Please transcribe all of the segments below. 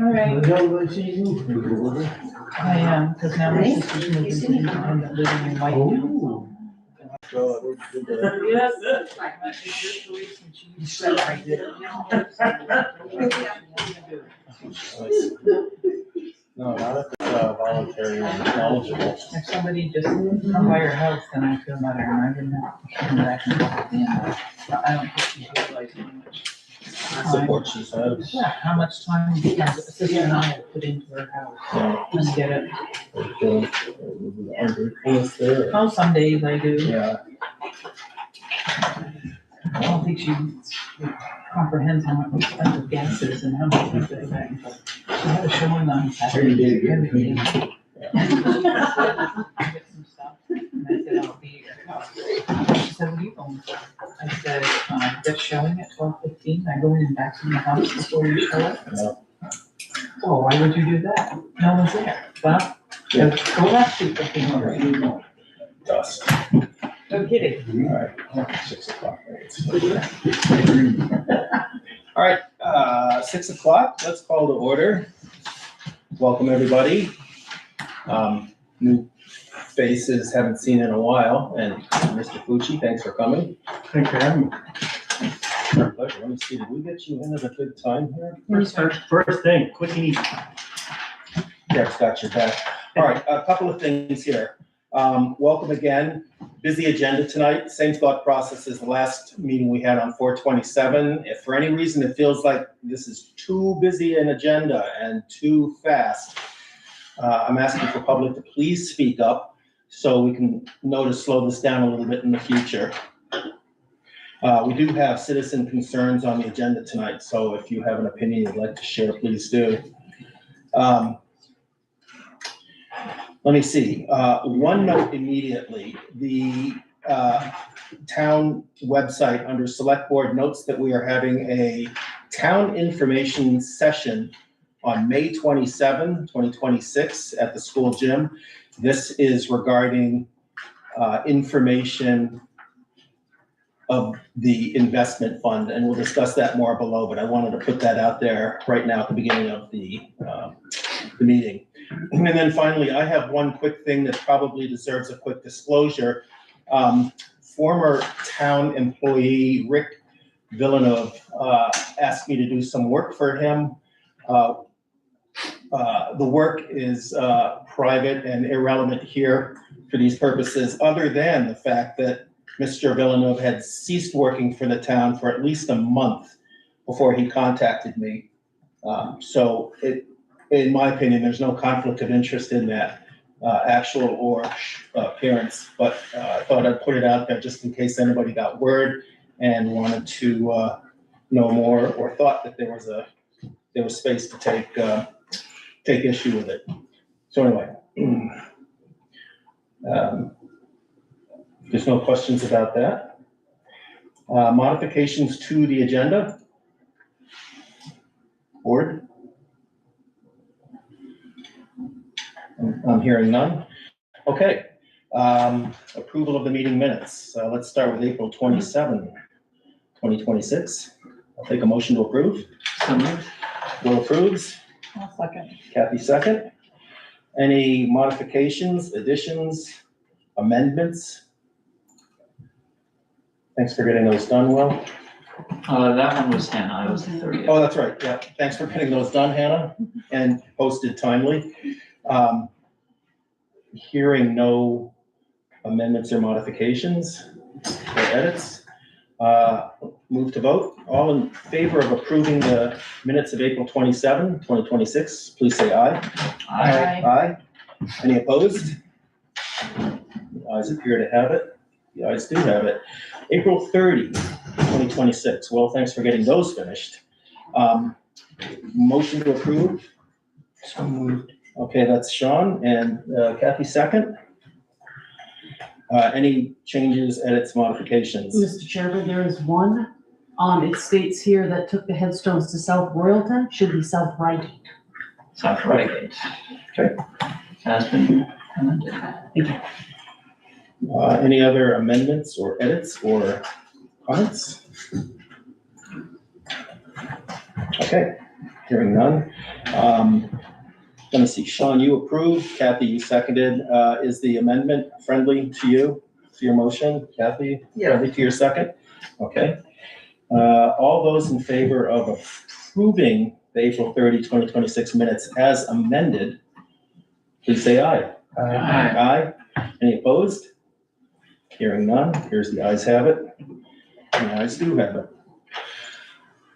All right. I am, because now my sister's moving to independent living in Whitetown. Yes, that's right. It's your choice, and she said I did. No, not if it's voluntary and knowledgeable. If somebody just come by your house, then I feel better, and I didn't have to come back and look at the end. I don't think she realized how much Support she says. yeah, how much time the sister and I have put into her house. Just get it. Ungratefulness there. Oh, some days I do. Yeah. I don't think she comprehends how much expensive gas is and how much we pay back. She had a showing on Saturday. Every day. I get some stuff, and I said, I'll be here. She said, what are you going for? I said, they're showing at 12:15. I go in and back in the house before you show up. Yeah. Oh, why would you do that? No one's there. Well, go left 2:15. Dust. No kidding. All right. 6 o'clock. All right. 6 o'clock. Let's call to order. Welcome everybody. New faces haven't seen in a while, and Mr. Fucci, thanks for coming. Thanks for having me. My pleasure. Let me see, did we get you in at a good time here? First thing, quick and easy. Jeff's got your back. All right, a couple of things here. Welcome again. Busy agenda tonight. Same thought process as the last meeting we had on 4/27. If for any reason it feels like this is too busy an agenda and too fast, I'm asking for public to please speak up so we can know to slow this down a little bit in the future. We do have citizen concerns on the agenda tonight, so if you have an opinion you'd like to share, please do. Let me see. One note immediately. The town website under Selectboard notes that we are having a town information session on May 27, 2026 at the school gym. This is regarding information of the investment fund, and we'll discuss that more below, but I wanted to put that out there right now at the beginning of the meeting. And then finally, I have one quick thing that probably deserves a quick disclosure. Former town employee Rick Villeneuve asked me to do some work for him. The work is private and irrelevant here for these purposes, other than the fact that Mr. Villeneuve had ceased working for the town for at least a month before he contacted me. So in my opinion, there's no conflict of interest in that, actual or appearance, but I thought I'd put it out there just in case anybody got word and wanted to know more or thought that there was space to take issue with it. So anyway, there's no questions about that. Modifications to the agenda. Board? I'm hearing none. Okay. Approval of the meeting minutes. Let's start with April 27, 2026. I'll take a motion to approve. So moved. Will approves. I'll second. Kathy second. Any modifications, additions, amendments? Thanks for getting those done, Will. That one was Hannah, I was the 30th. Oh, that's right, yeah. Thanks for getting those done, Hannah, and posted timely. Hearing no amendments or modifications or edits, move to vote. All in favor of approving the minutes of April 27, 2026, please say aye. Aye. Aye. Any opposed? The ayes appear to have it. The ayes do have it. April 30, 2026. Well, thanks for getting those finished. Motion to approve. So moved. Okay, that's Sean and Kathy second. Any changes, edits, modifications? Mr. Chairman, there is one. It states here that took the headstones to South Royalton, should be South Reigate. South Reigate. Okay. Has been amended. Thank you. Any other amendments or edits or comments? Okay, hearing none. Let me see, Sean, you approved, Kathy, you seconded. Is the amendment friendly to you, to your motion? Kathy, friendly to your second? Okay. All those in favor of approving the April 30, 2026 minutes as amended, please say aye. Aye. Any opposed? Hearing none, here's the ayes have it. And the ayes do have it.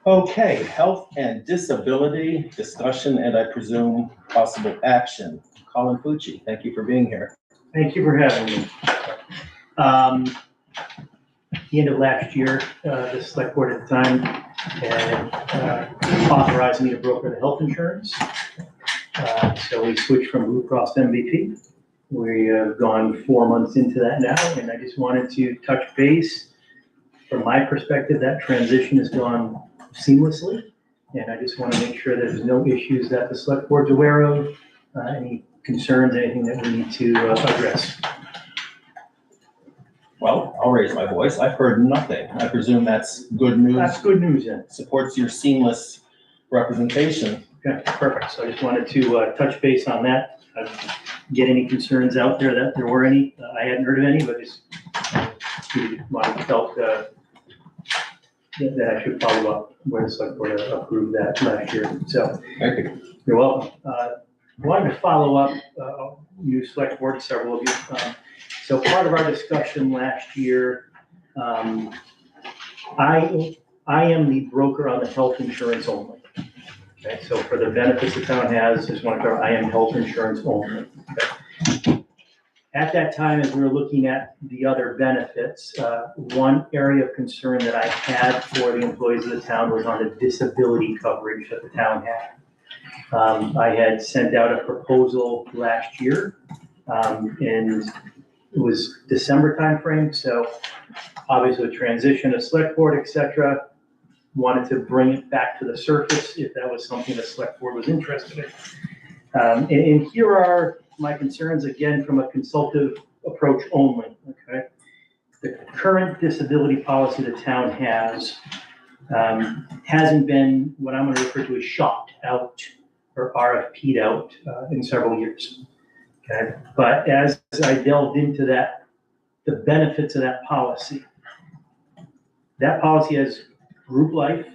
Okay, health and disability discussion and I presume possible action. Colin Fucci, thank you for being here. Thank you for having me. At the end of last year, the select board at the time had authorized me to broker the health insurance. So we switched from Blue Cross to MVP. We have gone 4 months into that now, and I just wanted to touch base. From my perspective, that transition has gone seamlessly, and I just want to make sure that there's no issues that the select board's aware of, any concerns, anything that we need to address. Well, I'll raise my voice. I've heard nothing. I presume that's good news. That's good news, then. Supports your seamless representation. Okay, perfect. So I just wanted to touch base on that. Get any concerns out there that there were any. I hadn't heard of any, but just felt that I should follow up where the select board approved that last year. So Thank you. you're welcome. I wanted to follow up, you select board, several of you. So part of our discussion last year, I am the broker on the health insurance only. Okay, so for the benefits the town has, just want to cover, I am health insurance only. Okay. At that time, as we were looking at the other benefits, one area of concern that I had for the employees of the town was on the disability coverage that the town had. I had sent out a proposal last year, and it was December timeframe, so obviously a transition, a select board, et cetera. Wanted to bring it back to the surface if that was something the select board was interested in. And here are my concerns, again, from a consultative approach only, okay? The current disability policy the town has hasn't been what I'm gonna refer to as shopped out or RFP'd out in several years, okay? But as I delved into that, the benefits of that policy has group life,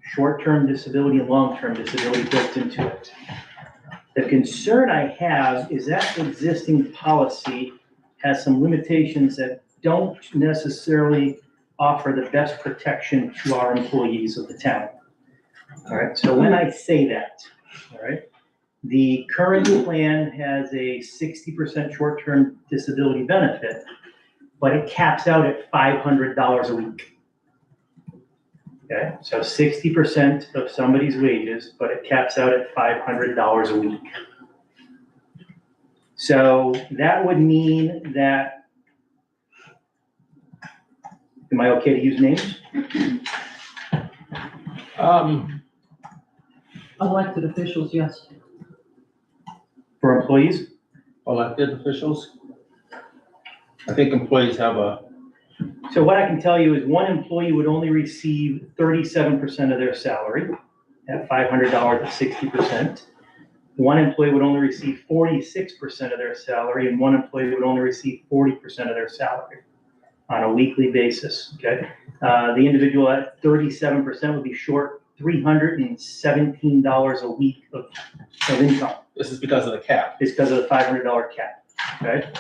short-term disability, and long-term disability built into it. The concern I have is that existing policy has some limitations that don't necessarily offer the best protection to our employees of the town. All right, so when I say that, all right, the current plan has a 60% short-term disability benefit, but it caps out at $500 a week. Okay, so 60% of somebody's wages, but it caps out at $500 a week. So that would mean that, am I okay to use names? Elected officials, yes. For employees? Elected officials? I think employees have a, So what I can tell you is one employee would only receive 37% of their salary at $500 at 60%. One employee would only receive 46% of their salary, and one employee would only receive 40% of their salary on a weekly basis, okay? The individual at 37% would be short $317 a week of income. this is because of the cap. It's because of the $500 cap, okay?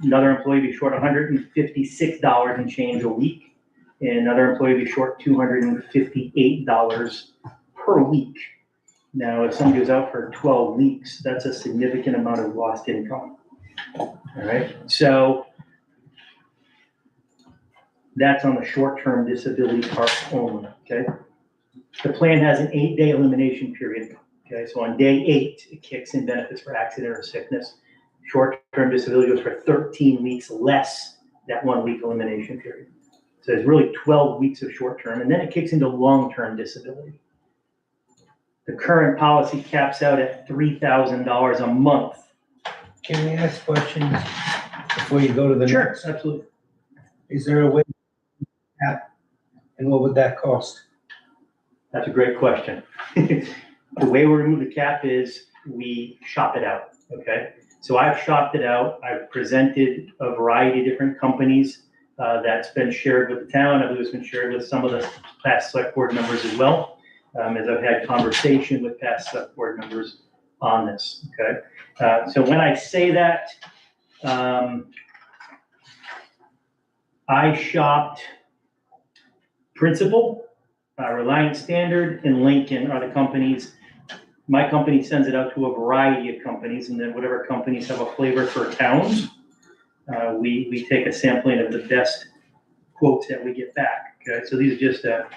Another employee would be short $156 and change a week, and another employee would be short $258 per week. Now, if somebody was out for 12 weeks, that's a significant amount of lost income. All right, so that's on the short-term disability part only, okay? The plan has an 8-day elimination period, okay? So on day 8, it kicks in benefits for accident or sickness. Short-term disability goes for 13 weeks less that 1-week elimination period. So it's really 12 weeks of short-term, and then it kicks into long-term disability. The current policy caps out at $3,000 a month. Can we ask questions? before you go to the Sure, next? absolutely. Is there a way to cap, and what would that cost? That's a great question. The way we remove the cap is we shop it out, okay? So I've shopped it out. I've presented a variety of different companies that's been shared with the town. I believe it's been shared with some of the past select board members as well, as I've had conversation with past select board members on this, okay? So when I say that, I shopped Principal, Reliance Standard, and Lincoln are the companies. My company sends it out to a variety of companies, and then whatever companies have a flavor for towns, we take a sampling of the best quotes that we get back. Okay, so these are just a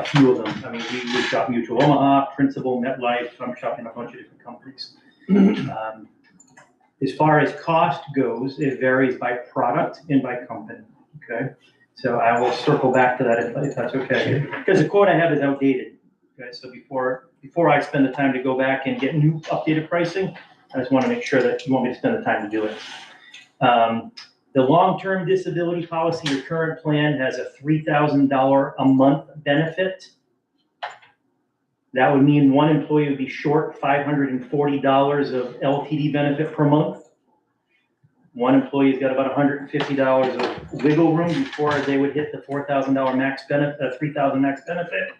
few of them. I mean, we shop Mutual Omaha, Principal, MetLife. I'm shopping a bunch of different companies. As far as cost goes, it varies by product and by company. Okay, so I will circle back to that if that's okay, because the quote I have is outdated. Okay, so before I spend the time to go back and get new updated pricing, I just want to make sure that you want me to spend the time to do it. The long-term disability policy, your current plan has a $3,000 a month benefit. That would mean one employee would be short $540 of LTD benefit per month. One employee's got about $150 of wiggle room before they would hit the $4,000 max benefit, $3,000 max benefit.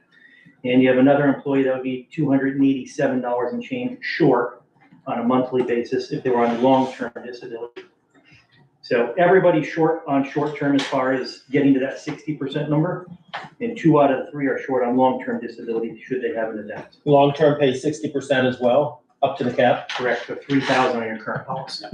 And you have another employee that would be $287 and change short on a monthly basis if they were on long-term disability. So everybody's short on short-term as far as getting to that 60% number, and 2 out of the 3 are short on long-term disability should they have an event. Long-term pays 60% as well, up to the cap. Correct, so $3,000 on your current policy.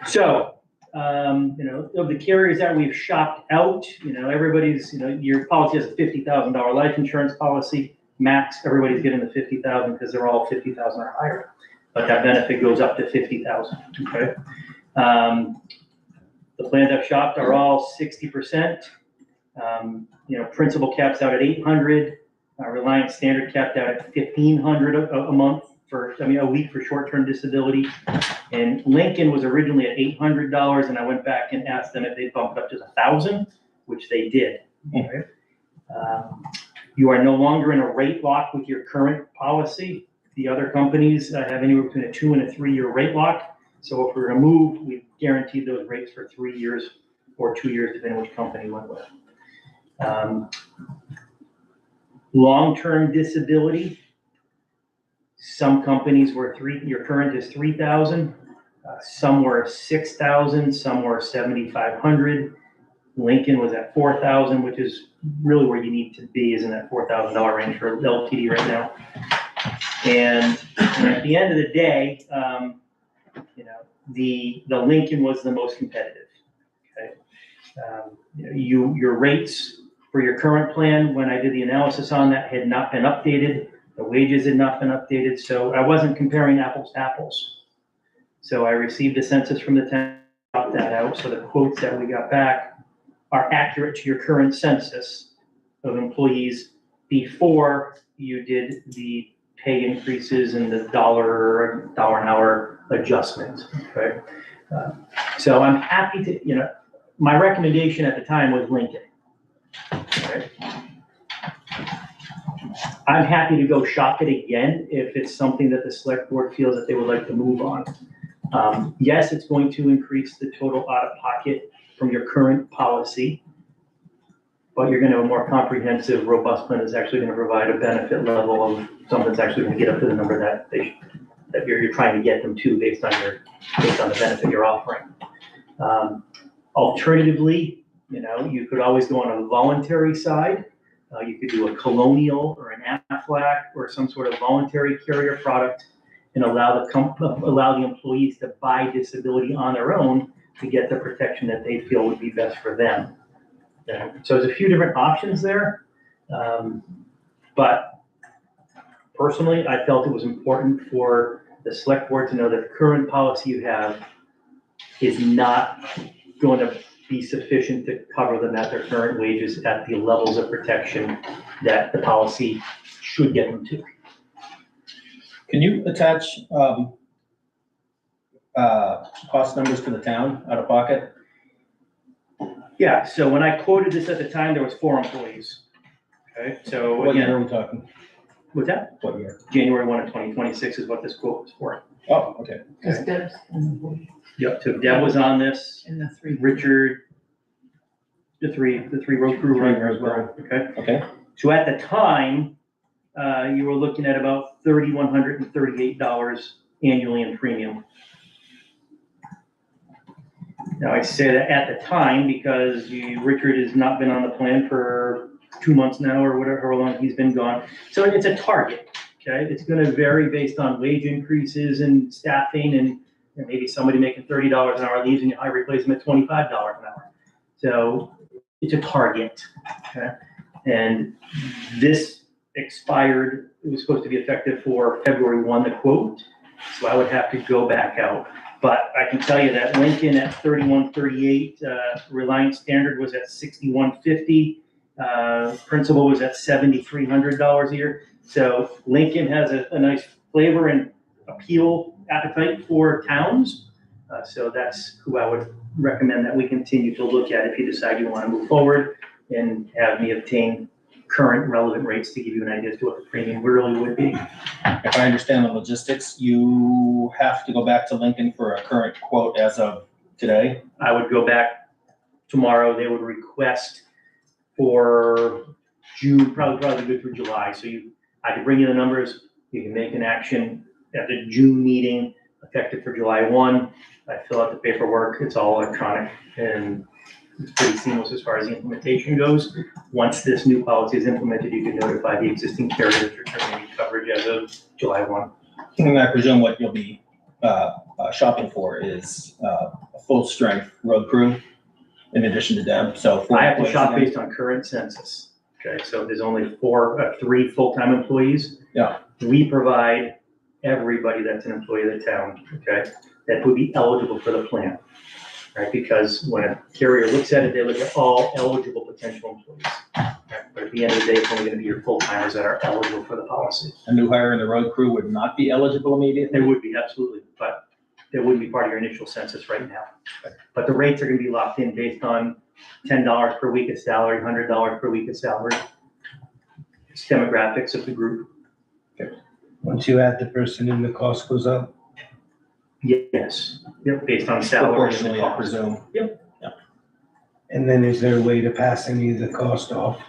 So, of the carriers that we've shopped out, everybody's, your policy has a $50,000 life insurance policy max. Everybody's getting the $50,000 because they're all $50,000 or higher. But that benefit goes up to $50,000, okay? The plans I've shopped are all 60%. Principal caps out at $800. Reliance Standard capped out at $1,500 a month a week for short-term disability. And Lincoln was originally at $800, and I went back and asked them if they'd bump it up to $1,000, which they did. Okay. You are no longer in a rate lock with your current policy. The other companies have anywhere between a 2 and a 3 year rate lock. So if we're to move, we guaranteed those rates for 3 years or 2 years, depending on which company went with. Long-term disability. Some companies were your current is 3,000. Some were 6,000. Some were 7,500. Lincoln was at 4,000, which is really where you need to be, is in that $4,000 range for LTD right now. And at the end of the day, the Lincoln was the most competitive. Okay, your rates for your current plan, when I did the analysis on that, had not been updated. The wages had not been updated, so I wasn't comparing apples to apples. So I received a census from the town, got that out, so the quotes that we got back are accurate to your current census of employees before you did the pay increases and the dollar an hour adjustment, right? So I'm happy to, my recommendation at the time was Lincoln, right? I'm happy to go shop it again if it's something that the select board feels that they would like to move on. Yes, it's going to increase the total out of pocket from your current policy, but you're going to have a more comprehensive, robust plan that's actually going to provide a benefit level of something that's actually going to get up to the number that you're trying to get them to based on the benefit you're offering. Alternatively, you could always go on a voluntary side. You could do a Colonial or an Aflac or some sort of voluntary carrier product and allow the employees to buy disability on their own to get the protection that they feel would be best for them. So there's a few different options there. But personally, I felt it was important for the select board to know that the current policy you have is not going to be sufficient to cover them at their current wages at the levels of protection that the policy should get them to. Can you attach cost numbers for the town out of pocket? Yeah, so when I quoted this at the time, there was 4 employees. Okay, so What year again, are we talking? what's that? What year? January 1 of 2026 is what this quote was for. Oh, okay. Because Deb's Yep, so Deb was on this, in the 3. Richard, the three road crew were on there as well, okay? Okay, So at the time, you were looking at about $3,138 annually in premium. Now, I say that at the time because Richard has not been on the plan for 2 months now or whatever, how long he's been gone. So it's a target, okay? It's gonna vary based on wage increases and staffing and maybe somebody making $30 an hour leaves and I replace them at $25 an hour. So it's a target, okay? And this expired, it was supposed to be effective for February 1, the quote. So I would have to go back out. But I can tell you that Lincoln at 3138, Reliance Standard was at 6150, Principal was at $7,300 a year. So Lincoln has a nice flavor and appeal appetite for towns. So that's who I would recommend that we continue to look at if you decide you want to move forward and have me obtain current relevant rates to give you an idea as to what the premium really would be. if I understand the logistics, you have to go back to Lincoln for a current quote as of today? I would go back tomorrow, they would request for June, probably good through July. So I could bring you the numbers, you can make an action at the June meeting, effective for July 1. I fill out the paperwork, it's all electronic and it's pretty seamless as far as the implementation goes. Once this new policy is implemented, you can notify the existing carriers you're terminating coverage as of July 1. And I presume what you'll be shopping for is a full-strength road crew in addition to Deb, so. I have to shop again. based on current census. Okay, so there's only 3 full-time employees. Yeah. We provide everybody that's an employee of the town, okay, that would be eligible for the plan, right? Because when a carrier looks at it, they look at all eligible potential employees. Right? But at the end of the day, it's only gonna be your full-timers that are eligible for the policy. A new hire in the road crew would not be eligible immediately? They would be, absolutely, but they wouldn't be part of your initial census right now. But the rates are gonna be locked in based on $10 per week of salary, $100 per week of salary. It's demographics of the group. Once you add the person in, the cost goes up. Yes, yep, based on salary. and the Proportionally, I cost. presume. And then is there a way to pass any of the cost off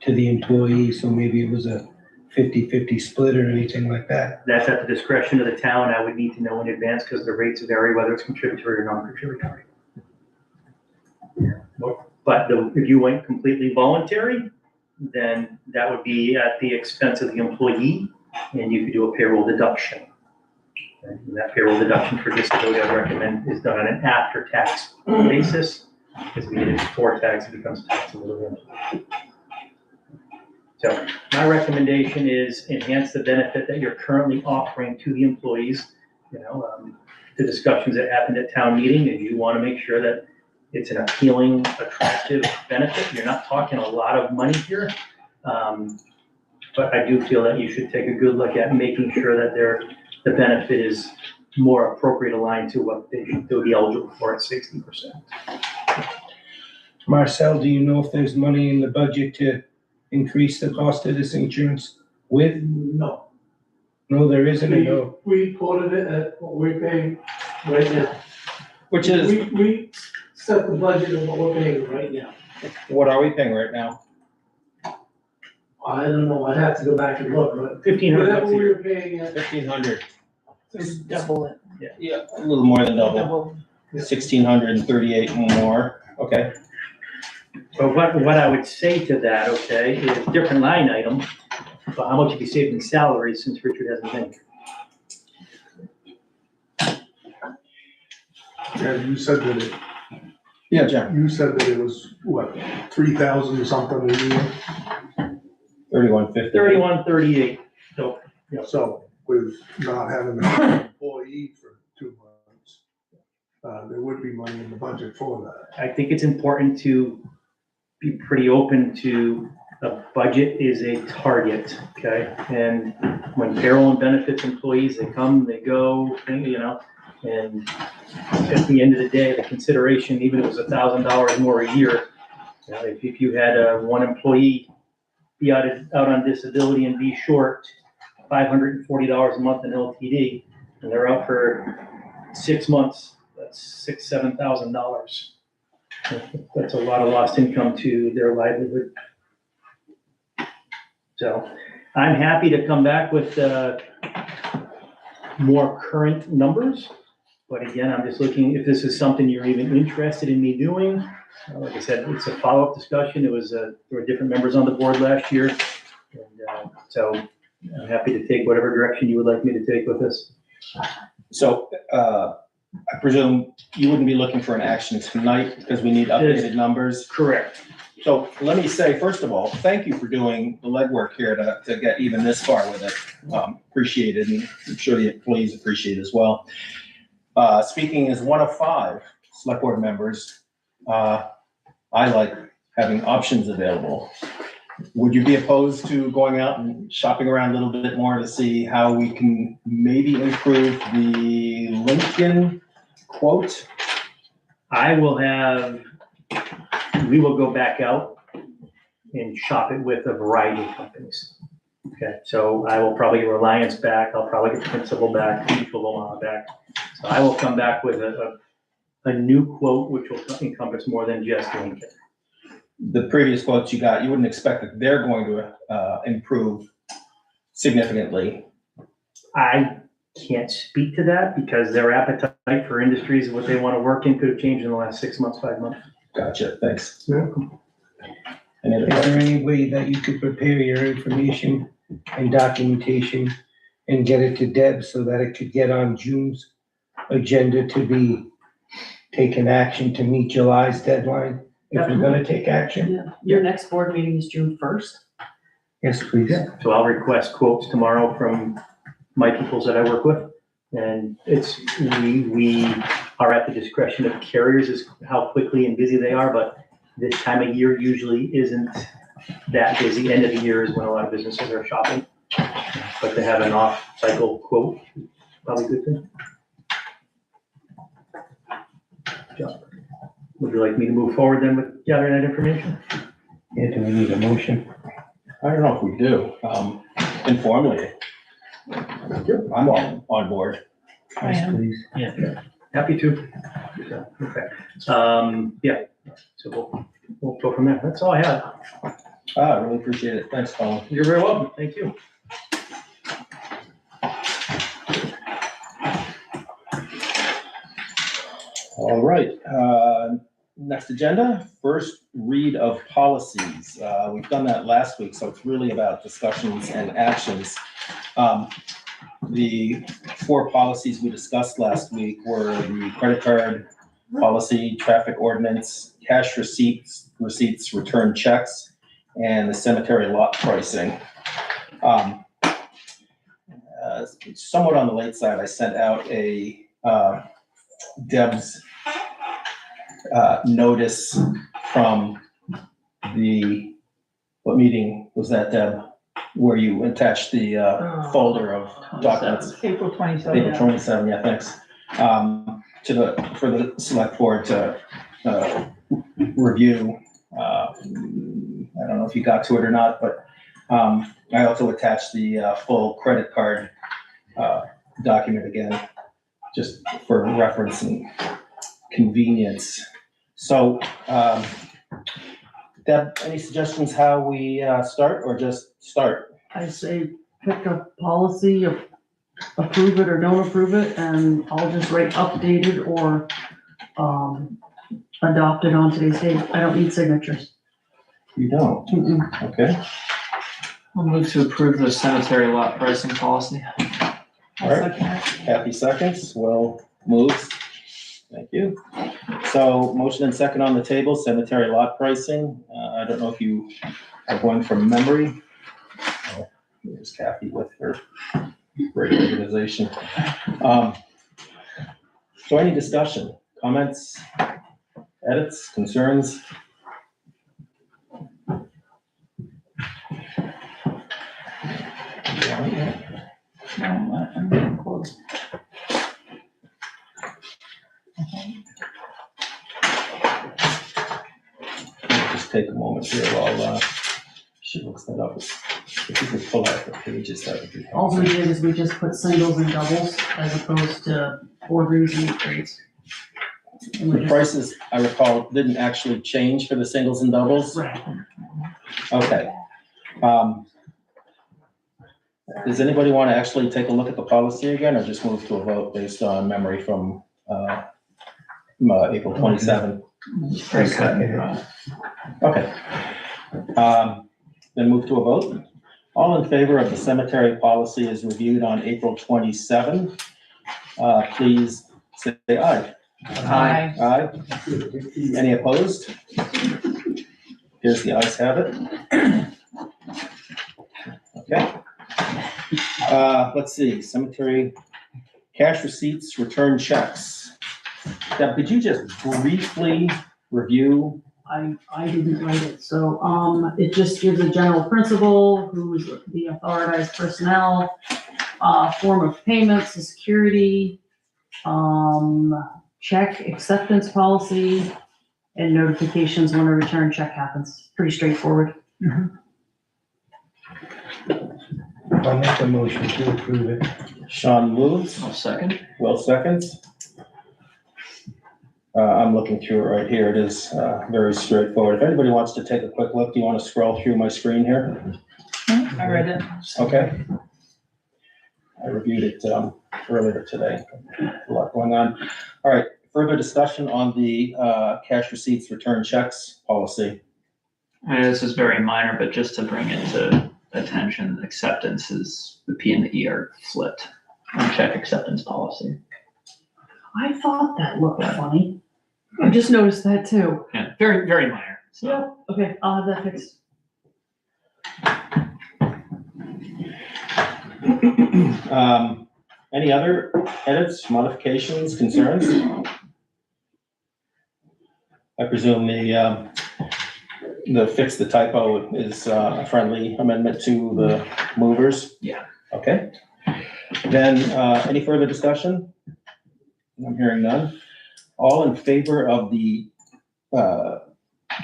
to the employee? So maybe it was a 50-50 split or anything like that? That's at the discretion of the town. I would need to know in advance because the rates vary whether it's contributory or non-contributory. But if you went completely voluntary, then that would be at the expense of the employee and you could do a payroll deduction. And that payroll deduction for disability, I recommend, is done on an after-tax basis. Because if we get it before tax, it becomes taxable. So my recommendation is enhance the benefit that you're currently offering to the employees. The discussions that happened at town meeting, and you want to make sure that it's an appealing, attractive benefit. You're not talking a lot of money here. But I do feel that you should take a good look at making sure that the benefit is more appropriate aligned to what they'll be eligible for at 60%. Marcel, do you know if there's money in the budget to increase the cost of this insurance with? No, No, there isn't. No. we quoted it at what we're paying right now. Which is, We set the budget of what we're paying right now. what are we paying right now? I don't know, I'd have to go back and look, but $1,500 whatever a we year. were paying at, 1,500. Just double it. Yeah, a little more than double. Double. 1,638 more. Okay. But what I would say to that, okay, is different line item, but how much have you saved in salaries since Richard hasn't been here? Yeah, you said that it, Yeah, Jim. you said that it was, what, 3,000 something a year? 3150. 3138, so, So with not having an employee for 2 months, there would be money in the budget for that. I think it's important to be pretty open to the budget is a target, okay? And when payroll and benefits employees, they come, they go, And at the end of the day, the consideration, even if it was $1,000 more a year, you know, if you had one employee be out on disability and be short $540 a month in LTD, and they're out for 6 months, that's $7,000. That's a lot of lost income to their livelihood. So I'm happy to come back with more current numbers. But again, I'm just looking, if this is something you're even interested in me doing. Like I said, it's a follow-up discussion. There were different members on the board last year. And so I'm happy to take whatever direction you would like me to take with this. So, I presume you wouldn't be looking for an action tonight because we need updated numbers? Correct. So let me say, first of all, thank you for doing the legwork here to get even this far with it. Appreciate it, and I'm sure the employees appreciate it as well. Speaking as one of 5 select board members, I like having options available. Would you be opposed to going out and shopping around a little bit more to see how we can maybe improve the Lincoln quote? We will go back out and shop it with a variety of companies. Okay, so I will probably get Reliance back, I'll probably get Principal back, Mutual of Omaha back. So I will come back with a new quote, which will encompass more than just Lincoln. The previous quotes you got, you wouldn't expect that they're going to improve significantly. I can't speak to that because their appetite for industries and what they want to work in could have changed in the last 6 months, 5 months. Gotcha, thanks. Yeah. Any other Is questions? there any way that you could prepare your information and documentation and get it to Deb so that it could get on June's agenda to be taken action to meet July's deadline? If we're gonna take action? Yeah, your next board meeting is June 1st. Yes, please. So I'll request quotes tomorrow from my peoples that I work with. And we are at the discretion of carriers as how quickly and busy they are, but this time of year usually isn't that busy. End of the year is when a lot of businesses are shopping. But to have an off-cycle quote, probably a good thing. Yeah. Would you like me to move forward then with gathering that information? Yeah, do we need a motion? I don't know if we do, informally. I'm on board. I Yes, am. please. Happy to. So, okay. Yeah, so we'll go from there. That's all I have. I really appreciate it. Thanks, Colin. You're very welcome. Thank you. All right, next agenda, first read of policies. We've done that last week, so it's really about discussions and actions. The 4 policies we discussed last week were the credit card policy, traffic ordinance, cash receipts, return checks, and the cemetery lot pricing. Somewhat on the late side, I sent out a Deb's notice from what meeting was that, Deb? Where you attached the folder of documents. April 27th. April 27, yeah, thanks. For the select board to review. I don't know if you got to it or not, but I also attached the full credit card document again, just for reference and convenience. So, Deb, any suggestions how we start or just start? I say pick a policy, approve it or don't approve it, and I'll just write updated or adopted on today's date. I don't need signatures. You don't? Mm-mm. Okay. I'll move to approve the cemetery lot pricing policy. All right. Happy seconds. Will moves. Thank you. So motion and second on the table, cemetery lot pricing. I don't know if you are going from memory. Oh, here's Kathy with her great organization. So any discussion, comments, edits, concerns? No, I'm getting close. take a moment here while she looks that up. If you could pull out the pages, that would be All helpful. we did is we just put singles and doubles as opposed to 4s and 8s. And we The just- prices, I recall, didn't actually change for the singles and doubles? Right. Okay. Does anybody want to actually take a look at the policy again, or just move to a vote based on memory from April 27? I second it. Okay. Then move to a vote. All in favor of the cemetery policy as reviewed on April 27? Please say aye. Aye. Aye. Any opposed? Here's the ayes have it. Okay. Let's see, cemetery, cash receipts, return checks. Deb, could you just briefly review? I didn't write it, so, it just gives a general principle, who's the authorized personnel, form of payments, the security, check acceptance policy, and notifications when a return check happens. Pretty straightforward. I'll make a motion to approve it. Sean moves, I'll second. Will seconds. I'm looking through it right here. It is very straightforward. If anybody wants to take a quick look, do you want to scroll through my screen here? I read it. Okay. I reviewed it earlier today. A lot going on. All right, further discussion on the cash receipts, return checks policy. I mean, this is very minor, but just to bring it to attention, acceptance is, the P and the E are flipped on check acceptance policy. I thought that looked funny. I just noticed that too. Yeah, very, very minor, so. Yep, okay, I'll have that fixed. Any other edits, modifications, concerns? I presume the fix the typo is a friendly amendment to the movers? Yeah. Okay. Then, any further discussion? I'm hearing none. All in favor of the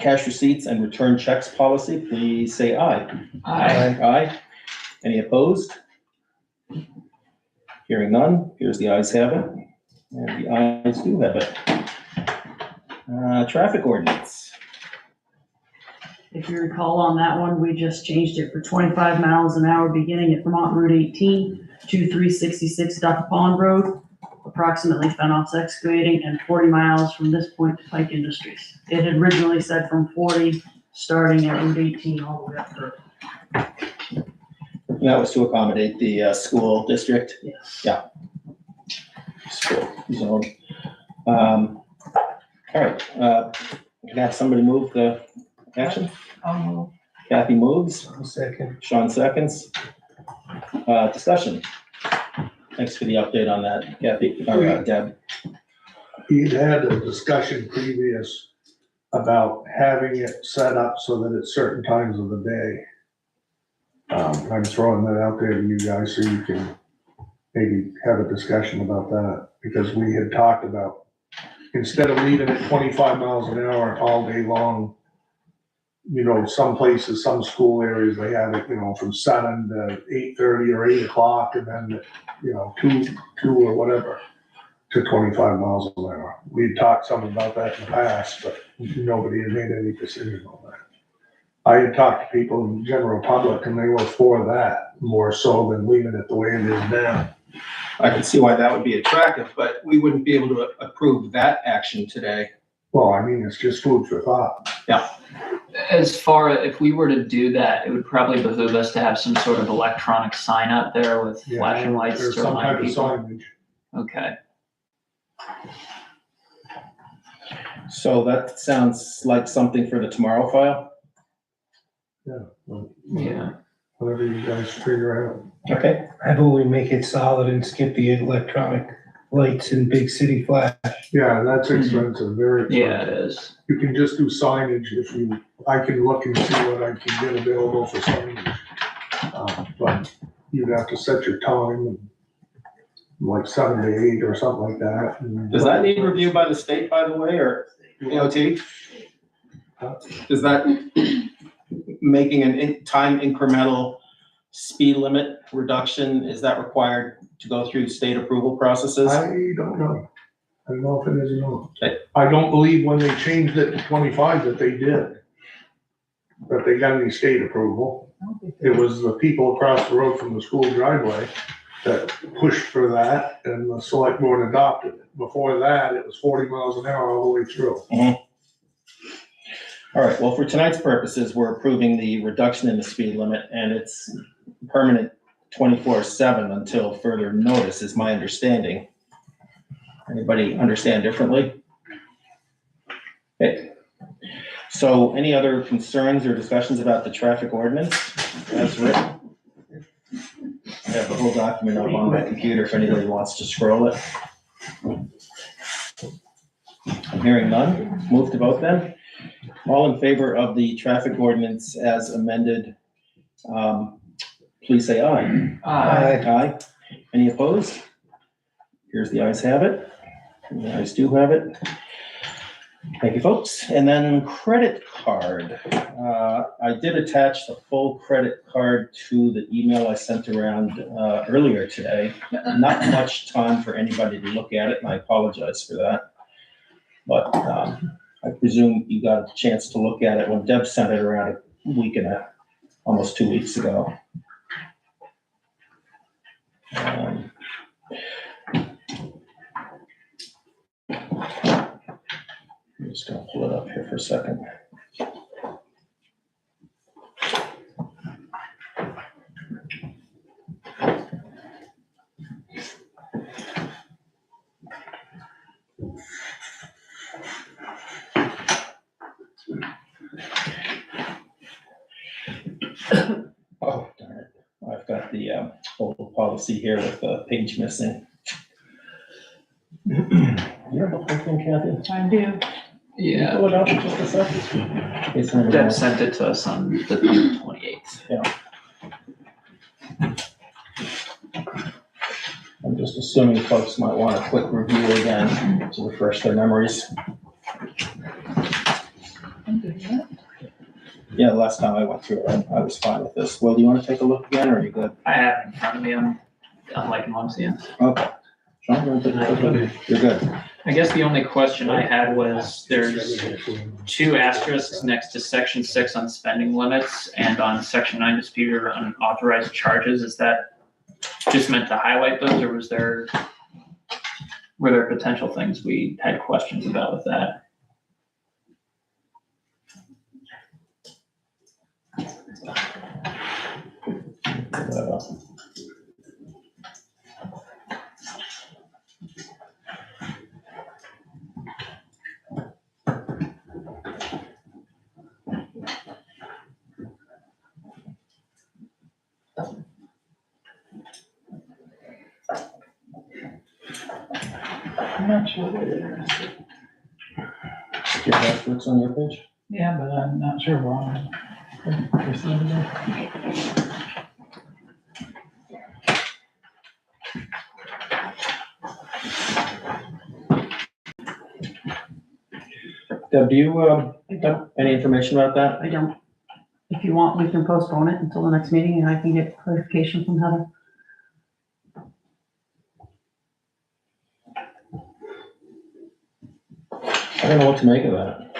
cash receipts and return checks policy, please say aye. Aye. Aye. Any opposed? Hearing none, here's the ayes have it, and the ayes do have it. Traffic ordinance. If you recall on that one, we just changed it for 25 miles an hour beginning at Vermont Route 18 to 366 Duck Pond Road, approximately Fenops Excavating, and 40 miles from this point to Pike Industries. It had originally said from 40, starting at Route 18 all the way up to, And that was to accommodate the school district, yes. school zone. All right, can I have somebody move the action? Kathy moves, I'll second. Sean seconds. Discussion. Thanks for the update on that, Kathy, or Deb. He'd had a discussion previous about having it set up so that at certain times of the day. I'm throwing that out there to you guys so you can maybe have a discussion about that, because we had talked about, instead of leaving it 25 miles an hour all day long, you know, some places, some school areas, they have it, you know, from 7 to 8:30 or 8 o'clock, and then, you know, 2 or whatever, to 25 miles an hour. We talked some about that in the past, but nobody had made any decision on that. I had talked to people in the general public, and they were for that more so than leaving it the way it is now. I can see why that would be attractive, but we wouldn't be able to approve that action today. Well, I mean, it's just food for thought. As far, if we were to do that, it would probably behoove us to have some sort of electronic sign up there with Yeah, flashing lights There's to some type remind of people. signage. Okay, So that sounds like something for the tomorrow file. yeah. Whatever you guys figure out. Okay. How about we make it solid and skip the electronic lights and big city flash? Yeah, that's expensive, very expensive. Yeah, it is. You can just do signage if you, I can look and see what I can get available for signage. But you'd have to set your time, and like 7 to 8 or something like that. Does that need review by the state, by the way, or DOT? Is that making an time incremental speed limit reduction, is that required to go through state approval processes? I don't know. I don't know if it is or not. Okay. I don't believe when they changed it to 25 that they did. That they got any state approval. It was the people across the road from the school driveway that pushed for that, and the select board adopted it. Before that, it was 40 miles an hour all the way through. All right, well, for tonight's purposes, we're approving the reduction in the speed limit, and it's permanent 24/7 until further notice, is my understanding. Anybody understand differently? Okay. So any other concerns or discussions about the traffic ordinance as written? I have the whole document up on my computer if anybody wants to scroll it. I'm hearing none. Move to vote then. All in favor of the traffic ordinance as amended, please say aye. Aye. Any opposed? Here's the ayes have it. And the ayes do have it. Thank you, folks. And then credit card. I did attach the full credit card to the email I sent around earlier today. Not much time for anybody to look at it, and I apologize for that. But I presume you got a chance to look at it when Deb sent it around a week and almost 2 weeks ago. I'm just gonna pull it up here for a second. Oh, darn it. I've got the old policy here with the page missing. You have the whole thing, Kathy? I do. Can you pull it up in just a second? It's in the- Deb sent it to us on the 28th. I'm just assuming folks might want a quick review again to refresh their memories. Yeah, the last time I went through it, I was fine with this. Will, do you want to take a look again, or are you good? I have it in front of me. I'm liking what I'm seeing. Okay. Sean, you want to take a look? You're good. I guess the only question I had was there's 2 asterisks next to section 6 on spending limits and on section 9 dispute or unauthorized charges. Is that just meant to highlight those, or were there potential things we had questions about with that? I'm not sure what it is. Do you have what's on your page? Yeah, but I'm not sure why. Deb, do you have any information about that? I don't. If you want, we can postpone it until the next meeting and I can get clarification from Heather. I don't know what to make of that.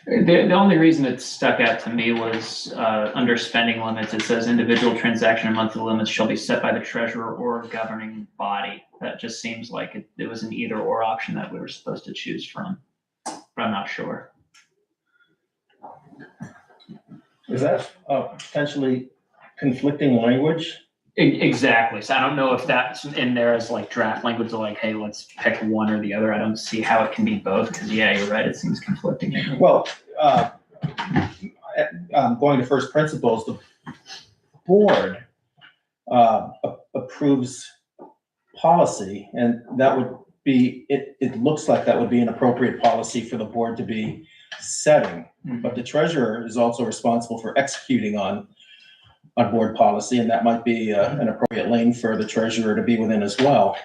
The only reason it stuck out to me was under spending limits, it says individual transaction and monthly limits shall be set by the treasurer or governing body. That just seems like it was an either or option that we were supposed to choose from, but I'm not sure. Is that potentially conflicting language? Exactly. So I don't know if that's in there as like draft language of like, hey, let's pick one or the other. I don't see how it can be both because yeah, you're right. It seems conflicting. Well, going to first principles, the board approves policy, and that would be, it looks like that would be an appropriate policy for the board to be setting. But the treasurer is also responsible for executing on board policy, and that might be an appropriate lane for the treasurer to be within as well.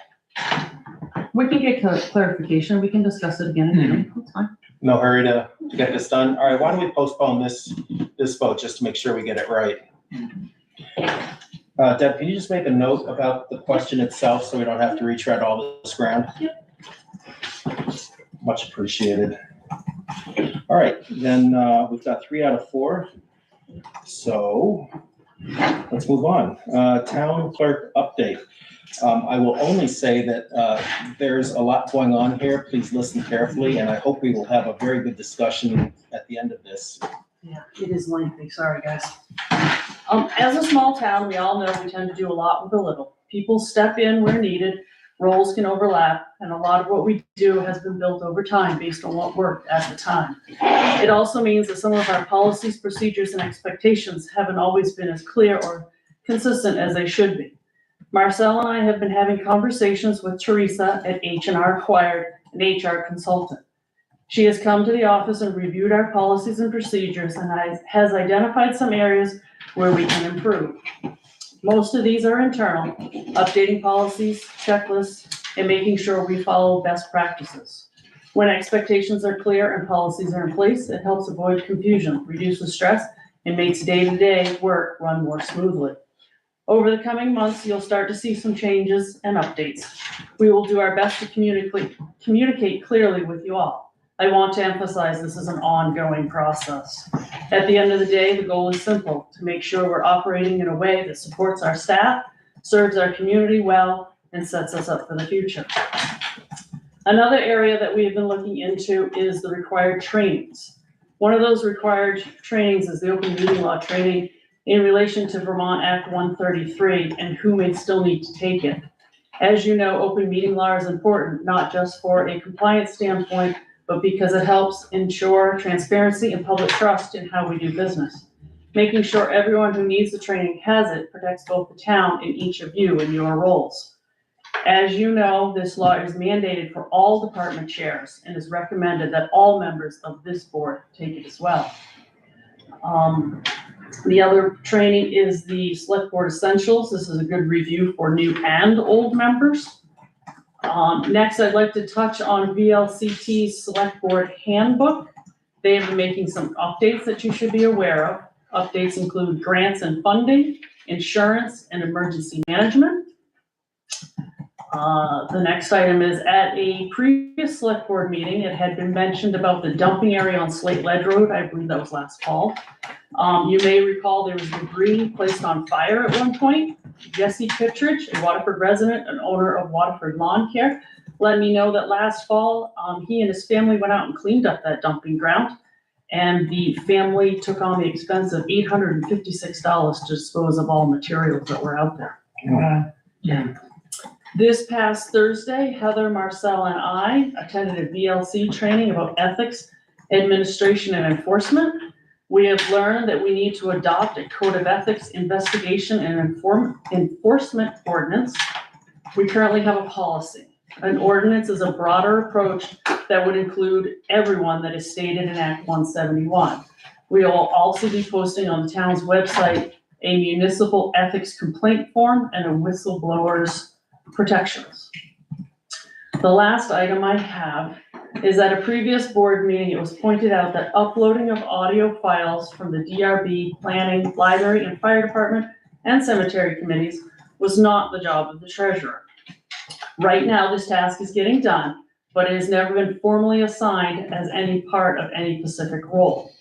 We can get clarification. We can discuss it again. That's fine. No hurry to to get this done? All right, why don't we postpone this vote just to make sure we get it right? Deb, can you just make a note about the question itself so we don't have to retread all this ground? Yep. Much appreciated. All right, then we've got 3 out of 4. So let's move on. Town clerk update. I will only say that there's a lot going on here. Please listen carefully, and I hope we will have a very good discussion at the end of this. Yeah, it is lengthy, sorry, guys. As a small town, we all know we tend to do a lot with a little. People step in where needed, roles can overlap, and a lot of what we do has been built over time based on what worked at the time. It also means that some of our policies, procedures, and expectations haven't always been as clear or consistent as they should be. Marcel and I have been having conversations with Teresa at H&R Acquired, an HR consultant. She has come to the office and reviewed our policies and procedures and has identified some areas where we can improve. Most of these are internal, updating policies, checklists, and making sure we follow best practices. When expectations are clear and policies are in place, it helps avoid confusion, reduces stress, and makes day-to-day work run more smoothly. Over the coming months, you'll start to see some changes and updates. We will do our best to communicate clearly with you all. I want to emphasize this is an ongoing process. At the end of the day, the goal is simple, to make sure we're operating in a way that supports our staff, serves our community well, and sets us up for the future. Another area that we have been looking into is the required trainings. One of those required trainings is the open meeting law training in relation to Vermont Act 133 and who may still need to take it. As you know, open meeting law is important, not just for a compliance standpoint, but because it helps ensure transparency and public trust in how we do business. Making sure everyone who needs the training has it protects both the town and each of you in your roles. As you know, this law is mandated for all department chairs and is recommended that all members of this board take it as well. The other training is the Selectboard Essentials. This is a good review for new and old members. Next, I'd like to touch on VLCT's Selectboard Handbook. They have been making some updates that you should be aware of. Updates include grants and funding, insurance, and emergency management. The next item is at a previous select board meeting, it had been mentioned about the dumping area on Slate Ledge Road. I believe that was last fall. You may recall there was debris placed on fire at one point. Jesse Kittredge, a Waterford resident and owner of Waterford Lawn Care, let me know that last fall, he and his family went out and cleaned up that dumping ground. And the family took on the expense of $856 to dispose of all materials that were out there. Yeah. This past Thursday, Heather, Marcel, and I attended a VLC training about ethics, administration, and enforcement. We have learned that we need to adopt a code of ethics, investigation, and enforcement ordinance. We currently have a policy. An ordinance is a broader approach that would include everyone that is stated in Act 171. We will also be posting on the town's website a municipal ethics complaint form and a whistleblower's protections. The last item I have is at a previous board meeting, it was pointed out that uploading of audio files from the DRB, planning, library, and fire department and cemetery committees was not the job of the treasurer. Right now, this task is getting done, but it has never been formally assigned as any part of any specific role.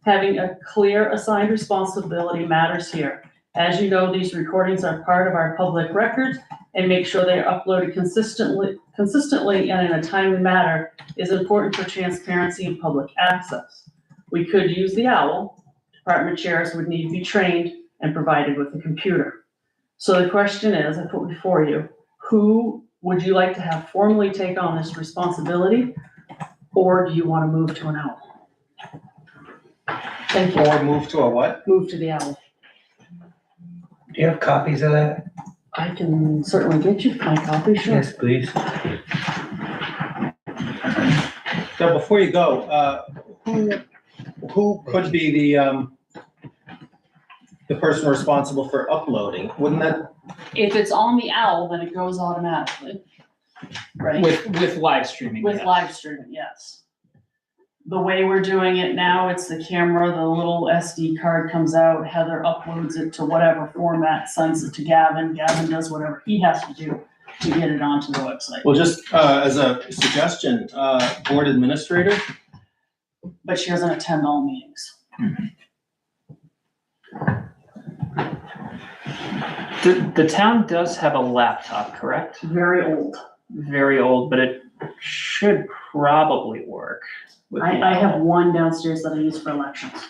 Having a clear assigned responsibility matters here. As you know, these recordings are part of our public records, and make sure they are uploaded consistently and in a timely manner is important for transparency and public access. We could use the OWL. Department chairs would need to be trained and provided with a computer. So the question is, I put before you, who would you like to have formally take on this responsibility, or do you want to move to an OWL? Thank you. Or move to a what? Move to the OWL. Do you have copies of that? I can certainly get you my copy, sure. Yes, please. So before you go, who could be the person responsible for uploading? Wouldn't that? If it's on the OWL, then it goes automatically, right? With live streaming. With yes. live streaming, yes. The way we're doing it now, it's the camera, the little SD card comes out, Heather uploads it to whatever format, sends it to Gavin, Gavin does whatever he has to do to get it onto the website. Well, just as a suggestion, board administrator, But she doesn't attend all meetings. The town does have a laptop, correct? Very old. Very old, but it should probably work. with the I have one downstairs that I use for elections.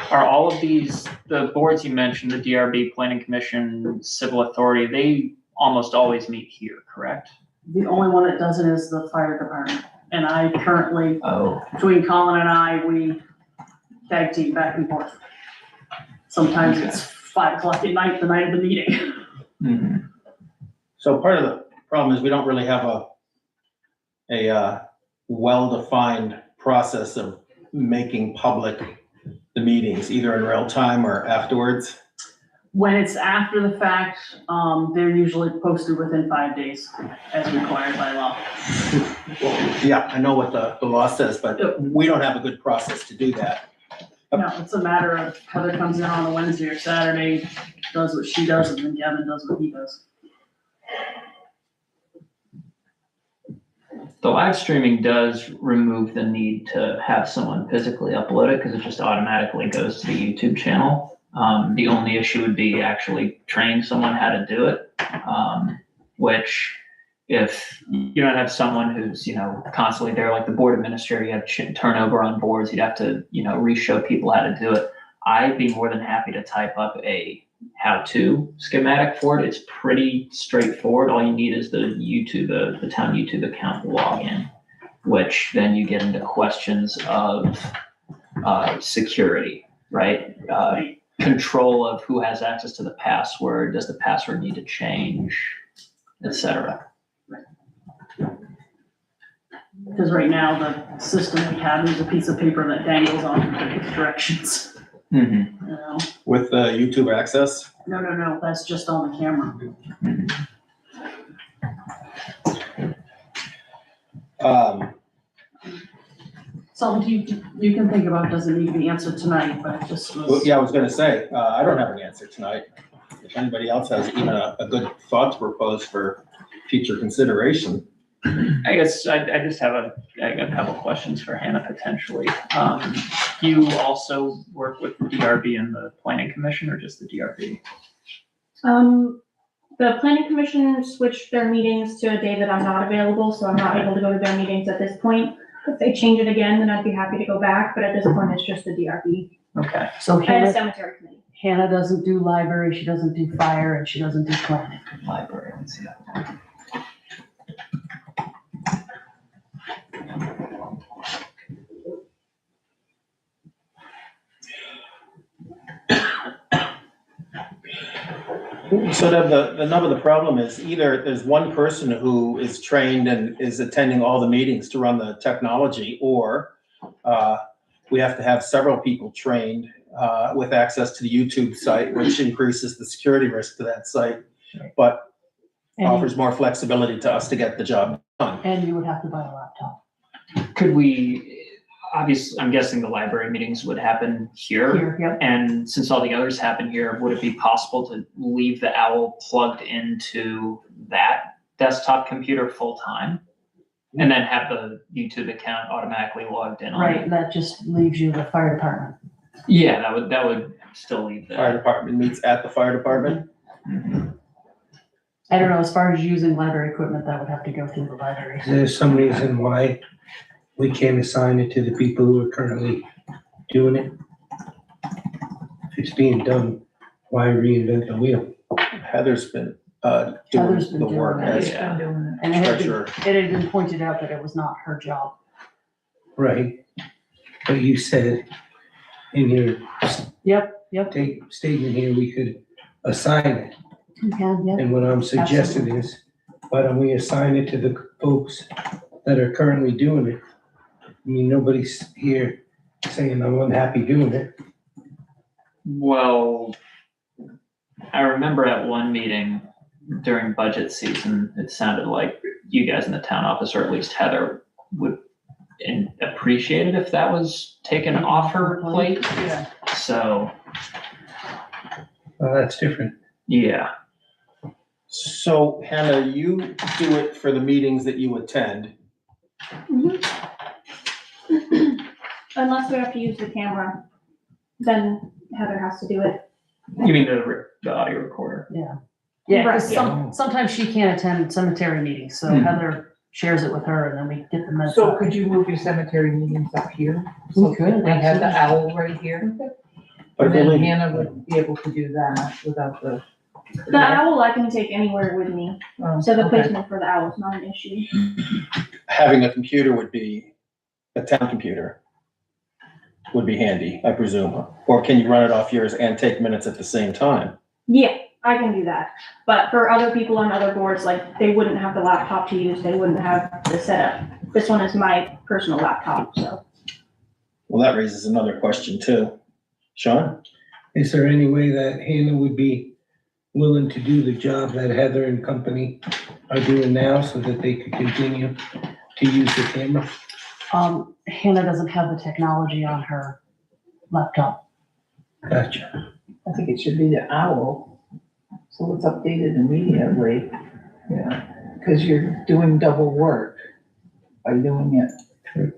Are all of these, the boards you mentioned, the DRB, Planning Commission, Civil Authority, they almost always meet here, correct? The only one that doesn't is the fire department. And I currently, Oh. between Colin and I, we tag team back and forth. Sometimes it's 5 o'clock at night, the night of the meeting. Mm-hmm. so part of the problem is we don't really have a well-defined process of making public the meetings, either in real time or afterwards. When it's after the fact, they're usually posted within 5 days as required by law. Yeah, I know what the law says, but we don't have a good process to do that. No, it's a matter of Heather comes in on a Wednesday or Saturday, does what she does, and then Gavin does what he does. The live streaming does remove the need to have someone physically upload it because it just automatically goes to the YouTube channel. The only issue would be actually training someone how to do it, which if you don't have someone who's, constantly there, like the board administrator, you have turnover on boards, you'd have to, re-show people how to do it. I'd be more than happy to type up a how-to schematic for it. It's pretty straightforward. All you need is the town YouTube account login, which then you get into questions of security, right? Control of who has access to the password, does the password need to change, etc. Because right now, the system we have is a piece of paper that dangles off of directions. Mm-hmm. You know? With the YouTube access. No, that's just on the camera. Something you can think about, doesn't need to be answered tonight, but it just Well, was. yeah, I was gonna say, I don't have an answer tonight. If anybody else has even a good thought to propose for future consideration. I guess I just have a couple questions for Hannah potentially. You also work with the DRB and the Planning Commission, or just the DRB? The planning commission switched their meetings to a day that I'm not available, so I'm not able to go to their meetings at this point. If they change it again, then I'd be happy to go back, but at this point, it's just the DRB Okay. So and the Hannah, cemetery committee. Hannah doesn't do library, she doesn't do fire, and she doesn't do planning. Library, let's see. So the nub of the problem is either there's one person who is trained and is attending all the meetings to run the technology, or we have to have several people trained with access to the YouTube site, which increases the security risk to that site, but offers more flexibility to us to get the job done. And you would have to buy a laptop. Could we, obviously, I'm guessing the library meetings would happen here. Here, yep. And since all the others happen here, would it be possible to leave the OWL plugged into that desktop computer full time? And then have the YouTube account automatically logged in on it? Right, that just leaves you the fire department. Yeah, that would still leave Fire that. department meets at the fire department. Mhm. I don't know, as far as using library equipment, that would have to go through the library. Is there some reason why we can't assign it to the people who are currently doing it? If it's being done, why reinvent the wheel? Heather's been Heather's doing been the work doing it. as Yeah. And it had treasurer. been pointed out that it was not her job. Right, but you said in your Yep. statement here, we could assign it. You can, yep. And what I'm suggesting is, why don't we assign it to the folks that are currently doing it? I mean, nobody's here saying I'm unhappy doing it. Well, I remember at one meeting during budget season, it sounded like you guys in the town office, or at least Heather, would appreciate it if that was taken off her plate. Yeah. So, Well, that's different. yeah. So Hannah, you do it for the meetings that you attend. Unless we have to use the camera, then Heather has to do it. You mean the audio recorder? Yeah, because Right. sometimes she can't attend cemetery meetings, so Hmm. Heather shares it with her and then we get the minutes. So up. could you move your cemetery meetings up here? We So could, we have the absolutely. owl right here, I and then believe- Hannah would be able to do that without the. The owl I can take anywhere with me, so the Okay. placement for the owl is not an issue. Having a computer would be, a town computer would be handy, I presume. Or can you run it off yours and take minutes at the same time? Yeah, I can do that. But for other people on other boards, like, they wouldn't have the laptop to use, they wouldn't have the setup. This one is my personal laptop, so. Well, that raises another question too. Sean? Is there any way that Hannah would be willing to do the job that Heather and company are doing now so that they could continue to use the camera? Hannah doesn't have the technology on her laptop. Gotcha. I think it should be the owl, so it's updated immediately. Yeah, because you're doing double work by doing it.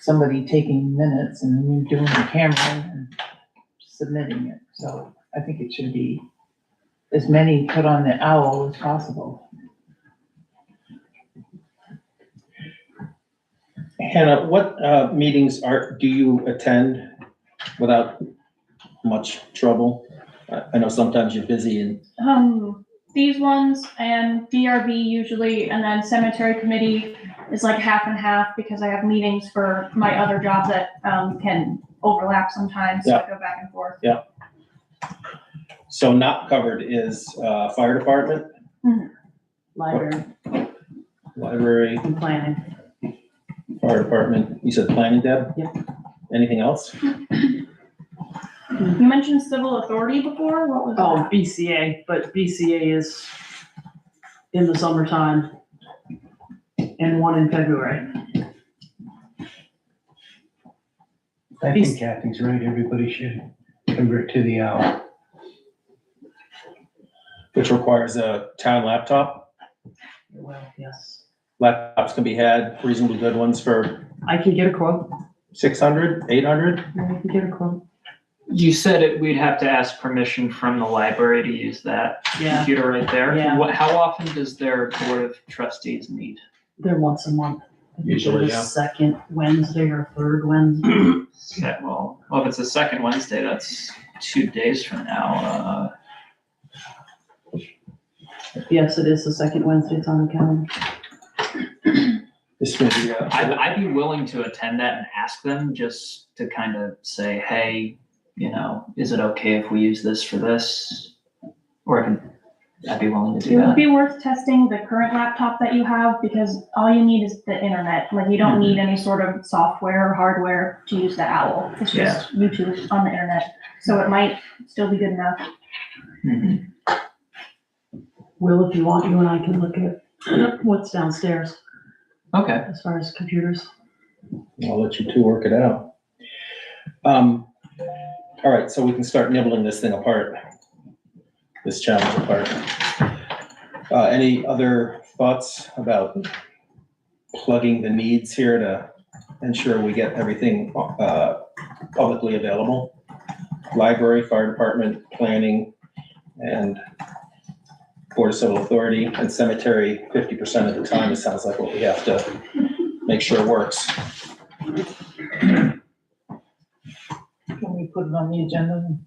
Somebody taking minutes and then you're doing the camera and submitting it. So I think it should be as many put on the owl as possible. Hannah, what meetings do you attend without much trouble? I know sometimes you're busy and These ones and DRB usually, and then cemetery committee is like half and half because I have meetings for my other job that, can overlap sometimes, so I go back and forth. so not covered is fire department, Library library, and planning. fire department. You said planning, Deb? Yep. Anything else? You mentioned civil authority before, what was Oh, that? BCA, but BCA is in the summertime and one in February. I think Kathy's right. Everybody should convert to the owl. Which requires a town laptop. Well, yes. Laptops can be had, reasonably good ones for I can get a quote. 600, 800. I can get a quote. You said we'd have to ask permission from the library to use that Yeah, computer right there. Yeah. How often does their board of trustees meet? they're once a month. I think they're Usually, the yeah. Second Wednesday or third Wednesday. Okay, well, if it's the second Wednesday, that's 2 days from now. Yes, it is the second Wednesday. It's on the calendar. This may be, I'd be willing to attend that and ask them just to kind of say, hey, is it okay if we use this for this? Or I'd be willing to do It would that. be worth testing the current laptop that you have, because all you need is the internet. Like, you don't need any sort of software or hardware to use the owl. It's just YouTube on the internet, so it might still be good enough. Mhm. Will, if you want, you and I can look at what's downstairs Okay. as far as computers. I'll let you two work it out. All right, so we can start nibbling this thing apart, this challenge apart. Any other thoughts about plugging the needs here to ensure we get everything publicly available? Library, fire department, planning, and Board of Civil Authority, and cemetery 50% of the time, it sounds like what we have to make sure works. Can we put it on the agenda and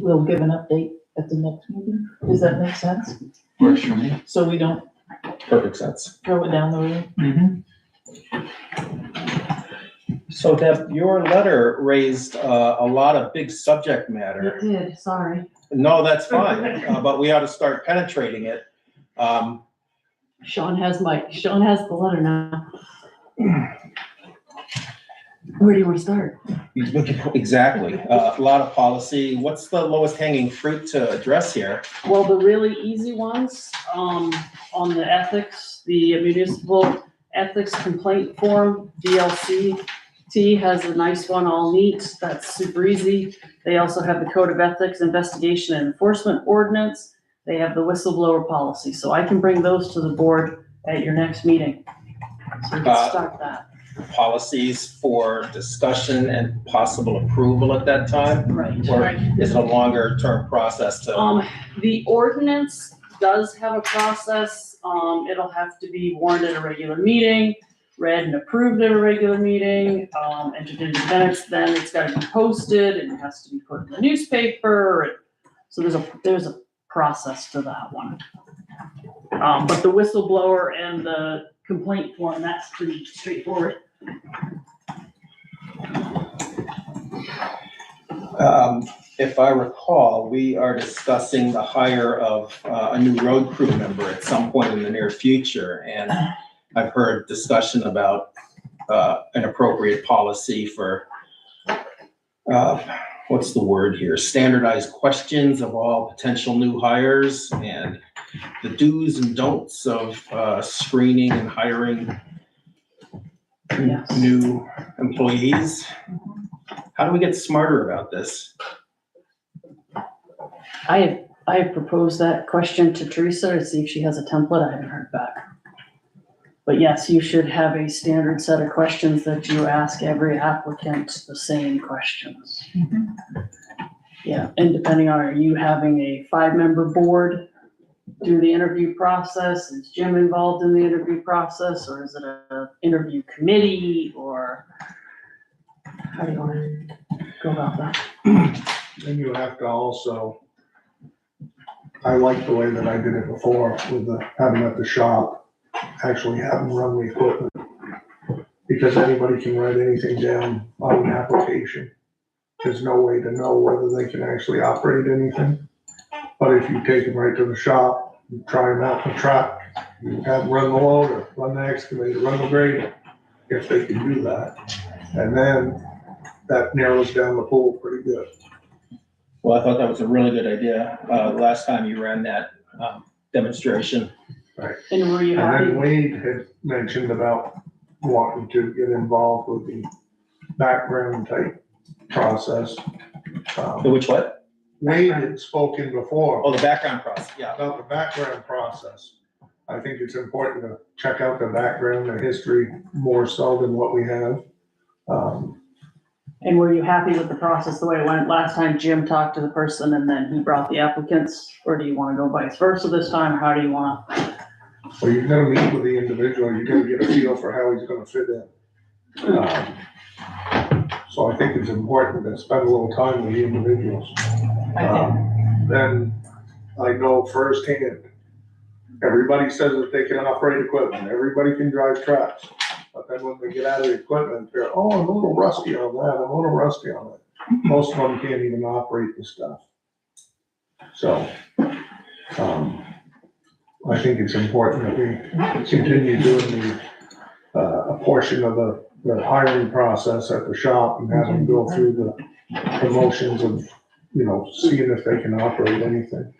we'll give an update at the next meeting? Does that make sense? Works for me. So we don't Perfect sense. throw it down the road? Mm-hmm. So Deb, your letter raised a lot of big subject matter. It did, sorry. No, that's fine, but we ought to start penetrating it. Sean has the letter now. Where do you want to start? Exactly, a lot of policy. What's the lowest hanging fruit to address here? Well, the really easy ones, on the ethics, the municipal ethics complaint form, DLCT has a nice one, all neat, that's super easy. They also have the code of ethics, investigation and enforcement ordinance. They have the whistleblower policy, so I can bring those to the board at your next meeting. So we can start that. Policies for discussion and possible approval at that time? Right. Or is it a longer term process to? The ordinance does have a process. It'll have to be warned at a regular meeting, read and approved at a regular meeting, entered into minutes, then it's gotta be posted and it has to be put in the newspaper. So there's a process to that one. But the whistleblower and the complaint form, that's pretty straightforward. If I recall, we are discussing the hire of a new road crew member at some point in the near future. And I've heard discussion about an appropriate policy for, what's the word here? Standardized questions of all potential new hires and the do's and don'ts of screening and hiring Yes. new employees. How do we get smarter about this? I have proposed that question to Teresa to see if she has a template. I haven't heard back. But yes, you should have a standard set of questions that you ask every applicant, the same questions. Yeah, and depending on, are you having a 5-member board do the interview process? Is Jim involved in the interview process, or is it a interview committee, or how do you want to go about that? Then you have to also, I like the way that I did it before with the, having at the shop, actually have them run the equipment. Because anybody can write anything down on an application. There's no way to know whether they can actually operate anything. But if you take them right to the shop, you try them out in the truck, you have them run the loader, run the excavator, run the grader, if they can do that. And then that narrows down the pool pretty good. Well, I thought that was a really good idea, last time you ran that, demonstration. And were you And happy? then Wade had mentioned about wanting to get involved with the background type process. Which what? Wade had spoken before Oh, the background process, yeah. about the background process. I think it's important to check out the background, the history, more so than what we have. And were you happy with the process, the way it went? Last time Jim talked to the person and then he brought the applicants, or do you want to go vice versa this time, or how do you want to? Well, you're gonna meet with the individual, you're gonna get a feel for how he's gonna fit in. So I think it's important to spend a little time with the individuals. Then I know firsthand, everybody says that they can operate equipment, everybody can drive trucks. But then when they get out of the equipment, they're, oh, I'm a little rusty on that, I'm a little rusty on that. Most of them can't even operate the stuff. So, I think it's important that we continue doing a portion of the hiring process at the shop and have them go through the motions of, seeing if they can operate anything.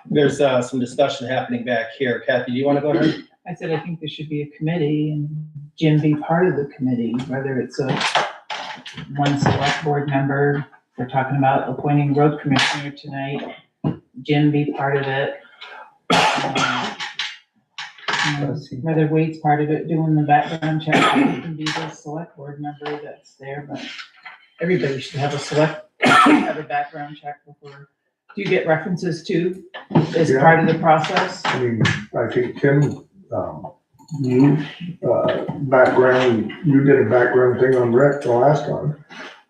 There's some discussion happening back here. Kathy, do you want to go ahead? I said, I think there should be a committee and Jim be part of the committee, whether it's one select board member. We're talking about appointing road commissioner tonight. Jim be part of it. Whether Wade's part of it, doing the background check, he can be the select board member that's there, but everybody should have a background check before. Do you get references too, as Yeah. part of the process? I mean, I think Tim, you did a background thing on Rick the last time.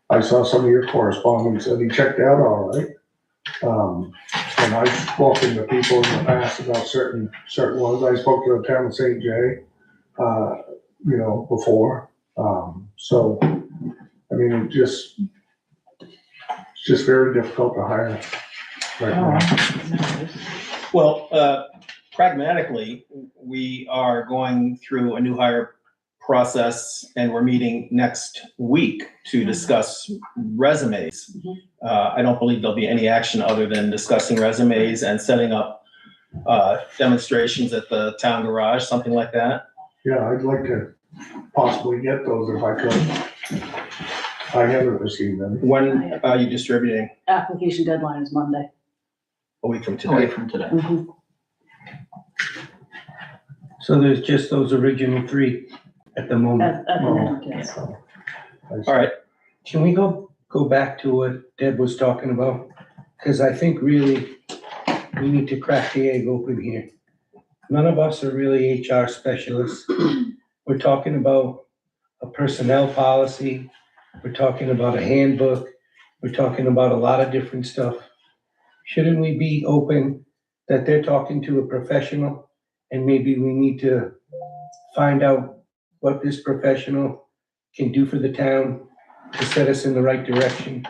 I saw some of your correspondence and he checked out all right. And I've spoken to people in the past about certain ones. I spoke to the town of St. Jay, before. So, I mean, it's just very difficult to hire right now. Well, pragmatically, we are going through a new hire process and we're meeting next week to discuss resumes. I don't believe there'll be any action other than discussing resumes and setting up demonstrations at the town garage, something like that. Yeah, I'd like to possibly get those if I could. I haven't received them. When are you distributing? Application deadline is Monday. A week from Away today? from today. So there's just those original 3 at the moment. At the moment, yes. All right, Can we go back to what Deb was talking about? Because I think really we need to crack the egg open here. None of us are really HR specialists. We're talking about a personnel policy. We're talking about a handbook. We're talking about a lot of different stuff. Shouldn't we be open that they're talking to a professional and maybe we need to find out what this professional can do for the town to set us in the right direction?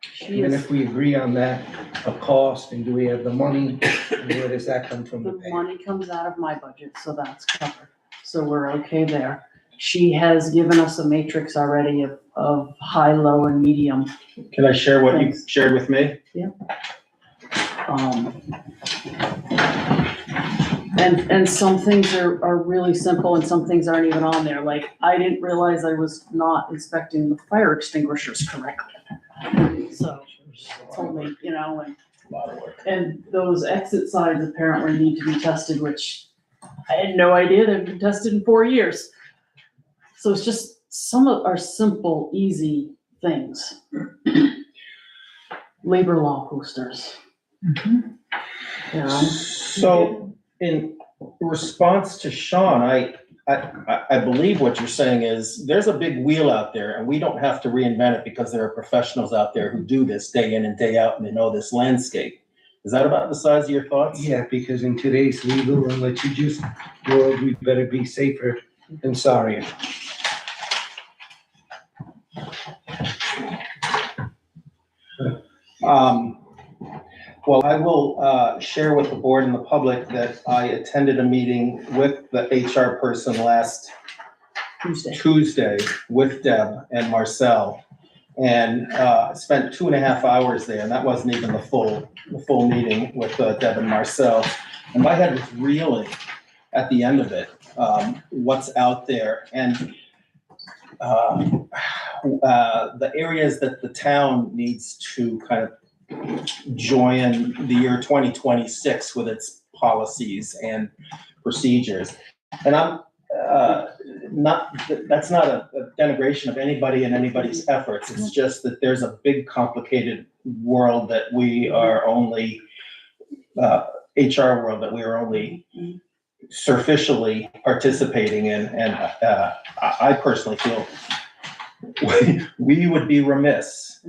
She And is, if we agree on that, a cost, and do we have the money, and where does that come from to the pay? money comes out of my budget, so that's covered. So we're okay there. She has given us a matrix already of high, low, and medium. can I share what you Thanks. shared with me? And some things are really simple and some things aren't even on there. Like, I didn't realize I was not inspecting the fire extinguishers correctly. So she told me, and those exit signs apparently need to be tested, which I had no idea they've been tested in 4 years. So it's just some of our simple, easy things. Labor law posters. You know? So in response to Sean, I believe what you're saying is there's a big wheel out there and we don't have to reinvent it because there are professionals out there who do this day in and day out and they know this landscape. Is that about the size of your thoughts? Yeah, because in today's legal and litigious world, we better be safer than sorrier. Well, I will share with the board and the public that I attended a meeting with the HR person last Tuesday with Deb and Marcel. And spent 2.5 hours there, and that wasn't even the full meeting with Deb and Marcel. And my head was reeling at the end of it, what's out there. And the areas that the town needs to kind of join the year 2026 with its policies and procedures. And I'm that's not a denigration of anybody and anybody's efforts. It's just that there's a big complicated world that we are only, HR world that we are only superficially participating in. And I personally feel we would be remiss.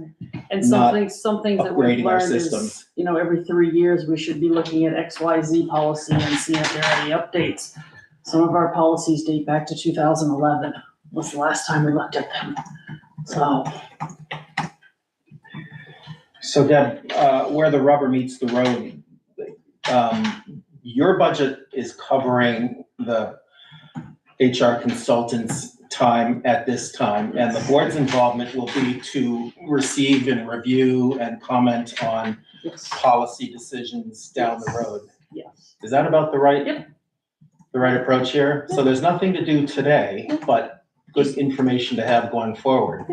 And some things that we've upgrading our learned is, systems. every 3 years, we should be looking at XYZ policy and seeing if there are any updates. Some of our policies date back to 2011, was the last time we looked at them. So Deb, where the rubber meets the road, your budget is covering the HR consultant's time at this time, and the board's involvement will be to receive and review and comment on Yes, policy decisions down the road. yes. Is that about the right? Yep. The right approach here? So there's nothing to do today, but good information to have going forward.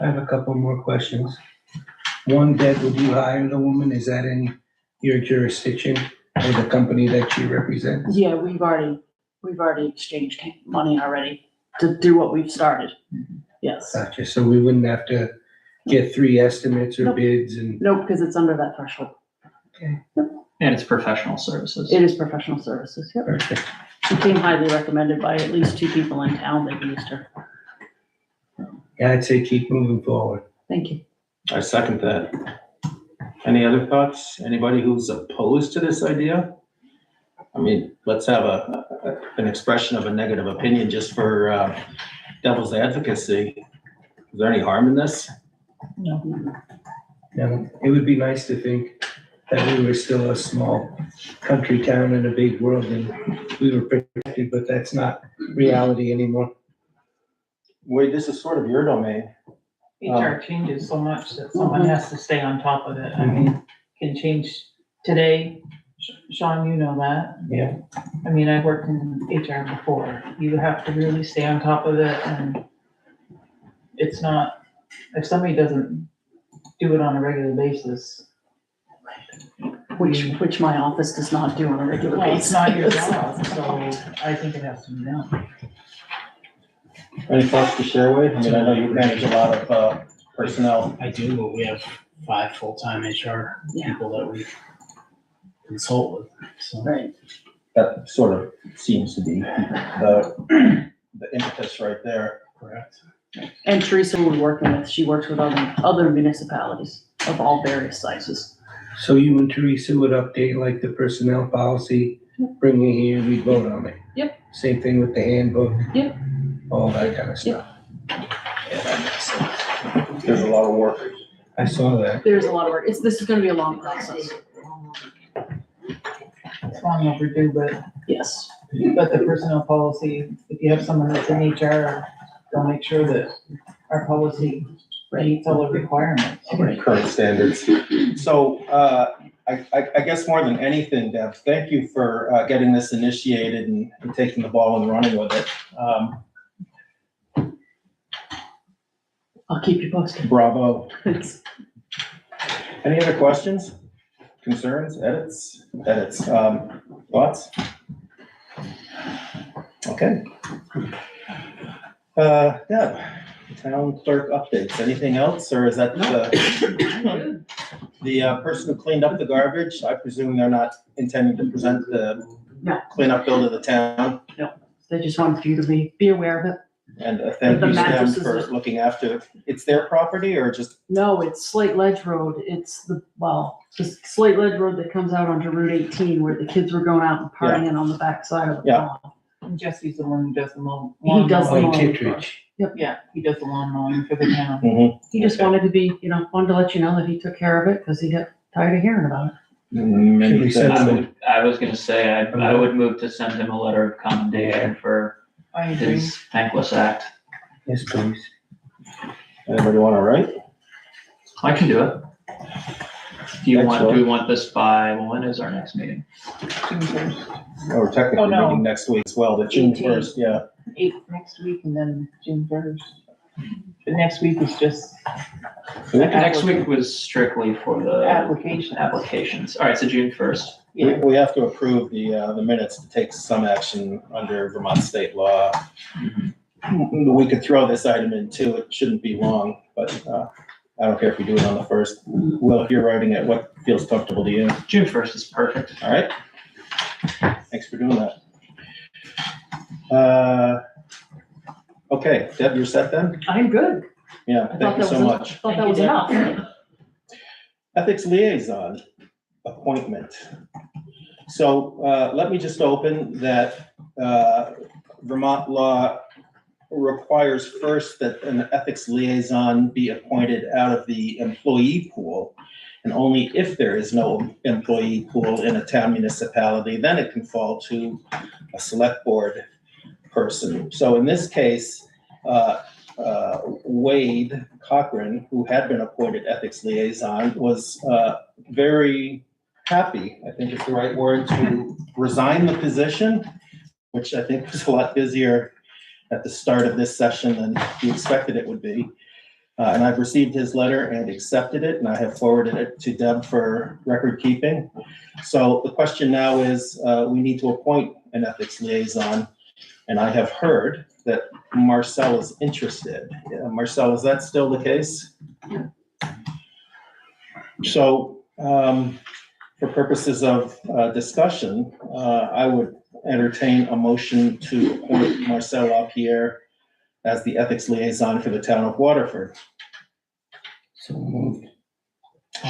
I have a couple more questions. One, Deb, would you hire the woman? Is that in your jurisdiction or the company that you represent? Yeah, we've already exchanged money already to do what we've started. Yes. Gotcha, so we wouldn't have to get 3 estimates or Nope. bids and, Nope, because it's under that threshold. And it's professional services. It is professional services, yep. perfect. She came highly recommended by at least 2 people in town that used her. Yeah, I'd say keep moving forward. Thank you. I second that. Any other thoughts? Anybody who's opposed to this idea? I mean, let's have an expression of a negative opinion just for devil's advocacy. Is there any harm in this? Now, it would be nice to think that we were still a small country town in a big world and we were protected, but that's not reality anymore. Wade, this is sort of your domain. HR changes so much that someone has to stay on top of it. I mean, can change today, Sean, you know that. Yeah. I mean, I've worked in HR before. You have to really stay on top of it, and it's not, if somebody doesn't do it on a regular basis, Which my office does not do on a regular well, basis. it's not your job, so I think it has to be done. Any thoughts to share, Wade? I mean, I know you manage a lot of, personnel. I do, but we have 5 full-time HR Yeah. people that we consult with, so. Right. That sort of seems to be the impetus right there. Correct. And Teresa we're working with, she works with other municipalities of all various sizes. So you and Teresa would update like the personnel policy, bring it here, we vote on it? Yep. Same thing with the handbook? Yep. All that kind of stuff. There's a lot of work. I saw that. There's a lot of work. This is gonna be a long process. It's long overdue, but Yes. the personnel policy, if you have someone that's in HR, they'll make sure that our policy meets all the requirements. Current standards. So, I guess more than anything, Deb, thank you for, getting this initiated and taking the ball and running with it. I'll keep you posted. Bravo. Thanks. Any other questions, concerns, edits, thoughts? Okay. Deb, town clerk updates, anything else, or is that the person who cleaned up the garbage? I presume they're not intending to present the No. cleanup bill to the town? They just wanted you to be aware of it. And thank The you to them mattresses for are- looking after, it's their property or just, No, it's Slate Ledge Road. It's the Slate Ledge Road that comes out onto Route 18 where the kids were going out and partying on the backside of the Yeah. pond. And Jesse's the one who does the lawn. He does the Oh, mowing. Kittredge. Yeah, he does the lawn mowing for the town. He just wanted to be, wanted to let you know that he took care of it because he got tired of hearing about it. Should we send him I was gonna say, I would move to send him a letter of commendation for I agree. his thankless act. Yes, please. Anybody want to write? I can do it. Do Excellent. we want this by, when is our next meeting? June first, Or technically Oh, no. meeting next week as well, but June 18th. 1st, yeah. 8th next week and then June 1st. The next week is just Next week was strictly for the application. applications. All right, so June 1st. Yeah, We have to approve the minutes to take some action under Vermont state law. We could throw this item in too, it shouldn't be long, but I don't care if we do it on the 1st. Will, if you're writing it, what feels comfortable to you? June 1st is perfect. All right? Thanks for doing that. Okay, Deb, you're set then? I'm good. Yeah, I thought thank you that so was, much. thought that was enough. Ethics liaison appointment. So let me just open that Vermont law requires first that an ethics liaison be appointed out of the employee pool. And only if there is no employee pool in a town municipality, then it can fall to a select board person. So in this case, Wade Cochran, who had been appointed ethics liaison, was very happy, I think is the right word, to resign the position, which I think was a lot busier at the start of this session than he expected it would be. And I've received his letter and accepted it, and I have forwarded it to Deb for record keeping. So the question now is, we need to appoint an ethics liaison, and I have heard that Marcel is interested. Marcel, is that still the case? So for purposes of discussion, I would entertain a motion to appoint Marcel Lapierre as the ethics liaison for the town of Waterford. So moved.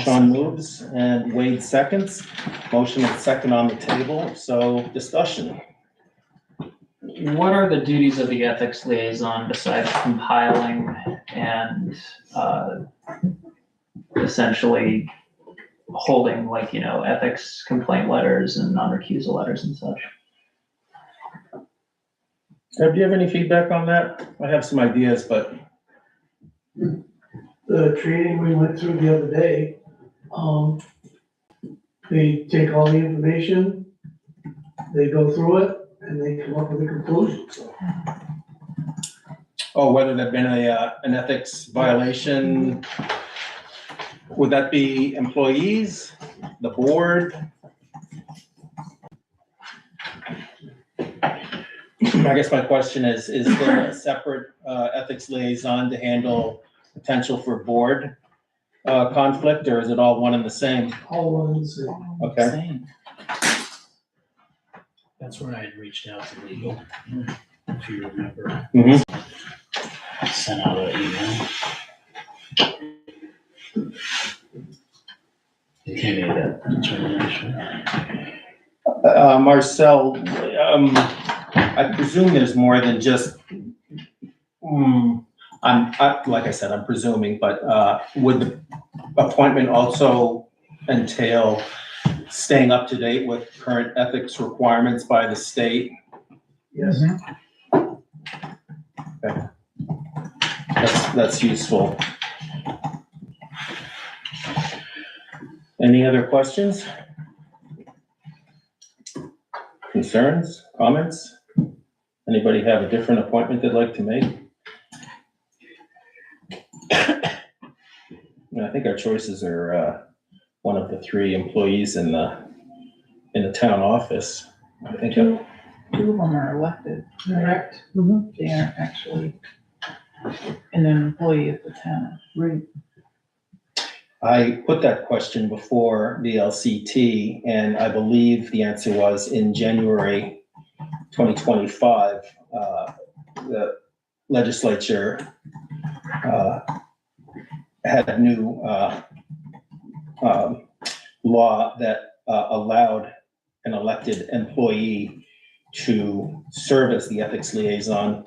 Sean moves and Wade seconds. Motion and second on the table, so discussion. What are the duties of the ethics liaison besides compiling and essentially holding ethics complaint letters and non-recusal letters and such? Deb, do you have any feedback on that? I have some ideas, but The training we went through the other day, They take all the information, they go through it, and they come up with a conclusion, so. Oh, whether there'd been an ethics violation, would that be employees, the board? I guess my question is there a separate ethics liaison to handle potential for board conflict, or is it all one and the same? All ones, Okay. Same. That's where I had reached out to legal, if you remember, Mhm. sent out an email. They came made that determination. Marcel, I presume there's more than just, like I said, I'm presuming, but would the appointment also entail staying up to date with current ethics requirements by the state? yes. Okay. That's useful. Any other questions? Concerns, comments? Anybody have a different appointment they'd like to make? I think our choices are one of the three employees in the town office. I think Two of them are elected, correct? They aren't actually an employee of the town. Right. I put that question before the LCT, and I believe the answer was in January 2025, the legislature had a new law that allowed an elected employee to serve as the ethics liaison.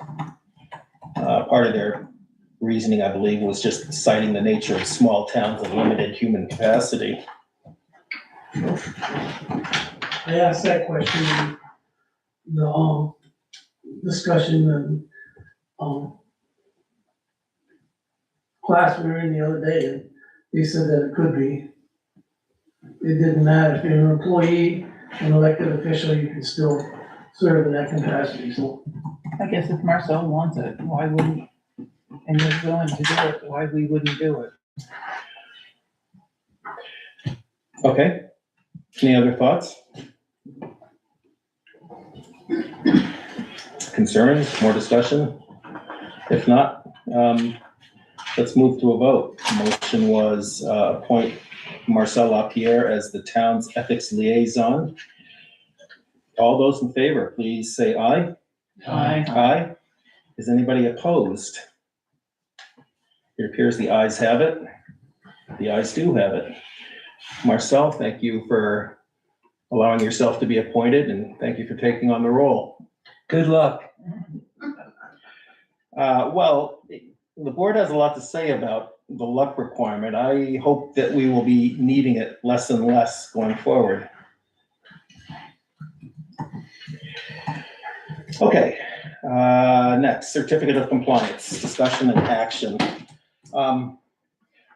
Part of their reasoning, I believe, was just citing the nature of small towns and limited human capacity. I asked that question in the, discussion and, class we were in the other day, and they said that it could be. It didn't matter, if you're an employee, an elected official, you can still serve in that capacity, so. I guess if Marcel wants it, why wouldn't, and is willing to do it, why we wouldn't do it? Okay, any other thoughts? Concerns, more discussion? If not, let's move to a vote. The motion was appoint Marcel Lapierre as the town's ethics liaison. All those in favor, please say aye. Aye. Aye. Is anybody opposed? It appears the ayes have it. The ayes do have it. Marcel, thank you for allowing yourself to be appointed, and thank you for taking on the role. Good luck. Well, the board has a lot to say about the luck requirement. I hope that we will be needing it less and less going forward. Okay, next, certificate of compliance, discussion and action.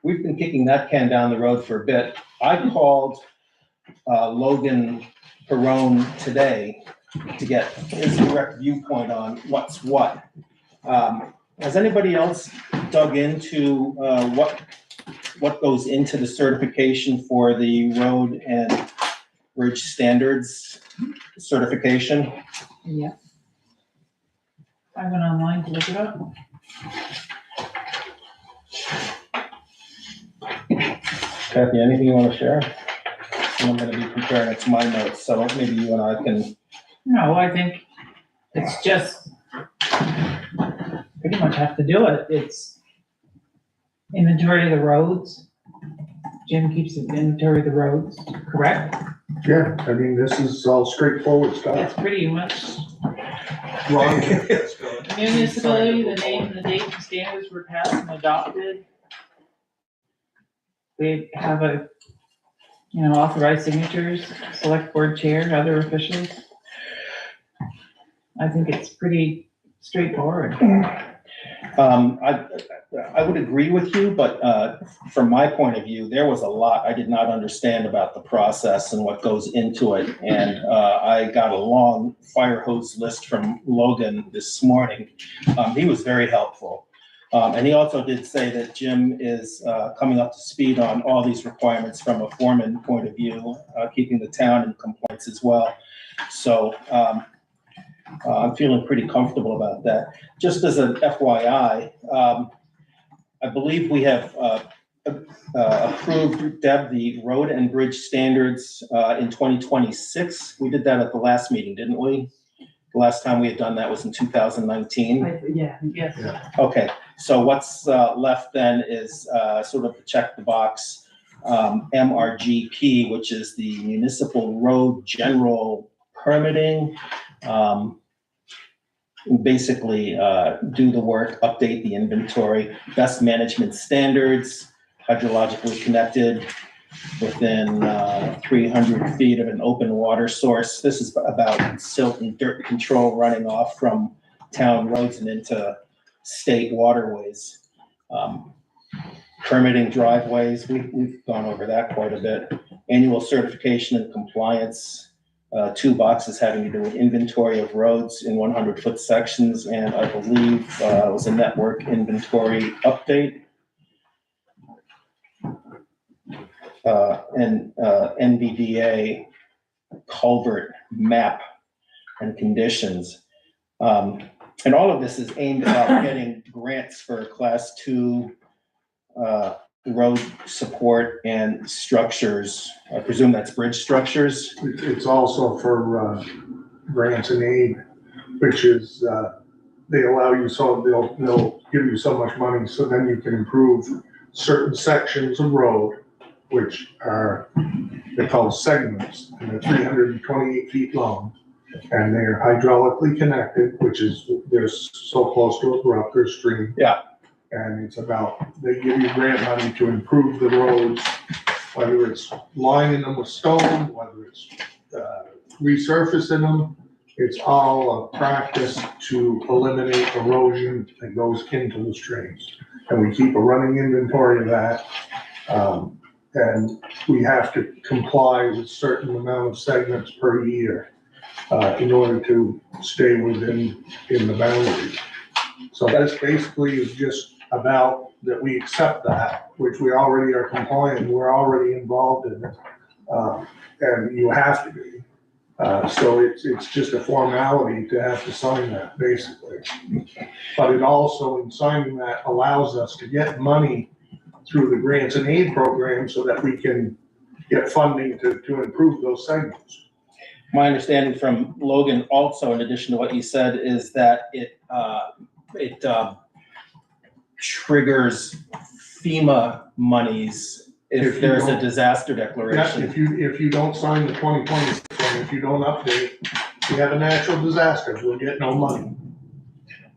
We've been kicking that can down the road for a bit. I called Logan Perone today to get his direct viewpoint on what's what. Has anybody else dug into what goes into the certification for the road and bridge standards certification? Yeah. I went online to look it up. Kathy, anything you want to share? I'm going to be comparing it to my notes, so maybe you and I can. No, I think it's just pretty much have to do it. It's inventory of the roads. Jim keeps an inventory of the roads, correct? Yeah, I mean, this is all straightforward It's stuff. pretty much Ron, municipally, the name, the date, and standards were passed and adopted. We have authorized signatures, select board chair, and other officials. I think it's pretty straightforward. I would agree with you, but from my point of view, there was a lot I did not understand about the process and what goes into it. And I got a long fire hose list from Logan this morning. He was very helpful. And he also did say that Jim is coming up to speed on all these requirements from a foreman point of view, keeping the town in compliance as well. So I'm feeling pretty comfortable about that. Just as an FYI, I believe we have approved, Deb, the road and bridge standards in 2026. We did that at the last meeting, didn't we? The last time we had done that was in 2019. Yeah, yes. Okay, so what's left then is sort of check the box MRGP, which is the Municipal Road General Permitting. Basically do the work, update the inventory, best management standards, hydrologically connected within 300 feet of an open water source. This is about silt and dirt control running off from town roads and into state waterways. Permitting driveways, we've gone over that quite a bit. Annual certification and compliance. 2 boxes having to do with inventory of roads in 100-foot sections, and I believe it was a network inventory update. And NVDA culvert map and conditions. And all of this is aimed at getting grants for Class 2 road support and structures. I presume that's bridge structures. It's also for grants and aid, which is they allow you, so they'll give you so much money, so then you can improve certain sections of road, which are, they're called segments, and they're 328 feet long, and they're hydraulically connected, which is, they're so close to a brook or stream. Yeah. And it's about, they give you grant money to improve the roads, whether it's lining them with stone, whether it's resurfacing them. It's all a practice to eliminate erosion that goes into the streams. And we keep a running inventory of that. And we have to comply with certain amount of segments per year in order to stay in the boundaries. So this basically is just about that we accept that, which we already are compliant, we're already involved in it, and you have to be. So it's just a formality to have to sign that, basically. But it also, in signing that, allows us to get money through the grants and aid program so that we can get funding to improve those segments. My understanding from Logan also, in addition to what you said, is that it triggers FEMA monies if there's a disaster declaration. Yeah, if you don't sign the 2020, and if you don't update, you have a natural disaster, we'll get no money.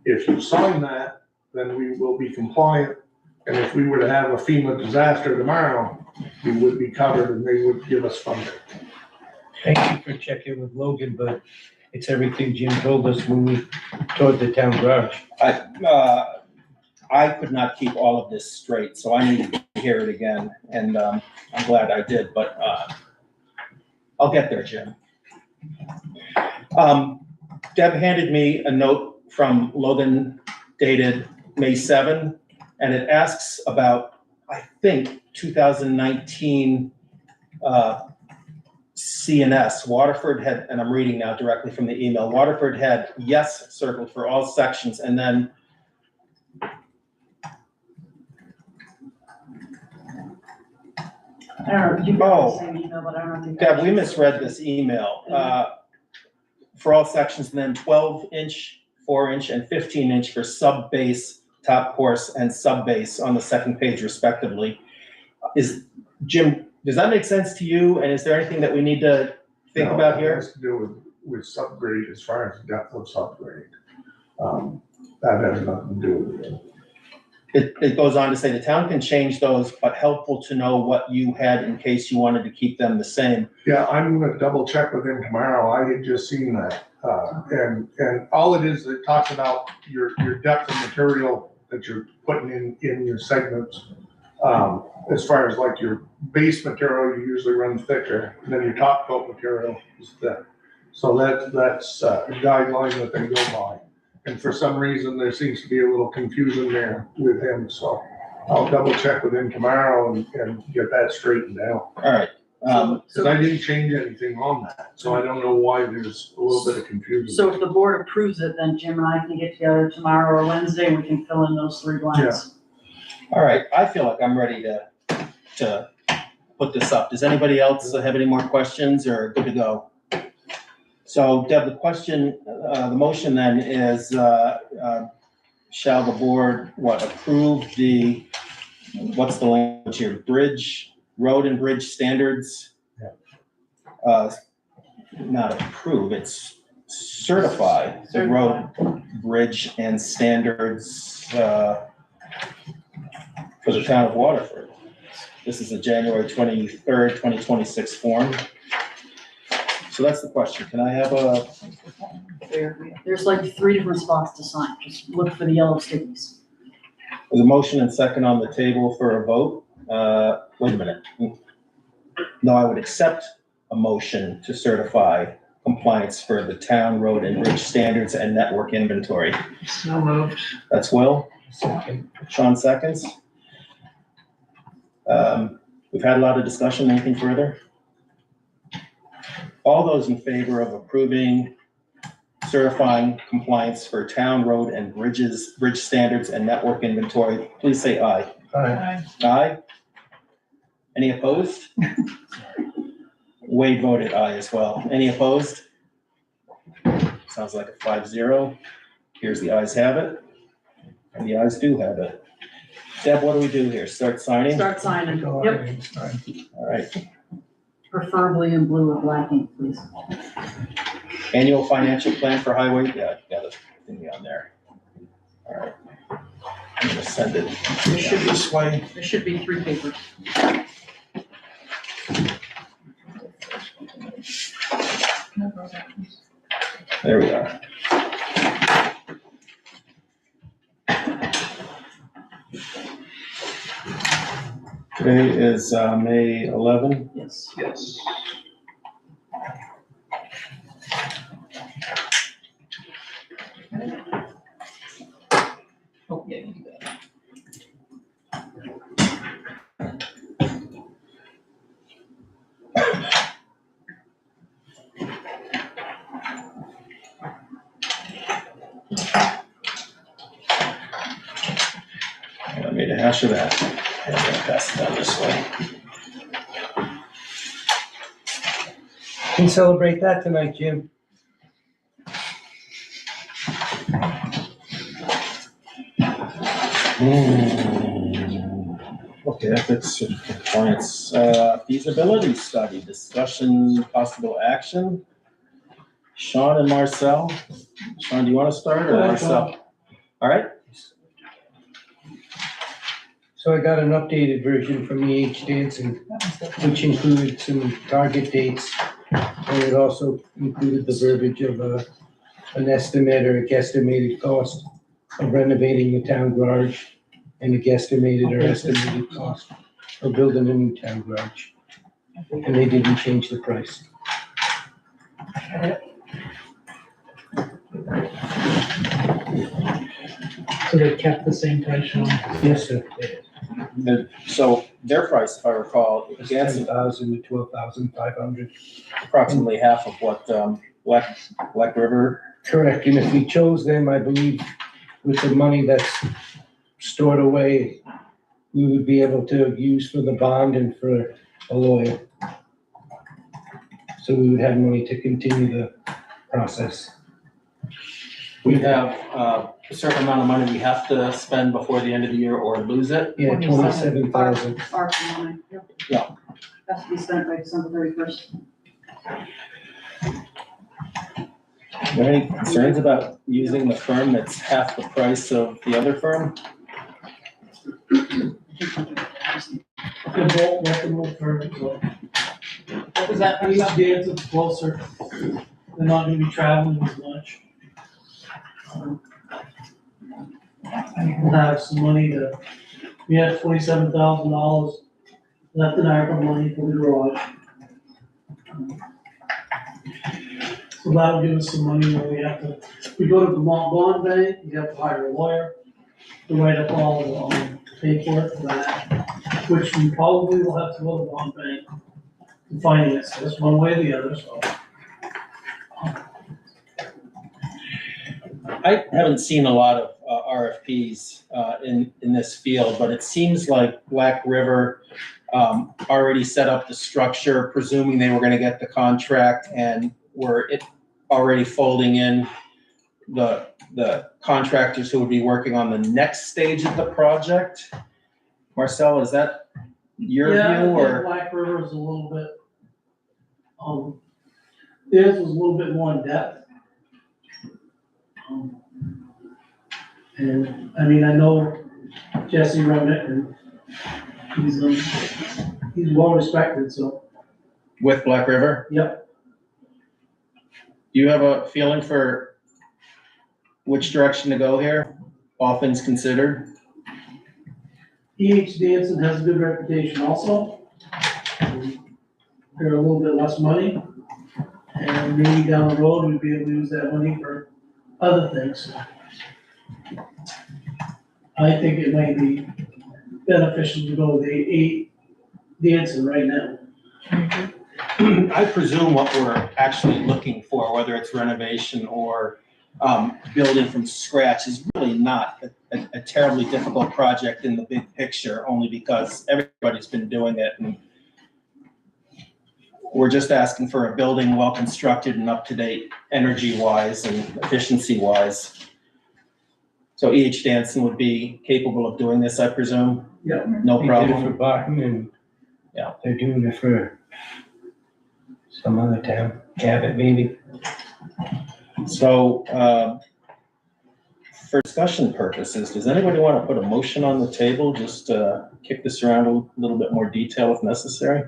If you sign that, then we will be compliant, and if we were to have a FEMA disaster tomorrow, we would be covered and they would give us funding. Thank you for checking with Logan, but it's everything Jim told us when we toured the town garage. I could not keep all of this straight, so I needed to hear it again, and I'm glad I did, but I'll get there, Jim. Deb handed me a note from Logan dated May 7, and it asks about, I think, 2019 CNS. Waterford had, and I'm reading now directly from the email, Waterford had yes circled for all sections, and then I don't know, you got the same email, but I don't think. Deb, we misread this email. For all sections, and then 12-inch, 4-inch, and 15-inch for sub-base, top course, and sub-base on the second page respectively. Jim, does that make sense to you? And is there anything that we need to think about here? It has to do with subgrade as far as depth of subgrade. That has nothing to do with it. It goes on to say the town can change those, but helpful to know what you had in case you wanted to keep them the same. Yeah, I'm gonna double check with him tomorrow. I had just seen that. And all it is, it talks about your depth of material that you're putting in your segments. As far as like your base material, you usually run thicker, and then your top coat material is thick. So that's a guideline that they go by. And for some reason, there seems to be a little confusion there with him, so I'll double check with him tomorrow and get that straightened out. All right. Cause I didn't change anything on that, so I don't know why there's a little bit of confusion. So if the board approves it, then Jim and I can get together tomorrow or Wednesday, and we can fill in those 3 blanks. All right, I feel like I'm ready to put this up. Does anybody else have any more questions or good to go? So Deb, the question, the motion then is, shall the board, approve what's the language here? Road and bridge standards? Not approve, it's certify the road, bridge and standards, for the town of Waterford. This is a January 23rd, 2026 form. So that's the question. Can I have There's like 3 different spots to sign, just look for the yellow stickies. there's a motion and second on the table for a vote? Wait a minute. No, I would accept a motion to certify compliance for the town road and bridge standards and network inventory. So moved. That's Will. Second. Sean seconds. We've had a lot of discussion. Anything further? All those in favor of approving, certifying compliance for town road and bridge standards and network inventory, please say aye. Aye. Aye? Any opposed? Wade voted aye as well. Any opposed? Sounds like a 5-0. Here's the ayes have it. And the ayes do have it. Deb, what do we do here? Start signing? Start signing, Go yep, ahead and sign. All right. preferably in blue or black ink, please. Annual financial plan for highway, yeah, got it, thingy on there. All right. I'm gonna send it. There should be, This way. there should be 3 papers. There we are. Today is May 11. Yes. Yes. Oh, yeah, you do that. I made a hash of that. And I'm gonna pass it down this way. Can celebrate that tonight, Jim. Okay, ethics and compliance, feasibility study, discussion, possible action. Sean and Marcel. Sean, do you want to start or Go ahead, Marcel? All right, So I got an updated version from E.H. Danson, which included some target dates. And it also included the verbiage of an estimate or a guesstimated cost of renovating the town garage and a guesstimated or estimated cost of building a new town garage. And they didn't change the price. So they kept the same price, Sean? Yes, sir. so their price, if I recall, It's against 10,000 to 12,500. approximately half of what Black River. Correct, and if we chose them, I believe with the money that's stored away, we would be able to use for the bond and for a lawyer. So we would have money to continue the process. We have a certain amount of money we have to spend before the end of the year or lose it. Yeah, 27,000. ARPA money, yep. Yeah. Has to be spent by December 31st. Are there any concerns about using the firm that's half the price of the other firm? They're both reputable firms, so What was that? each dance is closer. They're not gonna be traveling as much. We'll have some money we have $27,000 left in ARPA money for the garage. So that'll give us some money when we go to the Bond Bank, you have to hire a lawyer to write up all the paperwork for that, which we probably will have to go to the Bond Bank to finance this one way or the other, so. I haven't seen a lot of RFPs in this field, but it seems like Black River already set up the structure, presuming they were gonna get the contract, and were already folding in the contractors who would be working on the next stage of the project. Marcel, is that your Yeah, I view, think or? Black River is a little bit, theirs was a little bit more in depth. And, I mean, I know Jesse Remnick, and he's well respected, so, With Black River? yep. Do you have a feeling for which direction to go here, all things considered? E.H. Danson has a good reputation also. They're a little bit less money, and maybe down the road, we'd be able to use that money for other things. I think it might be beneficial to go with E.H. Danson right now. I presume what we're actually looking for, whether it's renovation or building from scratch, is really not a terribly difficult project in the big picture, only because everybody's been doing it. And we're just asking for a building well-constructed and up-to-date energy-wise and efficiency-wise. So E.H. Danson would be capable of doing this, I presume? Yeah. No They did it for problem? Barton, and Yeah. they're doing it for some other town, Cabot maybe. So, for discussion purposes, does anybody want to put a motion on the table, just kick this around a little bit more detail if necessary?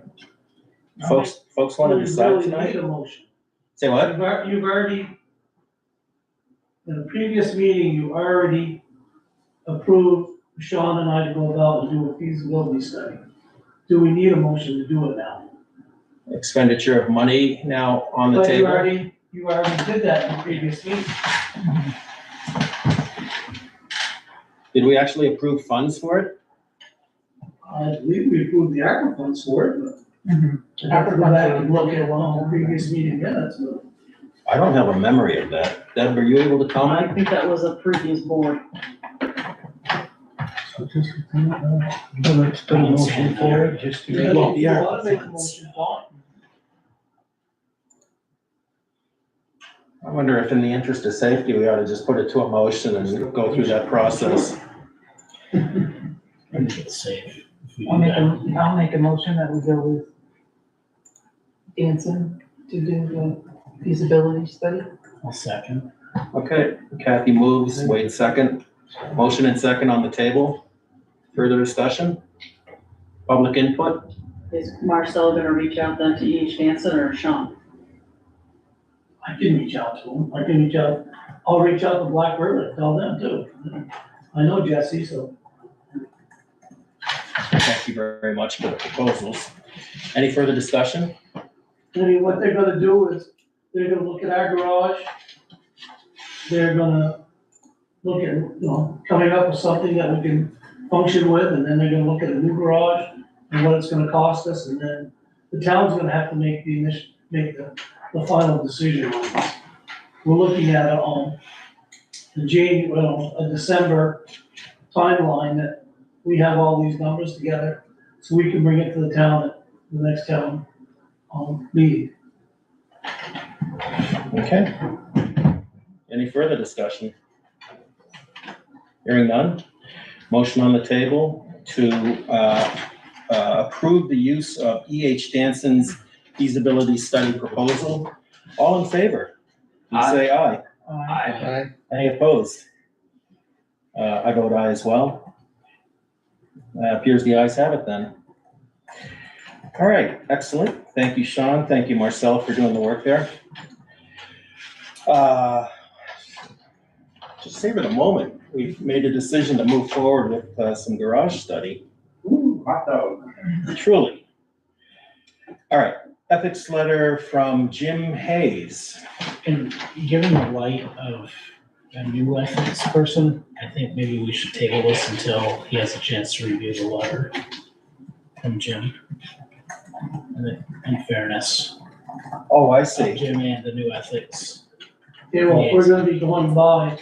Folks want to You decide really tonight? need a motion. Say what? You've already, in a previous meeting, you already approved Sean and I to go about and do a feasibility study. Do we need a motion to do it now? Expenditure of money now on the But table? you already did that in the previous meeting. Did we actually approve funds for it? I believe we approved the ARPA funds for it, but Mhm. I have to go back and look at the previous meeting minutes, but. I don't have a memory of that. Deb, are you able to I comment? think that was a previous board. Well, let's put a motion forward, just You to. want to make a motion, fine. I wonder if in the interest of safety, we ought to just put it to a motion and go through that process. It's safe. If we do that. I'll make a motion that we go with Danson to do the feasibility study. I'll second. Okay, Kathy moves, Wade second. Motion and second on the table. Further discussion? Public input? Is Marcel gonna reach out then to E.H. Danson or Sean? I can reach out to them. I'll reach out to Black River and tell them too. I know Jesse, so. Thank you very much for the proposals. Any further discussion? I mean, what they're gonna do is, they're gonna look at our garage. They're gonna look at, coming up with something that we can function with, and then they're gonna look at a new garage and what it's gonna cost us, and then the town's gonna have to make the final decision on this. We're looking at a December timeline that we have all these numbers together, so we can bring it to the town at the next town, meeting. Okay. Any further discussion? Hearing none. Motion on the table to approve the use of E.H. Danson's feasibility study proposal. All in favor? Please say aye. I Any opposed? I vote aye as well. Appears the ayes have it then. All right, excellent. Thank you, Sean. Thank you, Marcel, for doing the work there. Just savor the moment. We've made a decision to move forward with some garage study. Ooh, hot dog. Truly. All right, ethics letter from Jim Hayes. And given the light of a new ethics person, I think maybe we should table this until he has a chance to review the letter from Jim. In fairness, Oh, I see. Jim and the new ethics. Yeah, well, if we're gonna be going by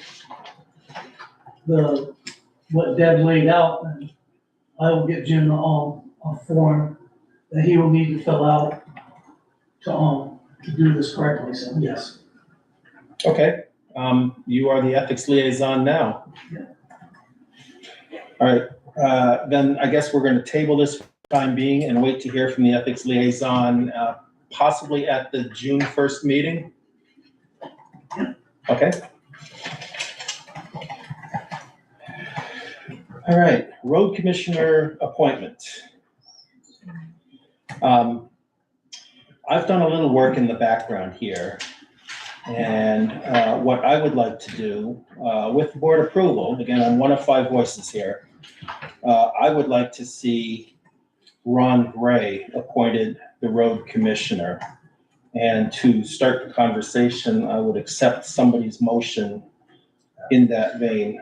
what Deb laid out, then I will get Jim a form that he will need to fill out to do this correctly, so yes. Okay, you are the ethics liaison now. Yeah. All right, then I guess we're gonna table this for the time being and wait to hear from the ethics liaison, possibly at the June 1st meeting? Okay. All right, road commissioner appointment. I've done a little work in the background here. And what I would like to do, with board approval, again, I'm one of 5 voices here. I would like to see Ron Gray appointed the road commissioner. And to start the conversation, I would accept somebody's motion in that vein.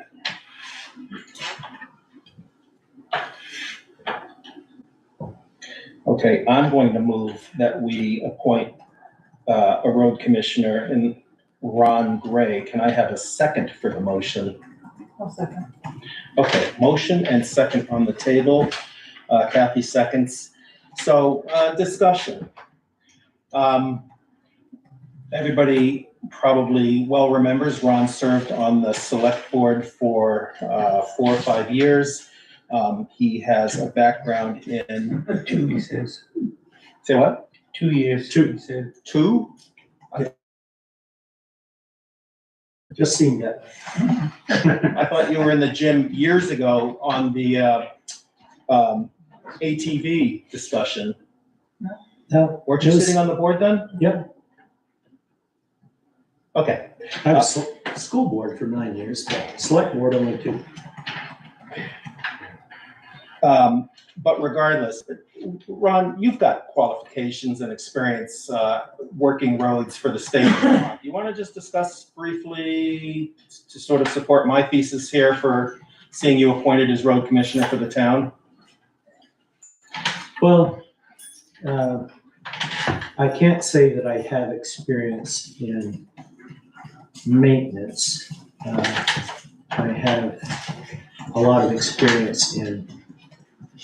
Okay, I'm going to move that we appoint a road commissioner in Ron Gray. Can I have a second for the motion? I'll second. Okay, motion and second on the table. Kathy seconds. So, discussion. Everybody probably well remembers Ron served on the Selectboard for 4 or 5 years. He has a background in 2, he says. Say what? 2 years, he said. 2? Just seen that. I thought you were in the gym years ago on the ATV discussion. No, Weren't you sitting on the board then? Yep. Okay. I was school board for 9 years, but select board only 2. But regardless, Ron, you've got qualifications and experience working roads for the state. Do you want to just discuss briefly to sort of support my thesis here for seeing you appointed as road commissioner for the town? Well, I can't say that I have experience in maintenance. I have a lot of experience in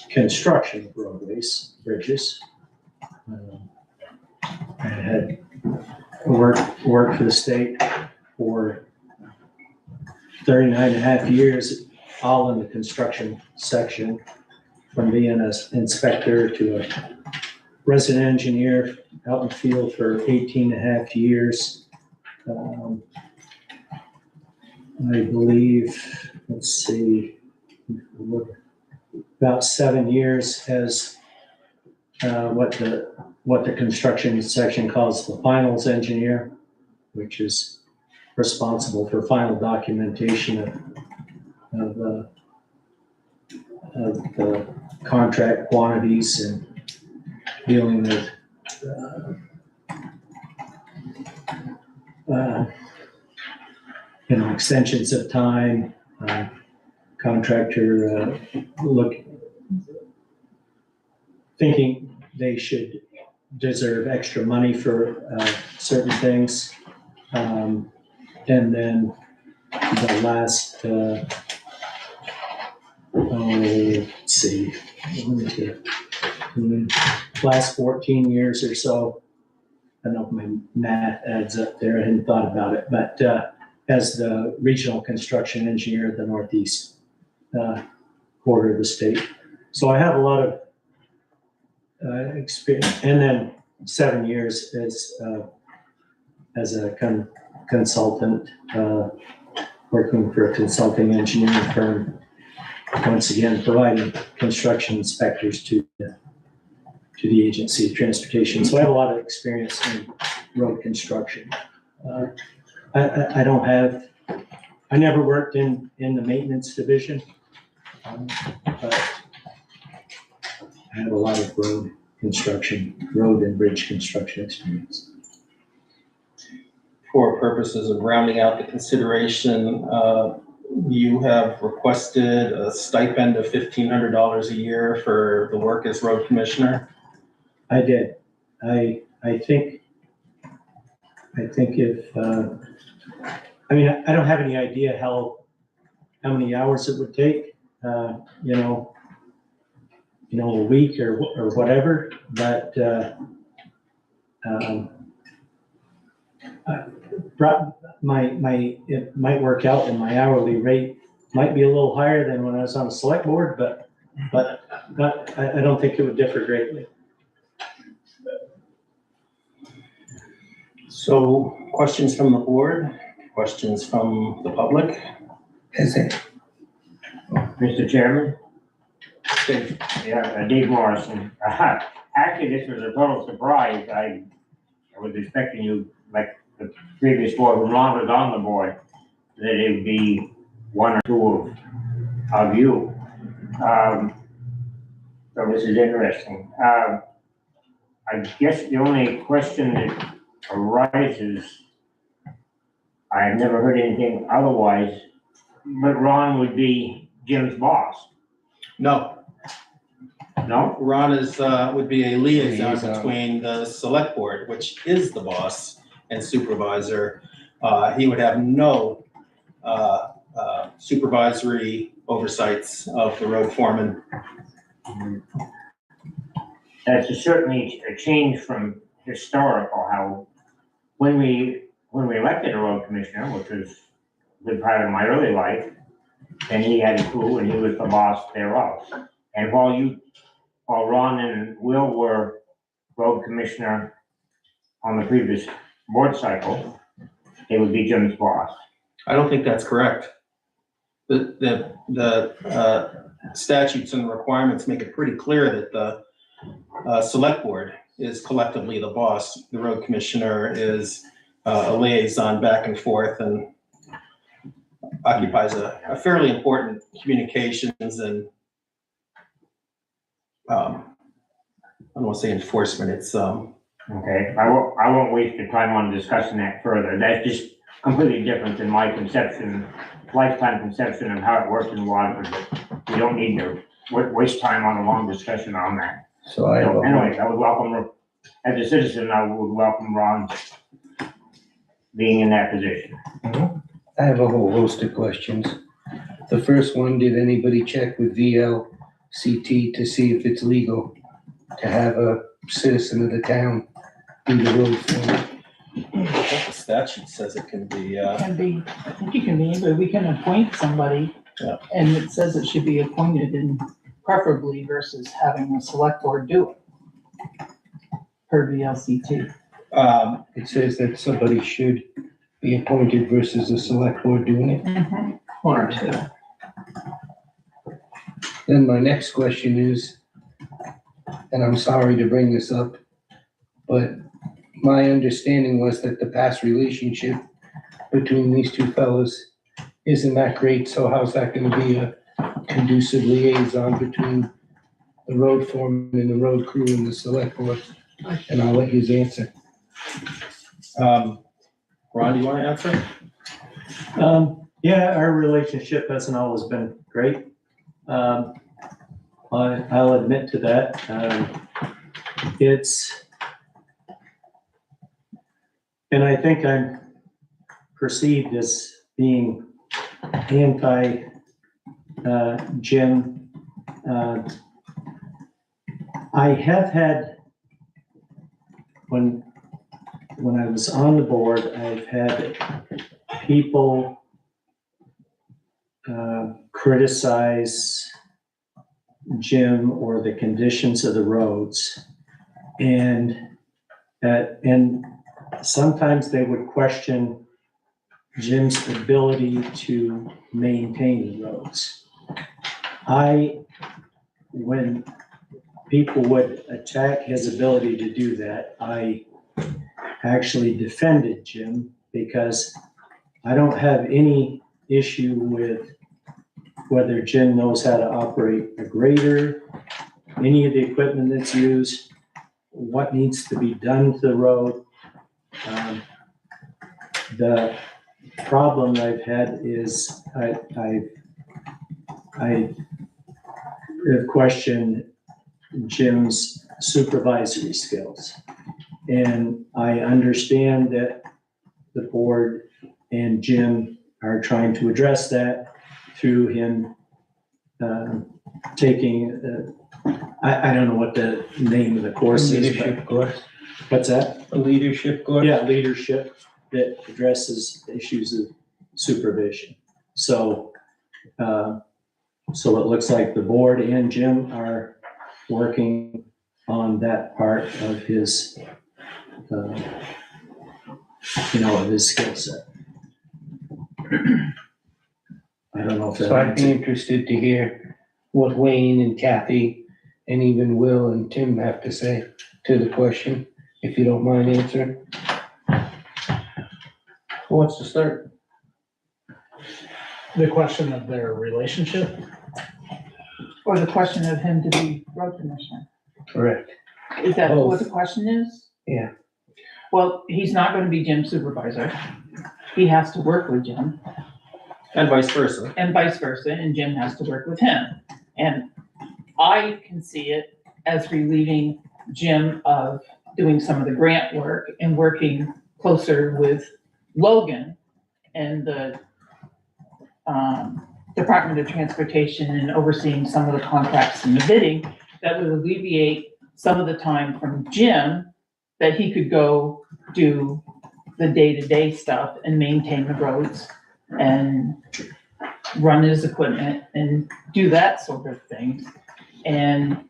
construction of roadways, bridges. I had worked for the state for 39 and a half years, all in the construction section, from being an inspector to a resident engineer out in the field for 18 and a half years. I believe, let's see, about 7 years as what the construction section calls the finals engineer, which is responsible for final documentation of the contract quantities and dealing with extensions of time, contractor thinking they should deserve extra money for certain things. And then the last, let's see, last 14 years or so, I don't know if my math adds up there, I hadn't thought about it, but as the regional construction engineer of the Northeast quarter of the state. So I have a lot of experience, and then 7 years as a consultant, working for a consulting engineering firm once again, providing construction inspectors to the Agency of Transportation. So I have a lot of experience in road construction. I don't have, I never worked in the maintenance division, but I have a lot of road and bridge construction experience. For purposes of rounding out the consideration, you have requested a stipend of $1,500 a year for the work as road commissioner. I did. I think if, I mean, I don't have any idea how many hours it would take, a week or whatever, but, it might work out and my hourly rate might be a little higher than when I was on the select board, but I don't think it would differ greatly. So questions from the board, questions from the public? Is it? Mr. Chairman? Dave? Yeah, Dave Morrison. Actually, this was a total surprise. I was expecting you, like the previous board, when Ron was on the board, that it would be one or two of you. So this is interesting. I guess the only question that arises, I've never heard anything otherwise, but Ron would be Jim's boss. No. No? Ron is, would be a liaison Liaison. between the select board, which is the boss and supervisor. He would have no supervisory oversights of the road foreman. That's certainly a change from historical, how when we elected a road commissioner, which was a good part of my early life, and he had a crew and he was the boss thereof. And while Ron and Will were road commissioner on the previous board cycle, they would be Jim's boss. I don't think that's correct. The statutes and requirements make it pretty clear that the select board is collectively the boss. The road commissioner is a liaison back and forth and occupies a fairly important communications and I don't want to say enforcement, it's Okay, I won't waste your time on discussing that further. That's just completely different than my conception, lifetime conception of how it works in Waterford. But we don't need to waste time on a long discussion on that. So I have So a, anyways, I would welcome, as a citizen, I would welcome Ron being in that position. I have a whole host of questions. The first one, did anybody check with VLCT to see if it's legal to have a citizen of the town do the road for me? I think the statute says it can be, Can be, I think you can be, but we can appoint somebody. Yeah. And it says it should be appointed and preferably versus having the select board do it. Per VLCT. It says that somebody should be appointed versus the select board doing it. One or two. Then my next question is, and I'm sorry to bring this up, but my understanding was that the past relationship between these two fellows isn't that great, so how's that gonna be a conducive liaison between the road foreman and the road crew and the select board? And I'll let you answer. Ron, do you want to answer? Yeah, our relationship hasn't always been great. I'll admit to that. And I think I'm perceived as being anti Jim. I have had, when I was on the board, I've had people criticize Jim or the conditions of the roads. And sometimes they would question Jim's ability to maintain the roads. When people would attack his ability to do that, I actually defended Jim because I don't have any issue with whether Jim knows how to operate a grader, any of the equipment that's used, what needs to be done to the road. The problem I've had is I have questioned Jim's supervisory skills. And I understand that the board and Jim are trying to address that through him taking, I don't know what the name of the course is. Leadership course, What's that? a leadership course? Yeah, leadership that addresses issues of supervision. So, so it looks like the board and Jim are working on that part of his, of his skill set. I don't know if that. So I'd be interested to hear what Wayne and Kathy and even Will and Tim have to say to the question, if you don't mind answering. Who wants to start? The question of their relationship, Or the question of him to be road commissioner. Correct. Is that what Both. the question is? Yeah. Well, he's not gonna be Jim's supervisor. He has to work with Jim And vice versa. and vice versa, and Jim has to work with him. And I can see it as relieving Jim of doing some of the grant work and working closer with Logan and the Department of Transportation and overseeing some of the contracts and the bidding. That would alleviate some of the time from Jim, that he could go do the day-to-day stuff and maintain the roads and run his equipment and do that sort of thing. And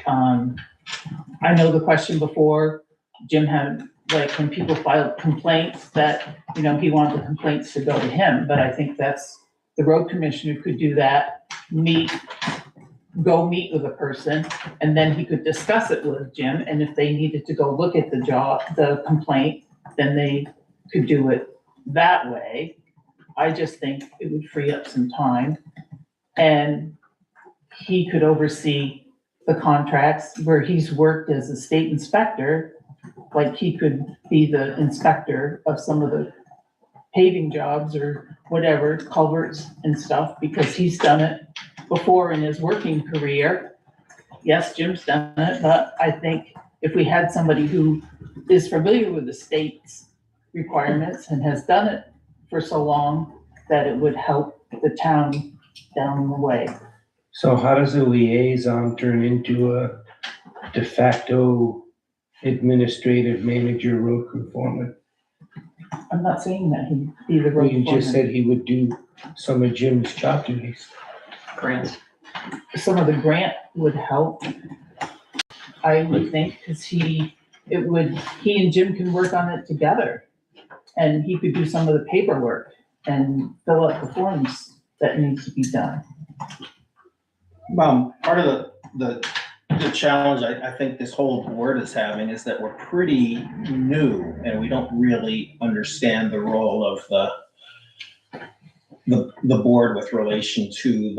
I know the question before, Jim had, like, when people filed complaints, that, he wanted the complaints to go to him, but I think the road commissioner could do that, go meet with a person, and then he could discuss it with Jim, and if they needed to go look at the complaint, then they could do it that way. I just think it would free up some time, and he could oversee the contracts where he's worked as a state inspector. Like, he could be the inspector of some of the paving jobs or whatever, culverts and stuff, because he's done it before in his working career. Yes, Jim's done it, but I think if we had somebody who is familiar with the state's requirements and has done it for so long, that it would help the town down the way. So how does a liaison turn into a de facto administrative manager road crew foreman? I'm not saying that he'd be the Well, road you just foreman. said he would do some of Jim's job duties. grants. Some of the grant would help, I would think, because he and Jim can work on it together. And he could do some of the paperwork and fill out the forms that needs to be done. Part of the challenge I think this whole board is having is that we're pretty new and we don't really understand the role of the board with relation to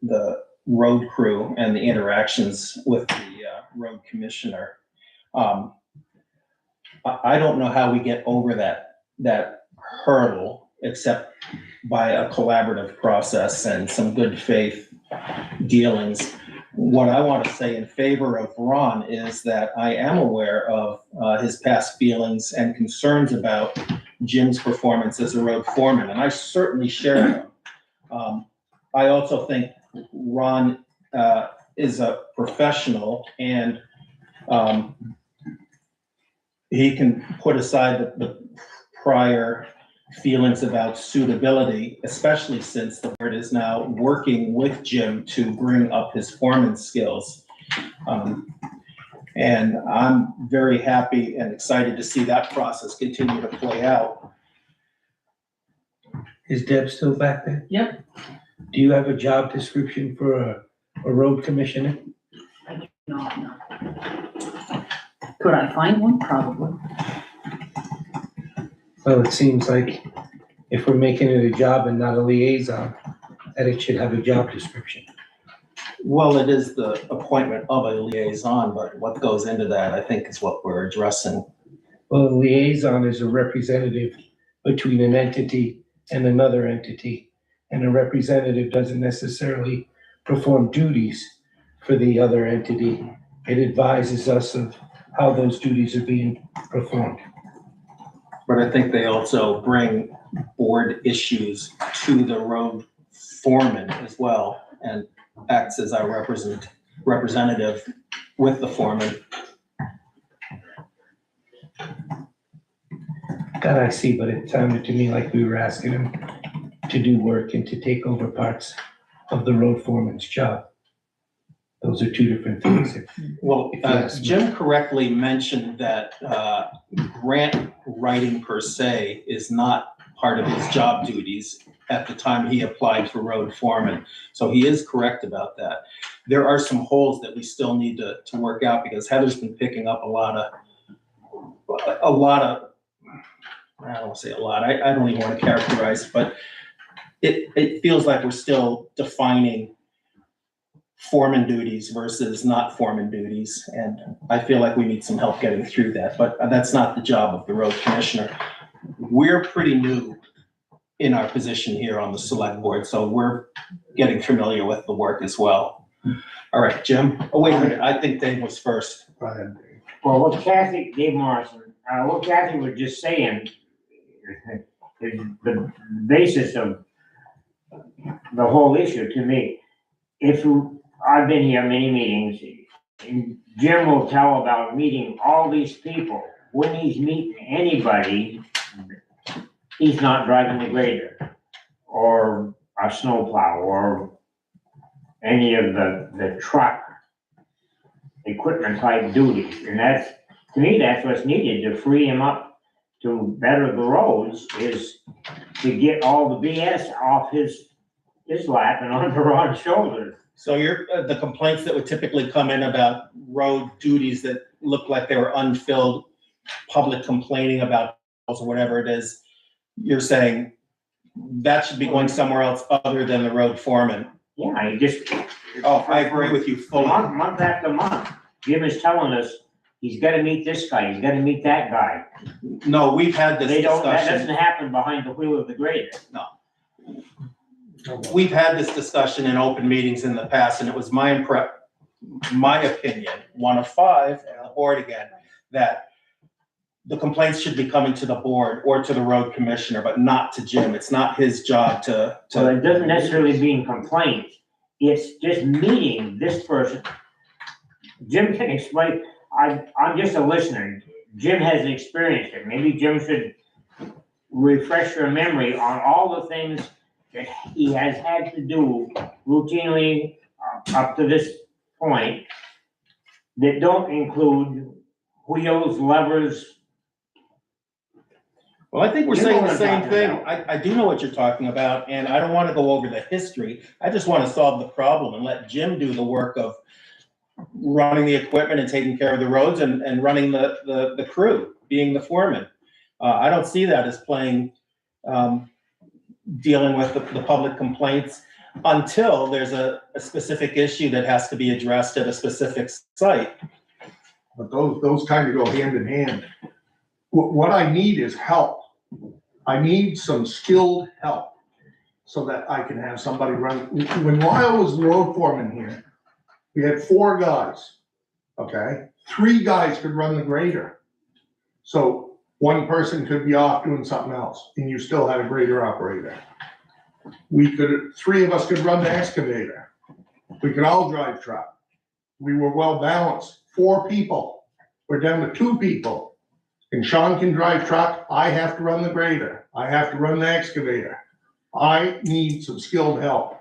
the road crew and the interactions with the road commissioner. I don't know how we get over that hurdle except by a collaborative process and some good faith dealings. What I want to say in favor of Ron is that I am aware of his past feelings and concerns about Jim's performance as a road foreman, and I certainly share them. I also think Ron is a professional, and he can put aside the prior feelings about suitability, especially since the board is now working with Jim to bring up his foreman skills. And I'm very happy and excited to see that process continue to play out. Is Deb still back there? Yep. Do you have a job description for a road commissioner? No. Could I find one? Probably. Well, it seems like if we're making it a job and not a liaison, that it should have a job description. Well, it is the appointment of a liaison, but what goes into that, I think, is what we're addressing. Well, a liaison is a representative between an entity and another entity. And a representative doesn't necessarily perform duties for the other entity. It advises us of how those duties are being performed. But I think they also bring board issues to the road foreman as well and acts as our representative with the foreman. That I see, but it sounded to me like we were asking him to do work and to take over parts of the road foreman's job. Those are two different things. Well, Yes. Jim correctly mentioned that grant writing per se is not part of his job duties at the time he applied for road foreman. So he is correct about that. There are some holes that we still need to work out because Heather's been picking up a lot of, I don't want to say a lot, I don't even want to characterize, but it feels like we're still defining foreman duties versus not foreman duties. And I feel like we need some help getting through that, but that's not the job of the road commissioner. We're pretty new in our position here on the select board, so we're getting familiar with the work as well. All right, Jim. Oh, wait a minute. I think Dave was first. Go ahead, Dave. Well, what Kathy, Dave Morrison, what Kathy was just saying is the basis of the whole issue to me. I've been here many meetings, and Jim will tell about meeting all these people. When he's meeting anybody, he's not driving the grader or a snowplow or any of the truck equipment type duties. And that's, to me, that's what's needed to free him up to better the roads, is to get all the BS off his lap and onto Ron's shoulders. So the complaints that would typically come in about road duties that look like they were unfilled, public complaining about or whatever it is, you're saying that should be going somewhere else other than the road foreman. Yeah, I just. Oh, I agree with you fully. Month after month, Jim is telling us, he's gotta meet this guy, he's gotta meet that guy. No, we've had this That discussion. doesn't happen behind the wheel of the grader. We've had this discussion in open meetings in the past, and it was my opinion, one of five, and the board again, that the complaints should be coming to the board or to the road commissioner, but not to Jim. It's not his job to. So it doesn't necessarily mean complaints, it's just meeting this person. Jim can explain, I'm just a listener. Jim has experienced it. Maybe Jim should refresh your memory on all the things that he has had to do routinely up to this point that don't include wheels, levers. Well, I think we're You know saying what the I'm same talking thing. about. I do know what you're talking about, and I don't want to go over the history. I just want to solve the problem and let Jim do the work of running the equipment and taking care of the roads and running the crew, being the foreman. I don't see that as playing, dealing with the public complaints until there's a specific issue that has to be addressed at a specific site. But those kind of go hand in hand. What I need is help. I need some skilled help so that I can have somebody run. When Lyle was the road foreman here, we had 4 guys, okay? 3 guys could run the grader. So one person could be off doing something else and you still had a grader operator. 3 of us could run the excavator. We could all drive truck. We were well balanced. 4 people. We're down to 2 people. And Sean can drive truck. I have to run the grader. I have to run the excavator. I need some skilled help.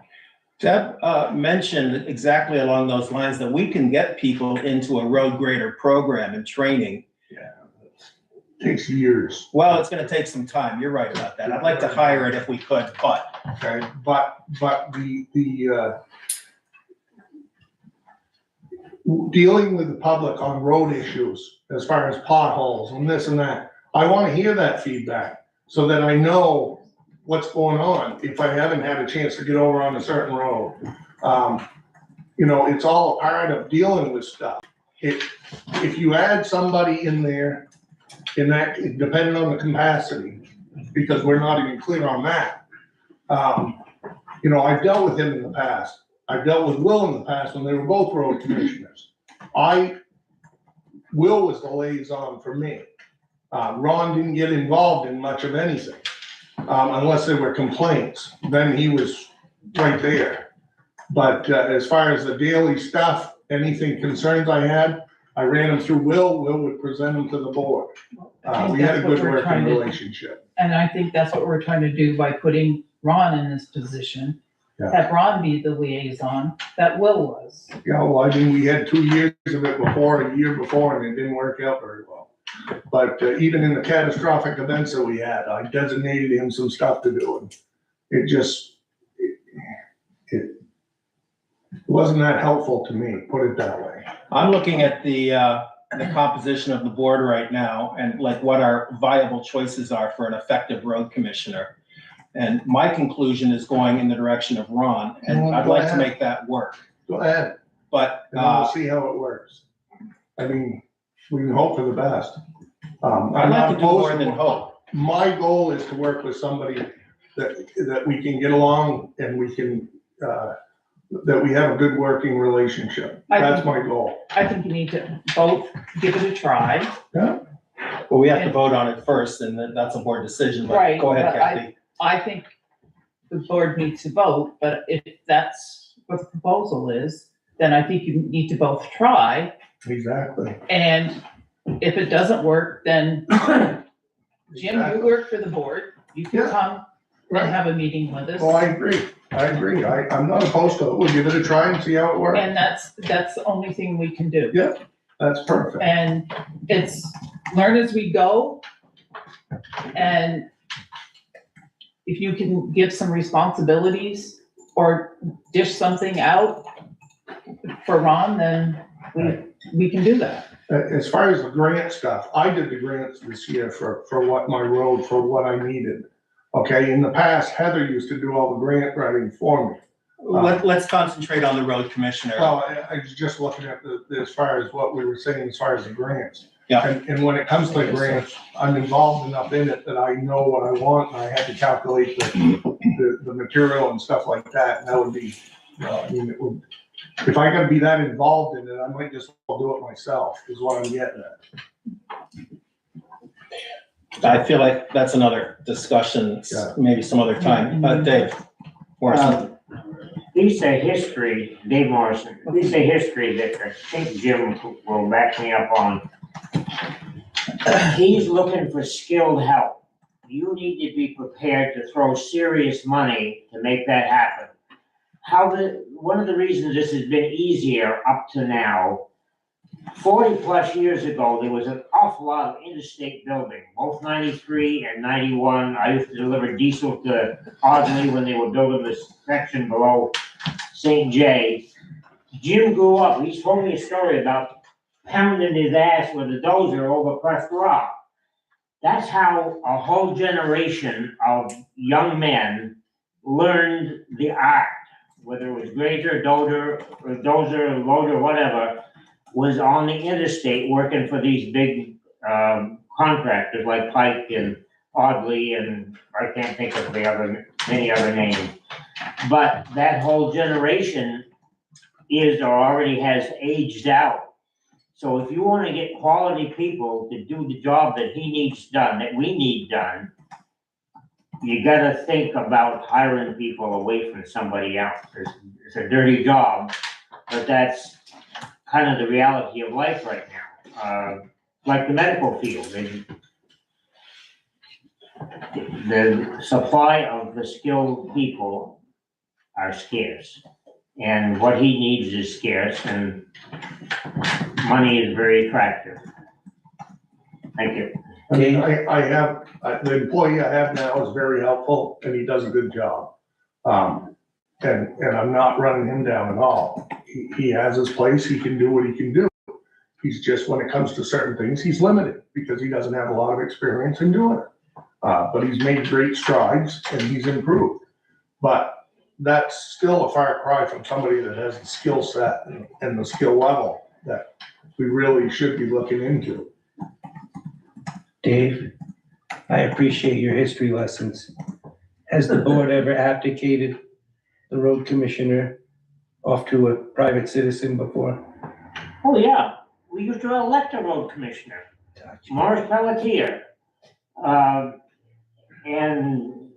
Deb mentioned exactly along those lines that we can get people into a road grader program and training. Yeah. takes years. Well, it's gonna take some time. You're right about that. I'd like to hire it if we could, but Okay, but dealing with the public on road issues, as far as potholes and this and that, I wanna hear that feedback so that I know what's going on if I haven't had a chance to get over on a certain road. You know, it's all a part of dealing with stuff. If you add somebody in there, in that, depending on the capacity, because we're not even clear on that. You know, I've dealt with him in the past. I've dealt with Will in the past when they were both road commissioners. Will was the liaison for me. Ron didn't get involved in much of anything, unless there were complaints. Then he was right there. But as far as the daily stuff, anything concerns I had, I ran them through Will. Will would present them to the board. I think We had a that's what good we're working trying to- relationship. And I think that's what we're trying to do by putting Ron in this position. Yeah. Have Ron be the liaison that Will was. Yeah, well, I mean, we had 2 years of it before, a year before, and it didn't work out very well. But even in the catastrophic events that we had, I designated him some stuff to do, and it just, it wasn't that helpful to me, put it that way. I'm looking at the composition of the board right now and like what our viable choices are for an effective road commissioner. And my conclusion is going in the direction of Ron, and Well, I'd go like to ahead. make that work. Go ahead, But, and we'll see how it works. I mean, we can hope for the best. I'm I'd like not to do more opposed than hope. My goal is to work with somebody that we can get along and we can, that we have a good working relationship. That's my goal. I think you need to both give it a try. Well, we have to vote on it first, and then that's a board decision, but Right, go ahead, but Kathy. I think the board needs to vote, but if that's what the proposal is, then I think you need to both try. Exactly. And if it doesn't work, then Jim, you work for the board. You can Yeah. come and have a meeting with us. Oh, I agree. I'm not opposed to it. We'll give it a try and see how it works. And that's the only thing we can do. Yeah. That's perfect. And it's learn as we go. And if you can give some responsibilities or dish something out for Ron, then we can do that. As far as the grant stuff, I did the grants this year for what my road, for what I needed. Okay, in the past, Heather used to do all the grant writing for me. Let's concentrate on the road commissioner. Well, I was just looking at as far as what we were saying, as far as the grants. Yeah. And when it comes to grants, I'm involved enough in it that I know what I want, and I had to calculate the material and stuff like that, and that would be, I mean, it would, if I gotta be that involved in it, I might just do it myself, is what I'm getting at. I feel like that's another discussion, Yeah. maybe some other time. Dave Morrison. Piece of history, Dave Morrison, piece of history that I think Jim will back me up on. He's looking for skilled help. You need to be prepared to throw serious money to make that happen. One of the reasons this has been easier up to now, 40+ years ago, there was an awful lot of interstate building, both 93 and 91. I used to deliver diesel to Audley when they were building this section below St. J. Jim grew up, he told me a story about pounding his ass with a dozer over crushed rock. That's how a whole generation of young men learned the art, whether it was grader, dozer, loader, whatever, was on the interstate working for these big contractors like Pike and Audley, and I can't think of many other names. But that whole generation is or already has aged out. So if you want to get quality people to do the job that he needs done, that we need done, you gotta think about hiring people away from somebody else. It's a dirty job, but that's kind of the reality of life right now. Like the medical field, the supply of the skilled people are scarce. And what he needs is scarce, and money is very attractive. Thank you. I mean, the employee I have now is very helpful and he does a good job. And I'm not running him down at all. He has his place, he can do what he can do. He's just, when it comes to certain things, he's limited because he doesn't have a lot of experience in doing it. But he's made great strides and he's improved. But that's still a far cry from somebody that has the skill set and the skill level that we really should be looking into. Dave, I appreciate your history lessons. Has the board ever abdicated the road commissioner off to a private citizen before? Oh, yeah, we used to elect a road commissioner, Morris Pelletier. And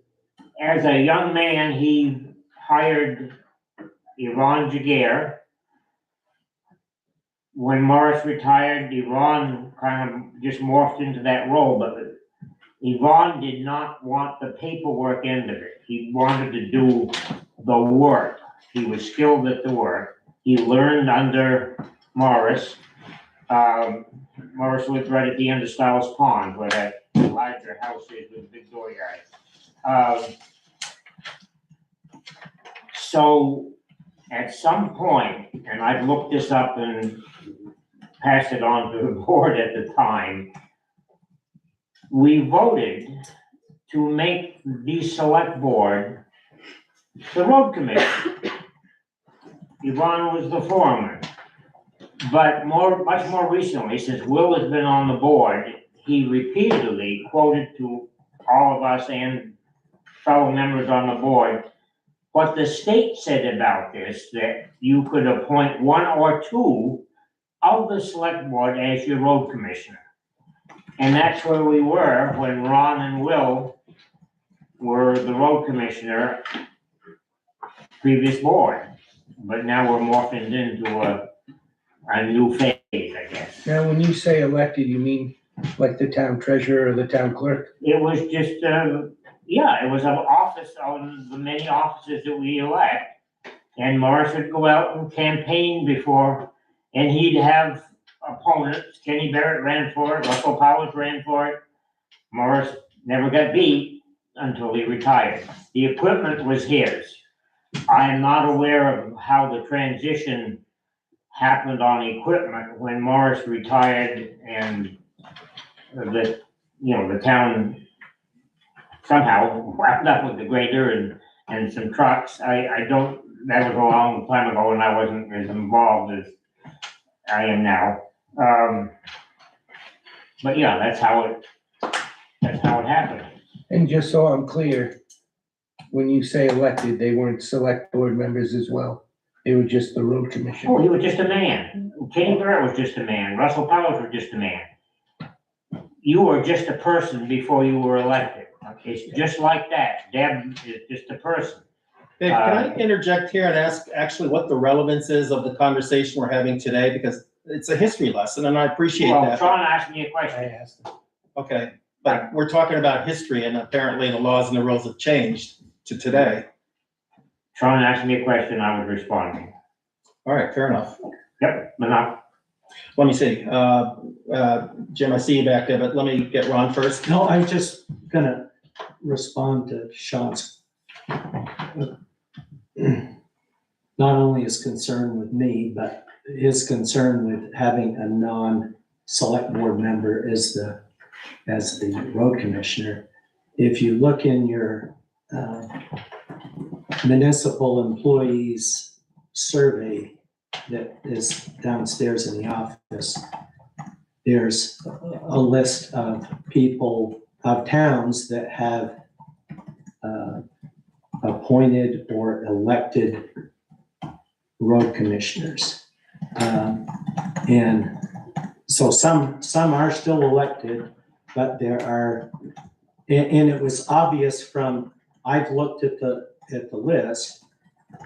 as a young man, he hired Yvonne Jaguar. When Morris retired, Yvonne kind of just morphed into that role, but Yvonne did not want the paperwork end of it. He wanted to do the work. He was skilled at the work. He learned under Morris. Morris lived right at the end of Stiles Pond, where that larger house is with a big dooryard. So at some point, and I've looked this up and passed it on to the board at the time, we voted to make the select board the road commission. Yvonne was the foreman. But much more recently, since Will has been on the board, he repeatedly quoted to all of us and fellow members on the board what the state said about this, that you could appoint one or two of the select board as your road commissioner. And that's where we were when Ron and Will were the road commissioner, previous board. But now we're morphing into a new phase, I guess. Now, when you say elected, you mean like the town treasurer or the town clerk? It was just, yeah, it was an office on the many offices that we elect. And Morris would go out and campaign before, and he'd have opponents. Kenny Barrett ran for it, Russell Powers ran for it. Morris never got beat until he retired. The equipment was his. I am not aware of how the transition happened on equipment when Morris retired and the town somehow wound up with the grader and some trucks. I don't, that was a long time ago and I wasn't as involved as I am now. But yeah, that's how it happened. And just so I'm clear, when you say elected, they weren't select board members as well? They were just the road commissioner? Oh, he was just a man. Kenny Barrett was just a man. Russell Powers was just a man. You were just a person before you were elected. It's just like that. Deb is just a person. Dave, can I interject here and ask actually what the relevance is of the conversation we're having today? Because it's a history lesson and I appreciate Well, that. Sean asked me a question. I asked them. Okay, but we're talking about history and apparently the laws and the rules have changed to today. Sean asked me a question, I was responding. All right, fair enough. Yep, enough. Let me see. Jim, I see you back there, but let me get Ron first. No, I'm just gonna respond to Sean's. Not only his concern with me, but his concern with having a non-select board member as the road commissioner. If you look in your municipal employees survey that is downstairs in the office, there's a list of people, of towns that have appointed or elected road commissioners. And so some are still elected, but there are, and it was obvious from, I've looked at the list,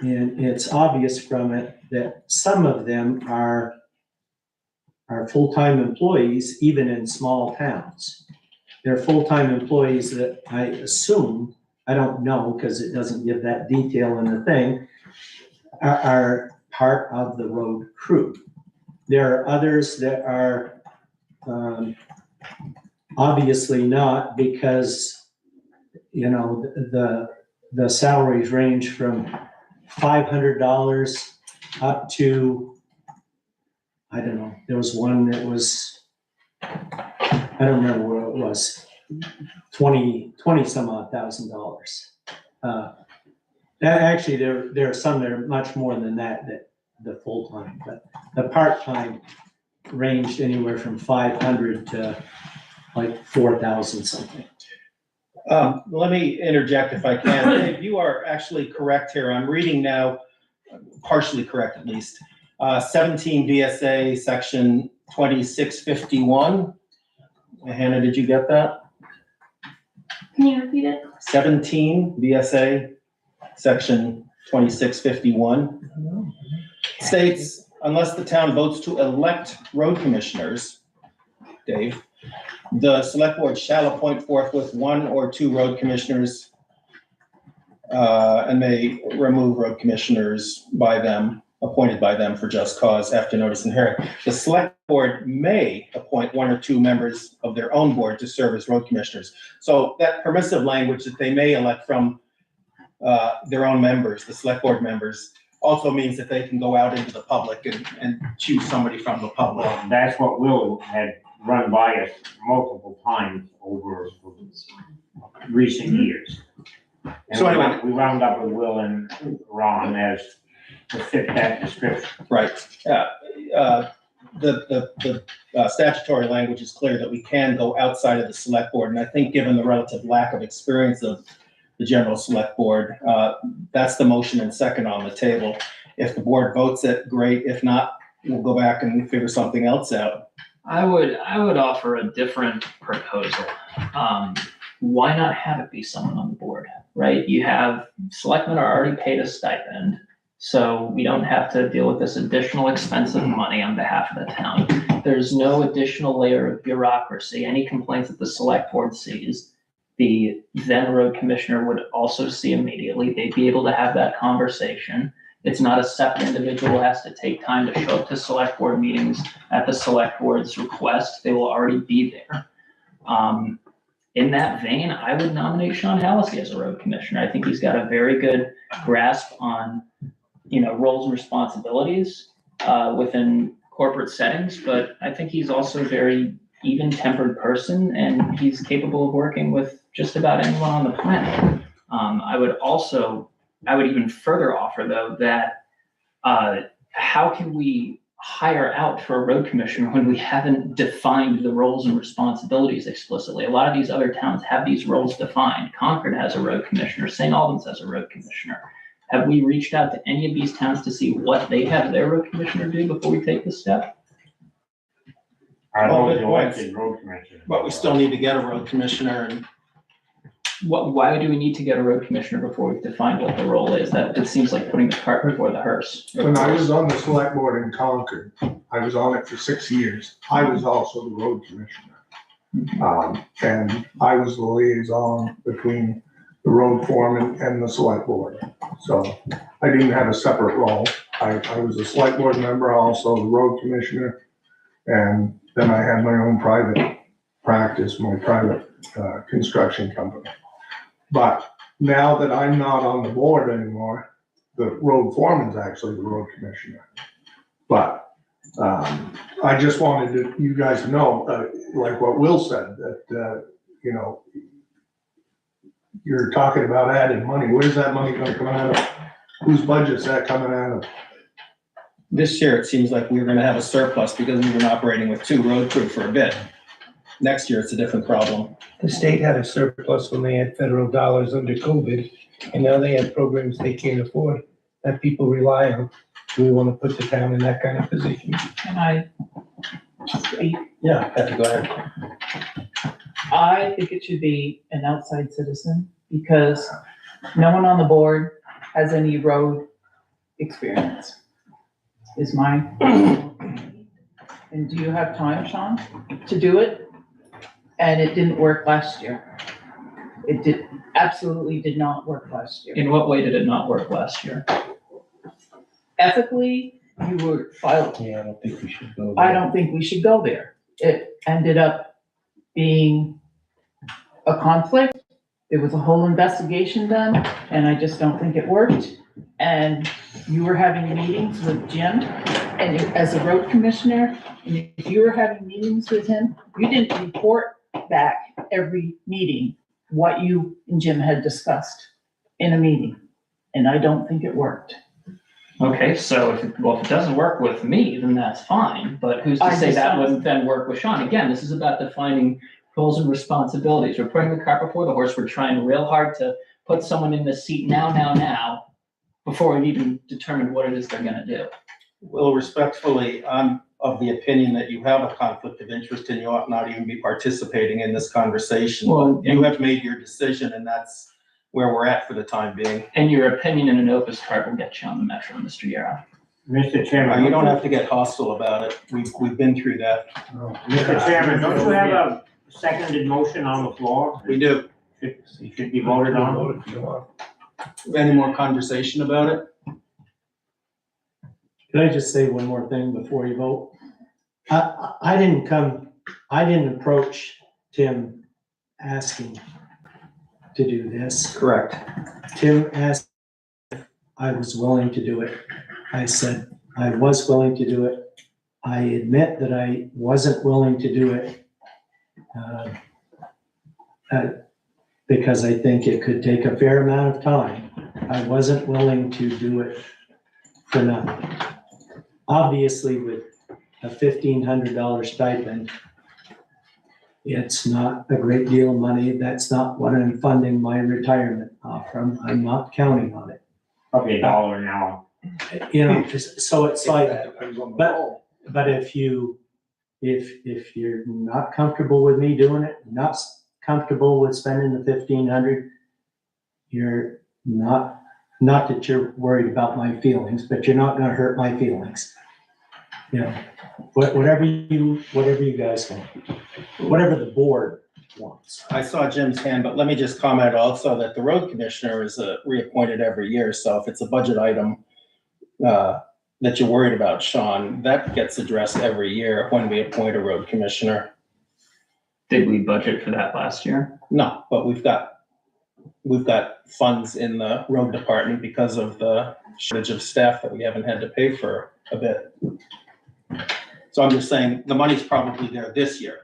and it's obvious from it that some of them are full-time employees, even in small towns. They're full-time employees that I assume, I don't know, because it doesn't give that detail in the thing, are part of the road crew. There are others that are Obviously not, because, you know, the salaries range from $500 up to, I don't know, there was one that was, I don't remember what it was, 20 some odd $1,000. Actually, there are some that are much more than that the full-time, but the part-time ranged anywhere from 500 to like 4,000 something. Let me interject if I can. Dave, you are actually correct here. I'm reading now, partially correct at least. 17 VSA section 2651. Hannah, did you get that? Can you repeat it? 17 VSA section 2651 states, unless the town votes to elect road commissioners, Dave, the select board shall appoint forthwith one or two road commissioners, and may remove road commissioners appointed by them for just cause after notice and hearing. The select board may appoint one or two members of their own board to serve as road commissioners. So that permissive language that they may elect from their own members, the select board members, also means that they can go out into the public and choose somebody from the public. Well, that's what Will had run by us multiple times over recent years. And So anyway, we wound up with Will and Ron as to fit that description. right. The statutory language is clear that we can go outside of the select board. And I think given the relative lack of experience of the general select board, that's the motion and second on the table. If the board votes it, great. If not, we'll go back and figure something else out. I would offer a different proposal. Why not have it be someone on the board, right? You have, selectmen are already paid a stipend, so we don't have to deal with this additional expensive money on behalf of the town. There's no additional layer of bureaucracy. Any complaints that the select board sees, the then road commissioner would also see immediately. They'd be able to have that conversation. It's not a separate individual who has to take time to show up to select board meetings at the select board's request. They will already be there. In that vein, I would nominate Sean Hallisey as a road commissioner. I think he's got a very good grasp on, roles and responsibilities within corporate settings, but I think he's also a very even-tempered person, and he's capable of working with just about anyone on the planet. I would even further offer, though, that how can we hire out for a road commissioner when we haven't defined the roles and responsibilities explicitly? A lot of these other towns have these roles defined. Concord has a road commissioner. St. Albans has a road commissioner. Have we reached out to any of these towns to see what they have their road commissioner do before we take this step? Our Oh, own good points. elected road commissioner. But we still need to get a road commissioner, and Why do we need to get a road commissioner before we've defined what the role is? That it seems like putting the cart before the hearse. When I was on the select board in Concord, I was on it for 6 years. I was also the road commissioner. And I was the liaison between the road foreman and the select board. So I didn't have a separate role. I was a select board member, also the road commissioner. And then I had my own private practice, my private construction company. But now that I'm not on the board anymore, the road foreman's actually the road commissioner. But I just wanted you guys to know, like what Will said, that, you're talking about adding money. Where's that money gonna come out of? Whose budget's that coming out of? this year it seems like we're gonna have a surplus because we've been operating with 2 road crew for a bit. Next year, it's a different problem. The state had a surplus when they had federal dollars under COVID, and now they have programs they can't afford that people rely on. Do we want to put the town in that kind of position? Can I speak? Yeah, have to go ahead. I think it should be an outside citizen because no one on the board has any road experience, is mine. And do you have time, Sean, to do it? And it didn't work last year. It absolutely did not work last year. In what way did it not work last year? Ethically, you were filed. Yeah, I don't think we should go I there. don't think we should go there. It ended up being a conflict. There was a whole investigation done, and I just don't think it worked. And you were having meetings with Jim, and as a road commissioner, and if you were having meetings with him, you didn't report back every meeting what you and Jim had discussed in a meeting, and I don't think it worked. Okay, so if it doesn't work with me, then that's fine, but who's to I say just that don't- wouldn't then work with Sean? Again, this is about defining roles and responsibilities. We're putting the cart before the horse. We're trying real hard to put someone in the seat now, before we've even determined what it is they're gonna do. Well, respectfully, I'm of the opinion that you have a conflict of interest and you ought not even be participating in this conversation. Well, You have made your decision and that's where we're at for the time being. And your opinion in an opus card will get you on the metro, Mr. Yarrow. Mr. Chairman. You don't have to get hostile about it. We've been through that. Mr. Chairman, don't you have a seconded motion on the floor? We do. It should be voted on. Any more conversation about it? Can I just say one more thing before you vote? I didn't approach Tim asking to do this. Correct. Tim asked if I was willing to do it. I said I was willing to do it. I admit that I wasn't willing to do it because I think it could take a fair amount of time. I wasn't willing to do it for nothing. Obviously, with a $1,500 stipend, it's not a great deal of money. That's not what I'm funding my retirement off from. I'm not counting on it. Probably $1 an hour. You know, so it's like, Depends on the but- role. but if you're not comfortable with me doing it, not comfortable with spending the 1,500, you're not that you're worried about my feelings, but you're not gonna hurt my feelings. You know, whatever you guys want, whatever the board wants. I saw Jim's hand, but let me just comment also that the road commissioner is reappointed every year. So if it's a budget item that you're worried about, Sean, that gets addressed every year when we appoint a road commissioner. Did we budget for that last year? No, but we've got funds in the road department because of the shortage of staff that we haven't had to pay for a bit. So I'm just saying, the money's probably there this year.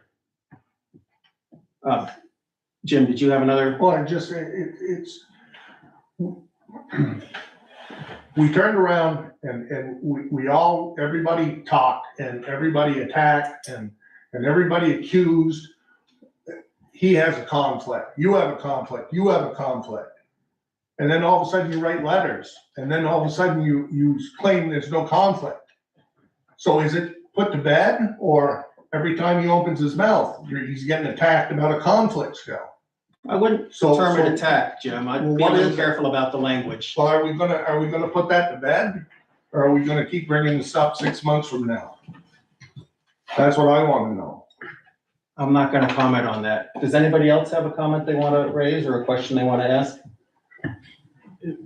Jim, did you have another? Well, it's, we turned around and everybody talked and everybody attacked and everybody accused. He has a conflict, you have a conflict, you have a conflict. And then all of a sudden you write letters and then all of a sudden you claim there's no conflict. So is it put to bed, or every time he opens his mouth, he's getting attacked about a conflict still? I wouldn't term it attack, Jim. I'd be a What little is it? careful about the language. So are we gonna put that to bed? Or are we gonna keep bringing this up 6 months from now? That's what I wanna know. I'm not gonna comment on that. Does anybody else have a comment they wanna raise or a question they wanna ask?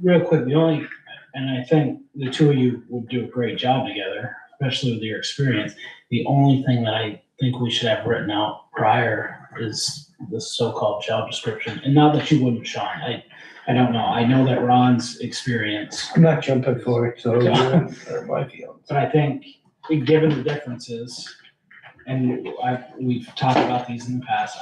Real quick, and I think the two of you would do a great job together, especially with your experience. The only thing that I think we should have written out prior is the so-called job description. And not that you wouldn't, Sean, I don't know. I know that Ron's experience, I'm not jumping for it, so hurt my feelings. but I think given the differences, and we've talked about these in the past,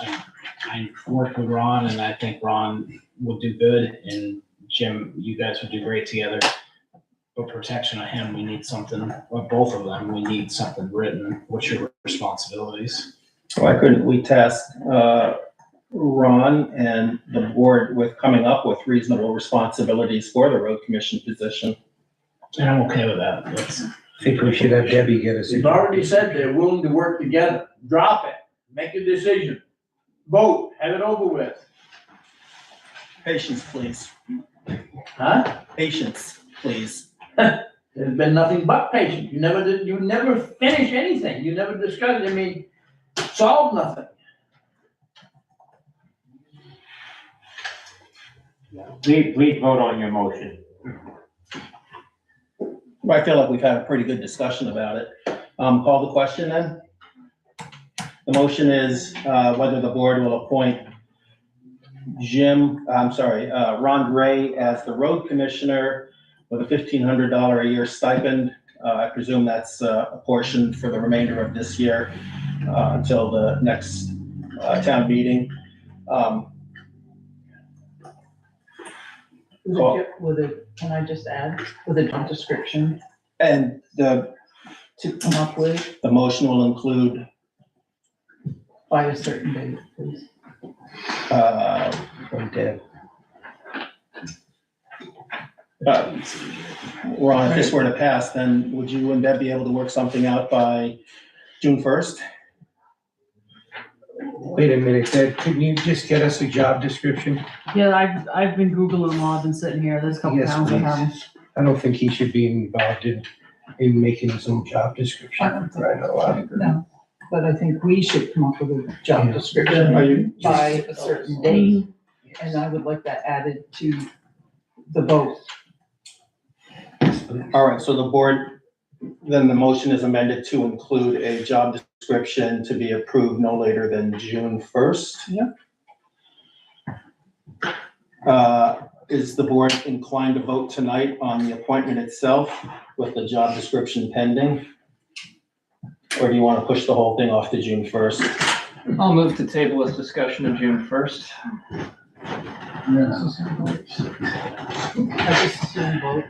I worked with Ron and I think Ron would do good, and Jim, you guys would do great together. For protection of him, we need something, or both of them, we need something written. What's your responsibilities? Why couldn't we task Ron and the board with coming up with reasonable responsibilities for the road commission position? And I'm okay with that. I think we should have Debbie get us. They've already said they're willing to work together. Drop it, make a decision, vote, have it over with. Patience, please. Huh? Patience, please. There's been nothing but patience. You never finish anything. You never discuss, solve nothing. Please vote on your motion. I feel like we've had a pretty good discussion about it. Call the question then? The motion is whether the board will appoint Ron Gray as the road commissioner with a $1,500 a year stipend. I presume that's a portion for the remainder of this year until the next town meeting. Can I just add, with a job description And to come up with the motion will include by a certain date, please? From Deb. Ron, if this were to pass, then would you and Deb be able to work something out by June 1st? Wait a minute, Deb, can you just get us a job description? Yeah, I've been Googling them while I've been sitting here. There's a couple Yes, towns that have them. please. I don't think he should be involved in making his own job description. Right, No, but I think we should come up with a job description Are you- by a certain date, and I would like that added to the vote. All right, so the board, then the motion is amended to include a job description to be approved no later than June 1st. Yep. Is the board inclined to vote tonight on the appointment itself with the job description pending? Or do you want to push the whole thing off to June 1st? I'll move to table this discussion to June 1st. I just assume vote.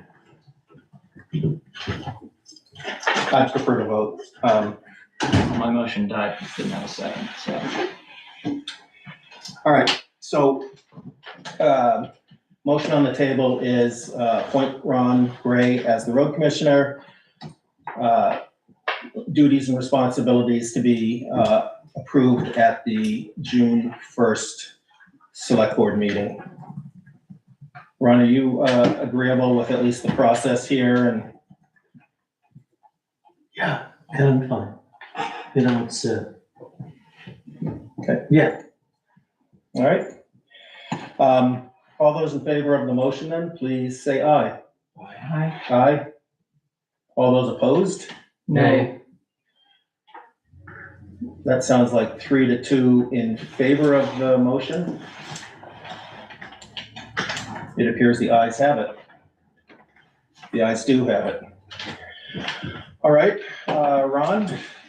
I prefer to vote. My motion died, didn't have a second, so. All right, so, motion on the table is appoint Ron Gray as the road commissioner. Duties and responsibilities to be approved at the June 1st select board meeting. Ron, are you agreeable with at least the process here? And Yeah, and I'm fine. You know, it's, Okay. Yeah. All right. All those in favor of the motion then, please say aye. Aye. Aye. All those opposed? Nay. That sounds like 3-2 in favor of the motion. It appears the ayes have it. The ayes do have it. All right, Ron,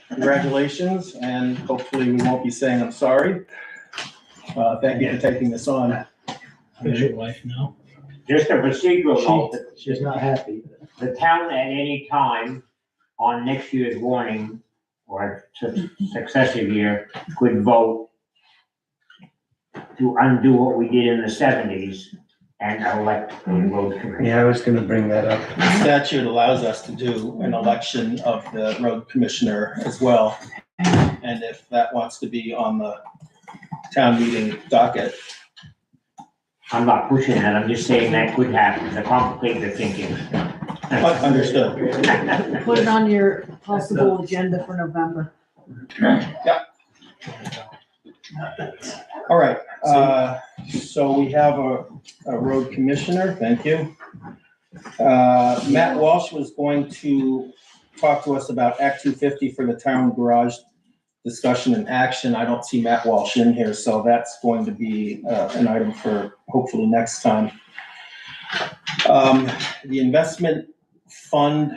congratulations, and hopefully we won't be saying I'm sorry. Thank you for taking this on. Does your wife know? Just a procedural note, she's not happy. the town at any time on next year's warning or successive year could vote to undo what we did in the 70s and elect a road commissioner. Yeah, I was gonna bring that up. The statute allows us to do an election of the road commissioner as well. And if that wants to be on the town meeting docket, I'm not pushing that, I'm just saying that could happen, to complicate the thinking. understood. Put it on your possible agenda for November. All right, so we have a road commissioner, thank you. Matt Walsh was going to talk to us about Act 250 for the town garage discussion and action. I don't see Matt Walsh in here, so that's going to be an item for hopefully next time. The investment fund,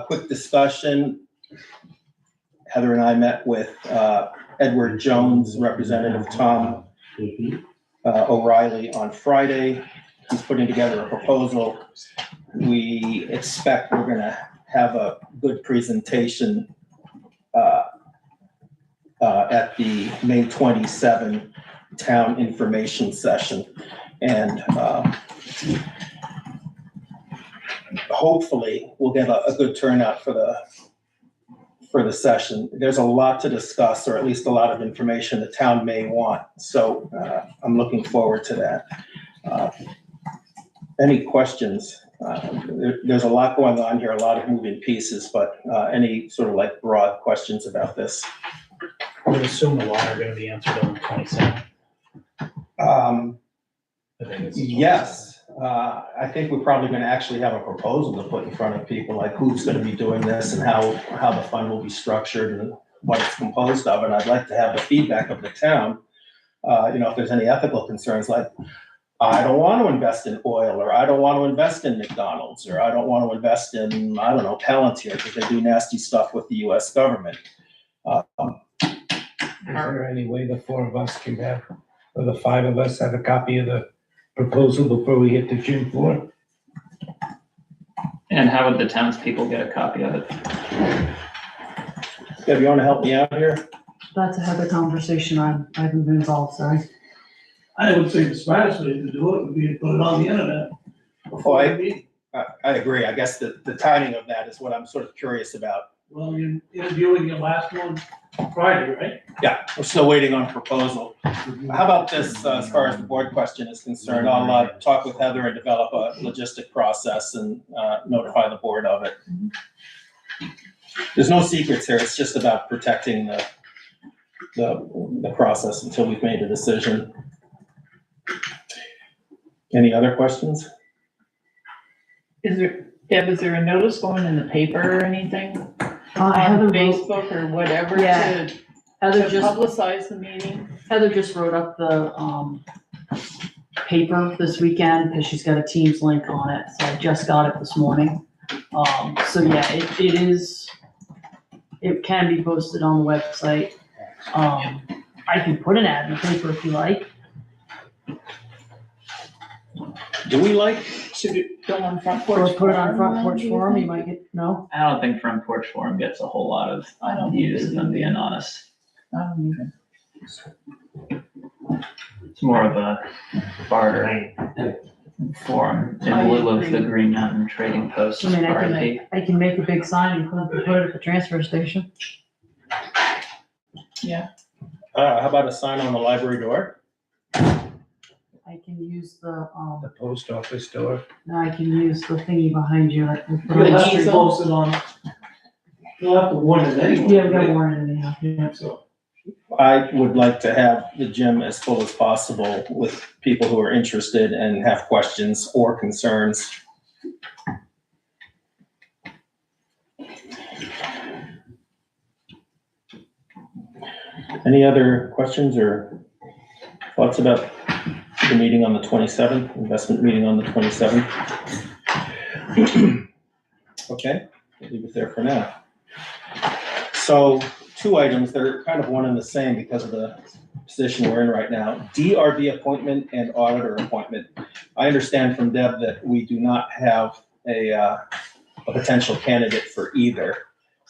quick discussion. Heather and I met with Edward Jones, Representative Tom O'Reilly on Friday. He's putting together a proposal. We expect we're gonna have a good presentation at the May 27 town information session. And hopefully we'll get a good turnout for the session. There's a lot to discuss, or at least a lot of information the town may want. So I'm looking forward to that. Any questions? There's a lot going on here, a lot of moving pieces, but any sort of like broad questions about this? I would assume a lot are gonna be answered on the 27th. I think it's the 27th. Yes, I think we're probably gonna actually have a proposal to put in front of people, like who's gonna be doing this and how the fund will be structured and what it's composed of, and I'd like to have the feedback of the town. If there's any ethical concerns, like, I don't want to invest in oil, or I don't want to invest in McDonald's, or I don't want to invest in, I don't know, Palantir, because they do nasty stuff with the US government. Is there any way the four of us can have, or the five of us have a copy of the proposal before we hit the June floor? And how would the townspeople get a copy of it? Deb, you want to help me out here? That's a Heather conversation. I haven't been involved, sorry. I would say the smartest way to do it would be to put it on the internet. before the meeting. I agree. I guess the timing of that is what I'm sort of curious about. Well, you're interviewing your last one Friday, right? Yeah, we're still waiting on proposal. How about this, as far as the board question is concerned? I'll talk with Heather and develop a logistic process and notify the board of it. There's no secrets here. It's just about protecting the process until we've made a decision. Any other questions? Is there a notice going in the paper or anything? Heather On wrote, Facebook or whatever Yeah. to Heather just, publicize the meeting? Heather just wrote up the, paper this weekend, because she's got a Teams link on it, so I just got it this morning. So yeah, it can be posted on the website. I can put an ad in the paper if you like. Do we like? Should it go on Front Or Porch? put it on Front Forum, Porch do you Forum, you think? might get, no? I don't think Front Porch Forum gets a whole lot of I don't use, think if they I'm do. being honest. I don't either. It's more of a bartering forum in lieu of the Green Mountain Trading Post I mean, RFP. I can make a big sign and put it at the transfer station. How about a sign on the library door? I can use the, The post office door? no, I can use the thingy behind you, like. with the You'll have to registry. post it on, you'll have to warn it anyway. Yeah, we got warrant anyhow, yeah. So, I would like to have the gym as full as possible with people who are interested and have questions or concerns. Any other questions or thoughts about the meeting on the 27th, investment meeting on the 27th? Okay, we'll leave it there for now. So, two items that are kind of one and the same because of the position we're in right now. DRB appointment and auditor appointment. I understand from Deb that we do not have a potential candidate for either.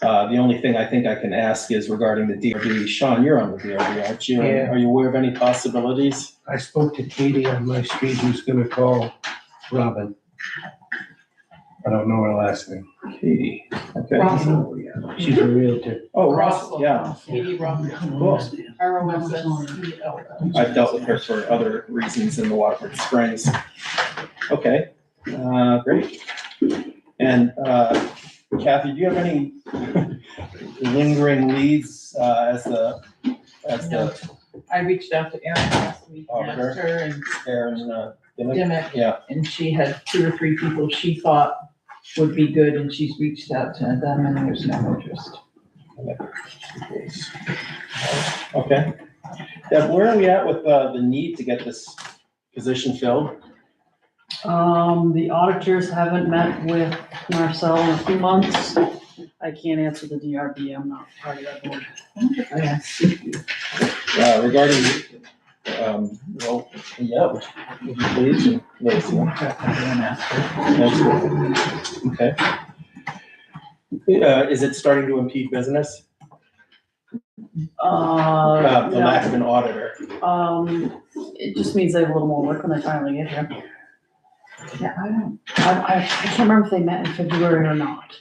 The only thing I think I can ask is regarding the DRB. Sean, you're on the DRB, aren't you? Yeah. Are you aware of any possibilities? I spoke to Katie on my street, who's gonna call Robin. I don't know her last name. Katie, okay. She's a realtor. Oh, Ross, yeah, Katie Ross. cool. ROSS. I've dealt with her for other reasons in the Waterford Springs. Okay, great. And Kathy, do you have any lingering leads as the No. I reached out to Erin last week and Auditor. asked her and Aaron Dimick? Dimick, Yeah, and she had 2 or 3 people she thought would be good, and she's reached out to them, and there's no interest. okay. Deb, where are we at with the need to get this position filled? The auditors haven't met with Marcel in a few months. I can't answer the DRB, I'm not part of that board. I asked you. Regarding, well, yeah, would you please, and Lacey? Okay. Is it starting to impede business? The lack of an auditor. It just means they have a little more work when they finally get here. Yeah, I can't remember if they met in February or not.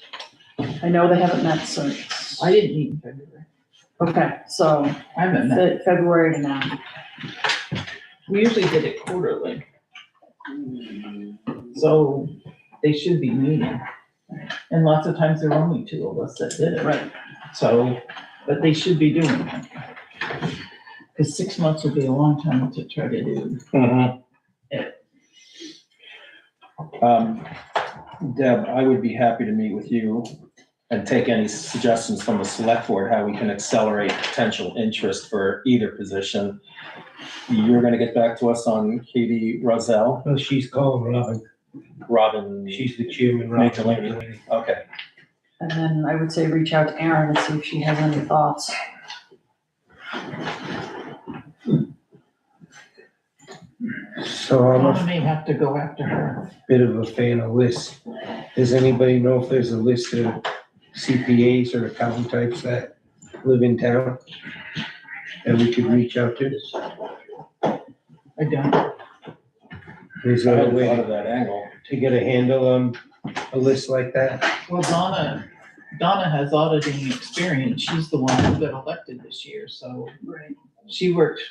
I know they haven't met since. I didn't meet in February. Okay, so I haven't met. February to now. We usually did it quarterly. So they should be meeting. And lots of times there were only 2 of us that did it. Right. So, but they should be doing it. Because 6 months would be a long time to try to do. Deb, I would be happy to meet with you and take any suggestions from the select board, how we can accelerate potential interest for either position. You're gonna get back to us on Katie Roselle, Well, she's calling Robin. she's the chairman, McElhaney. Okay, And then I would say reach out to Erin and see if she has any thoughts. So I'm I a may have to go after her. bit of a fan of lists. Does anybody know if there's a list of CPAs or accountant types that live in town that we could reach out to? I don't. Is I there a hadn't way thought of that angle. to get a handle on a list like that? Well, Donna has auditing experience. She's the one who got elected this year, so. Right. She worked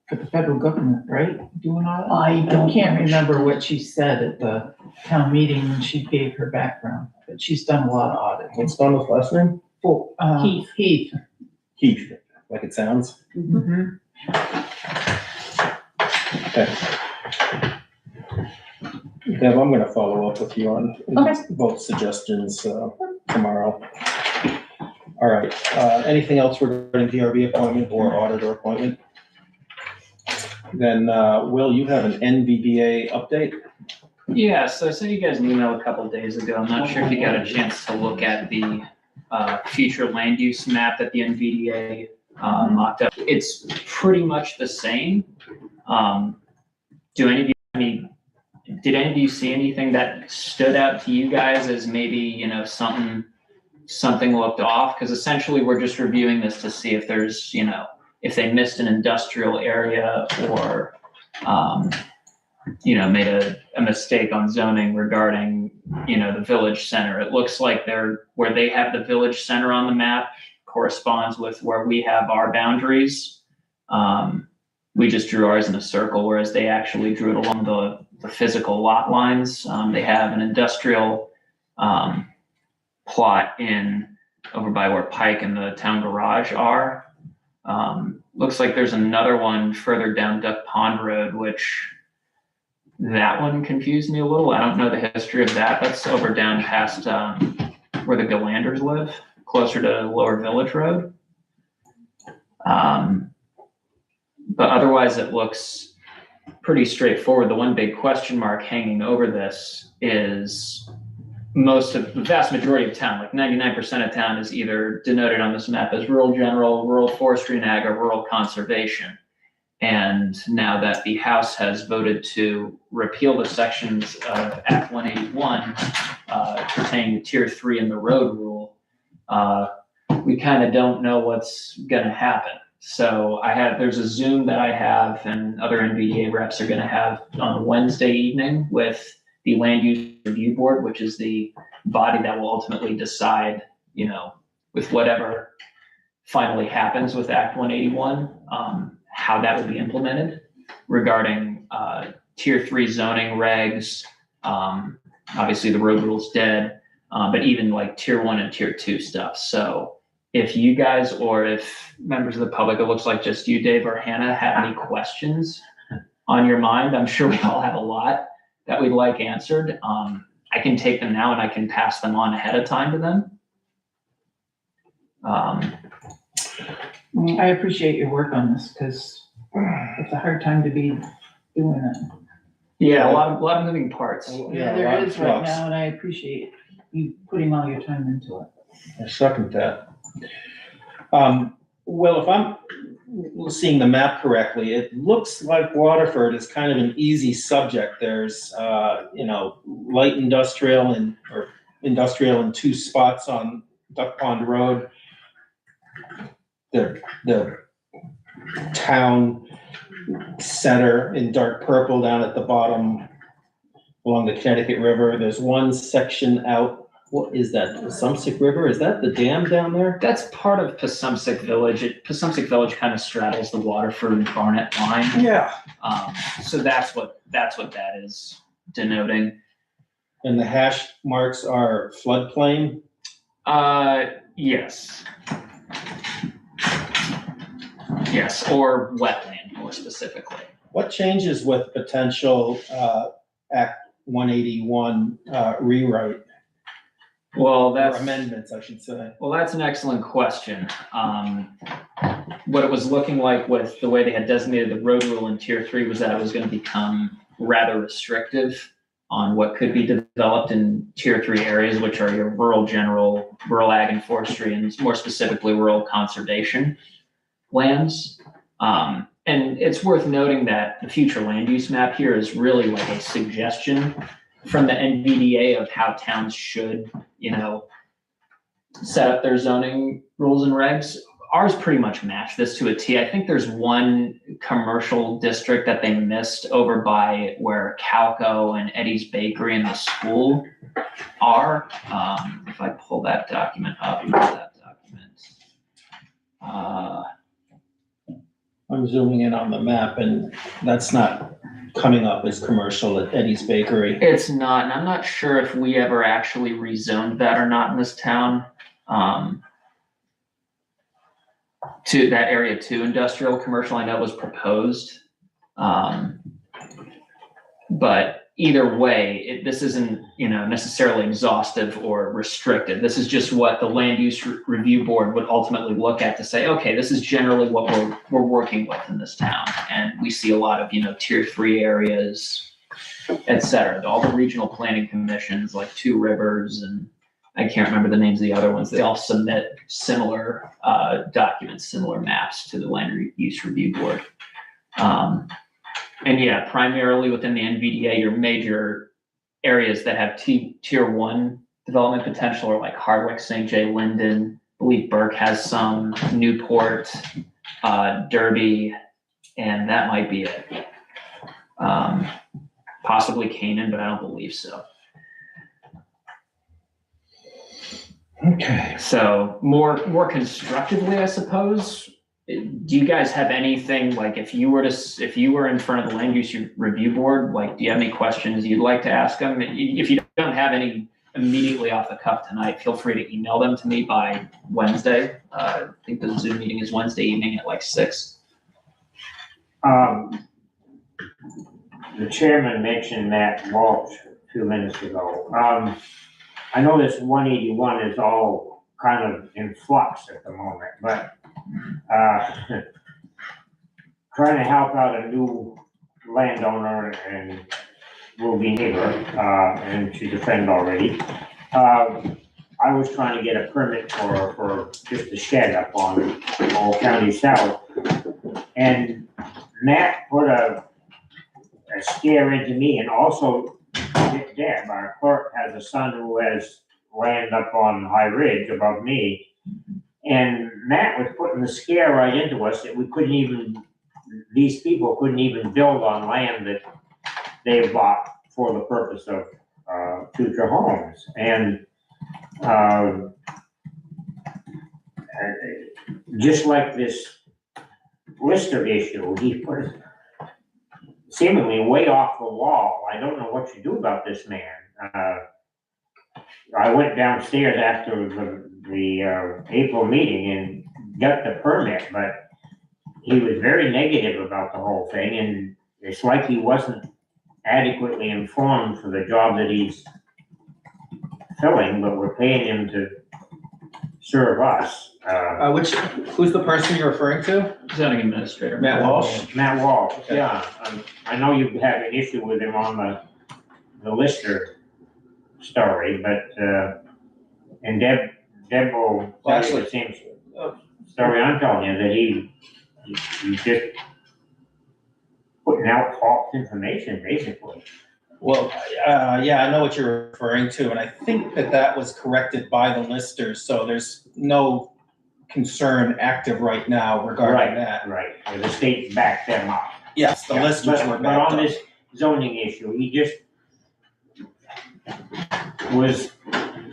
for the federal government, right? Doing all that? I don't. Can't remember what she said at the town meeting when she gave her background, but she's done a lot of audits. What's Donna's last name? Heath. Heath. Heath, like it sounds. Mm-hmm. Okay. Deb, I'm gonna follow up with you on Okay. both suggestions tomorrow. All right, anything else regarding DRB appointment or auditor appointment? Then, Will, you have an NVDA update? Yeah, so I sent you guys an email a couple of days ago. I'm not sure if you got a chance to look at the future land use map that the NVDA mocked up. It's pretty much the same. Did any of you see anything that stood out to you guys as maybe, something looked off? Because essentially we're just reviewing this to see if there's, if they missed an industrial area or, made a mistake on zoning regarding, the village center. It looks like where they have the village center on the map corresponds with where we have our boundaries. We just drew ours in a circle, whereas they actually drew it along the physical lot lines. They have an industrial plot over by where Pike and the town garage are. Looks like there's another one further down Duck Pond Road, which that one confused me a little. I don't know the history of that. That's over down past where the Galanders live, closer to Lower Village Road. But otherwise it looks pretty straightforward. The one big question mark hanging over this is the vast majority of town, like 99% of town, is either denoted on this map as rural general, rural forestry and ag, or rural conservation. And now that the House has voted to repeal the sections of Act 181 pertaining to Tier 3 and the road rule, we kind of don't know what's going to happen. So there's a Zoom that I have and other NVDA reps are going to have on Wednesday evening with the Land Use Review Board, which is the body that will ultimately decide, with whatever finally happens with Act 181, how that would be implemented regarding Tier 3 zoning regs. Obviously the road rule's dead, but even like Tier 1 and Tier 2 stuff. So if you guys, or if members of the public, it looks like just you, Dave or Hannah, have any questions on your mind, I'm sure we all have a lot that we'd like answered. I can take them now and I can pass them on ahead of time to them. I appreciate your work on this because it's a hard time to be doing it. Yeah, a lot of moving parts. Yeah, there is right now, and I appreciate you putting all your time into it. I second that. Well, if I'm seeing the map correctly, it looks like Waterford is kind of an easy subject. There's, light industrial or industrial in two spots on Duck Pond Road. The town center in dark purple down at the bottom along the Connecticut River. There's one section out. What is that? Passumpsic River? Is that the dam down there? That's part of Passumpsic Village. Passumpsic Village kind of straddles the Waterford and Barnett line. Yeah. So that's what that is denoting. And the hash marks are floodplain? Yes. Yes, or wetland more specifically. What changes with potential Act 181 rewrite? Well, or that's. amendments, I should say. Well, that's an excellent question. What it was looking like with the way they had designated the road rule in tier 3 was that it was going to become rather restrictive on what could be developed in tier 3 areas, which are your rural general, rural ag and forestry, and more specifically rural conservation lands. And it's worth noting that the future land use map here is really like a suggestion from the NVDA of how towns should, set up their zoning rules and regs. Ours pretty much match this to a T. I think there's one commercial district that they missed over by where Calco and Eddie's Bakery and the school are. If I pull that document up, I'm zooming in on the map and that's not coming up as commercial at Eddie's Bakery. It's not, and I'm not sure if we ever actually rezoned that or not in this town. To that area to industrial commercial, I know it was proposed. But either way, this isn't, necessarily exhaustive or restrictive. This is just what the land use review board would ultimately look at to say, okay, this is generally what we're working with in this town. And we see a lot of, tier 3 areas, et cetera. All the regional planning commissions like Two Rivers and I can't remember the names of the other ones. They all submit similar documents, similar maps to the land use review board. And yeah, primarily within the NVDA, your major areas that have tier 1 development potential are like Hardwick, St. J, Linden. I believe Burke has some, Newport, Derby, and that might be it. Possibly Canaan, but I don't believe so. Okay. So more constructively, I suppose. Do you guys have anything, like if you were in front of the land use review board, like do you have any questions you'd like to ask them? If you don't have any immediately off the cuff tonight, feel free to email them to me by Wednesday. I think the Zoom meeting is Wednesday evening at like 6. The chairman mentioned Matt Walsh a few minutes ago. I know this 181 is all kind of in flux at the moment, but trying to help out a new landowner and will-be neighbor, and to defend already. I was trying to get a permit for just a shed up on Old County South, and Matt put a scare into me, and also Deb, our clerk, has a son who has land up on High Ridge above me. And Matt was putting the scare right into us that these people couldn't even build on land that they bought for the purpose of future homes. And just like this Lister issue, he put it seemingly way off the wall. I don't know what you do about this man. I went downstairs after the April meeting and got the permit, but he was very negative about the whole thing, and it's like he wasn't adequately informed for the job that he's filling, but we're paying him to serve us. Who's the person you're referring to? Zoning administrator. Matt Walsh? Matt Walsh, Okay. yeah. I know you have an issue with him on the Lister story, but, and Deb will tell you the same story I'm telling you, that he's just putting out false information, basically. Well, yeah, I know what you're referring to, and I think that was corrected by the listers, so there's no concern active right now regarding that. Right, the state backed them up. Yes, the listers were But backed on up. this zoning issue, he just was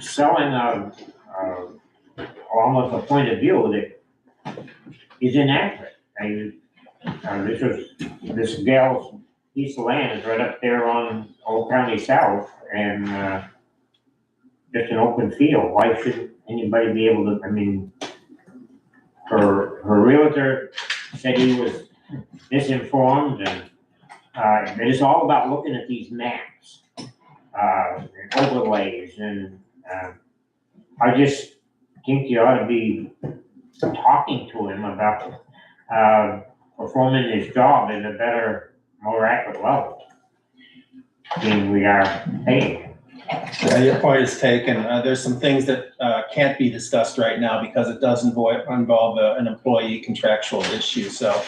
selling almost a point of view that is inaccurate. This gal's piece of land is right up there on Old County South, and just an open field. Why should anybody be able to, her realtor said he was misinformed, and it's all about looking at these maps, and overlays, and I just think you ought to be talking to him about, performing his job at a better, more accurate level than we are paying. Yeah, your point is taken. There's some things that can't be discussed right now because it does involve an employee contractual issue, so.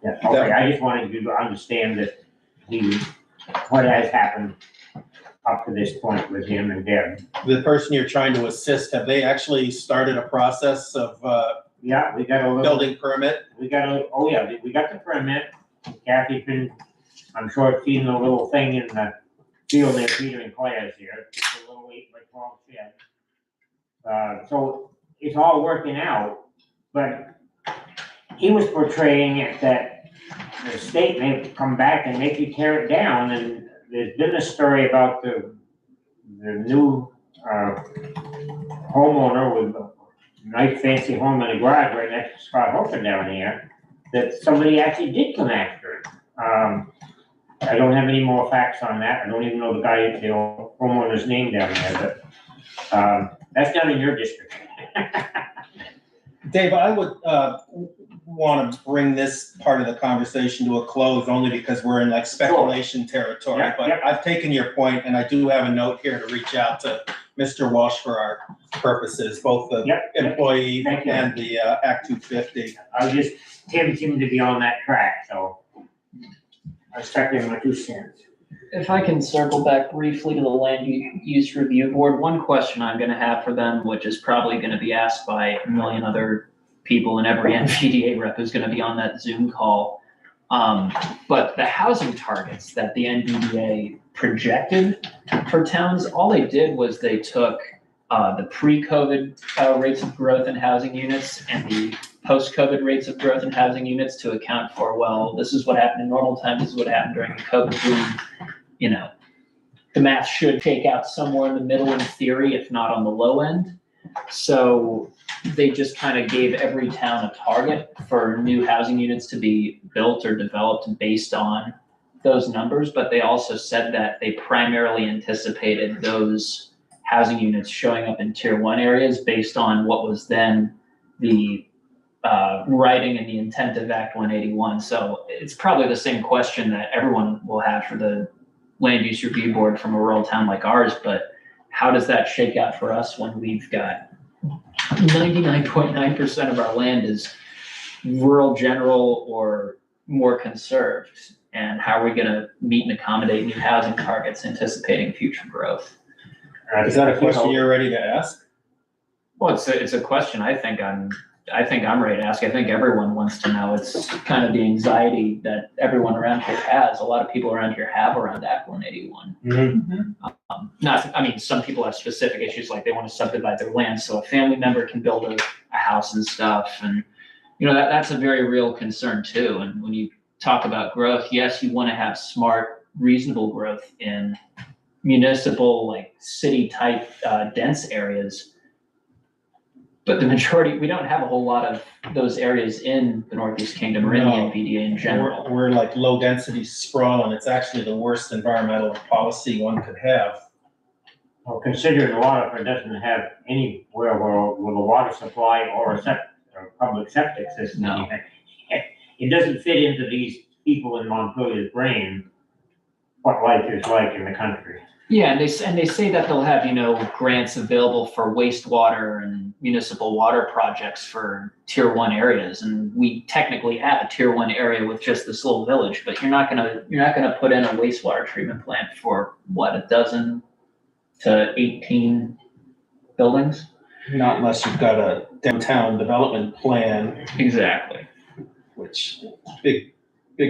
Yeah, okay, I just wanted you to understand that what has happened up to this point with him and Deb. The person you're trying to assist, have they actually started a process of Yeah, we got a little, building permit? we got the permit. Kathy's been, I'm sure, seen the little thing in the field near Peter and Claire's here, just a little 8x12 shed. So it's all working out, but he was portraying it that the state may come back and make you tear it down, and there's been a story about the new homeowner with a nice fancy home in the garage right next to Scott Hofer down here, that somebody actually did come after it. I don't have any more facts on that. I don't even know the guy, the homeowner's name down there, but that's down in your district. Dave, I would want to bring this part of the conversation to a close only because we're in like speculation territory. Yeah, But yeah. I've taken your point, and I do have a note here to reach out to Mr. Walsh for our purposes, both the Yep. employee Thank you. and the Act 250. Tim seemed to be on that track, so I stuck in my 2 cents. If I can circle back briefly to the land use review board, one question I'm gonna have for them, which is probably gonna be asked by a million other people, and every NVDA rep is gonna be on that Zoom call. But the housing targets that the NVDA projected for towns, all they did was they took the pre-COVID rates of growth in housing units and the post-COVID rates of growth in housing units to account for, well, this is what happened in normal times, this is what happened during the COVID boom. You know, the math should shake out somewhere in the middle in theory, if not on the low end. So they just kind of gave every town a target for new housing units to be built or developed based on those numbers, but they also said that they primarily anticipated those housing units showing up in tier 1 areas based on what was then the writing and the intent of Act 181. So it's probably the same question that everyone will have for the land use review board from a rural town like ours, but how does that shake out for us when we've got 99.9% of our land is rural general or more conserved? And how are we gonna meet and accommodate new housing targets anticipating future growth? Is that a question you're ready to ask? Well, it's a question I think I'm ready to ask. I think everyone wants to know. It's kind of the anxiety that everyone around here has. A lot of people around here have around Act 181. Some people have specific issues, like they want to subdivide their land so a family member can build a house and stuff. And, you know, that's a very real concern too. And when you talk about growth, yes, you want to have smart, reasonable growth in municipal, like city type dense areas. But the majority, we don't have a whole lot of those areas in the Northeast Kingdom or in the No. NVDA in general. We're like low density sprawl, and it's actually the worst environmental policy one could have. Well, considering Waterford doesn't have anywhere with a water supply or a public septic system. No. It doesn't fit into these people in Montpelier's brain what life is like in the country. Yeah, and they say that they'll have, you know, grants available for wastewater and municipal water projects for tier 1 areas. And we technically have a tier 1 area with just this little village, but you're not gonna put in a wastewater treatment plant for what, 12 to 18 buildings? Not unless you've got a downtown development plan, Exactly. which big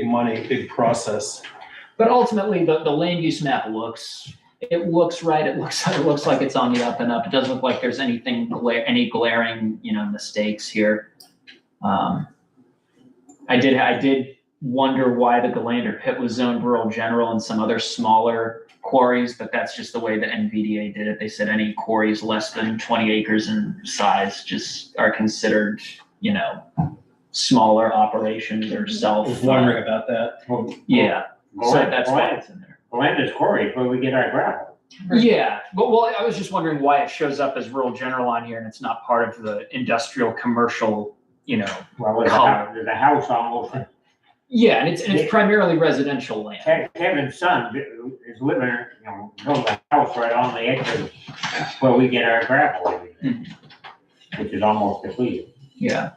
money, big process. But ultimately, the land use map looks right. It looks like it's on the up and up. It doesn't look like there's any glaring, you know, mistakes here. I did wonder why the Galander pit was zoned rural general and some other smaller quarries, but that's just the way the NVDA did it. They said any quarries less than 20 acres in size just are considered, you know, smaller operations or I was wondering about that. Yeah. So that's why it's in there. Galander's quarry is where we get our gravel. Yeah, but well, I was just wondering why it shows up as rural general on here and it's not part of the industrial commercial, Well, there's a house almost. Yeah, and it's primarily residential land. Kevin's son is living, built a house right on the edge of where we get our gravel every day, which is almost completed. Yeah.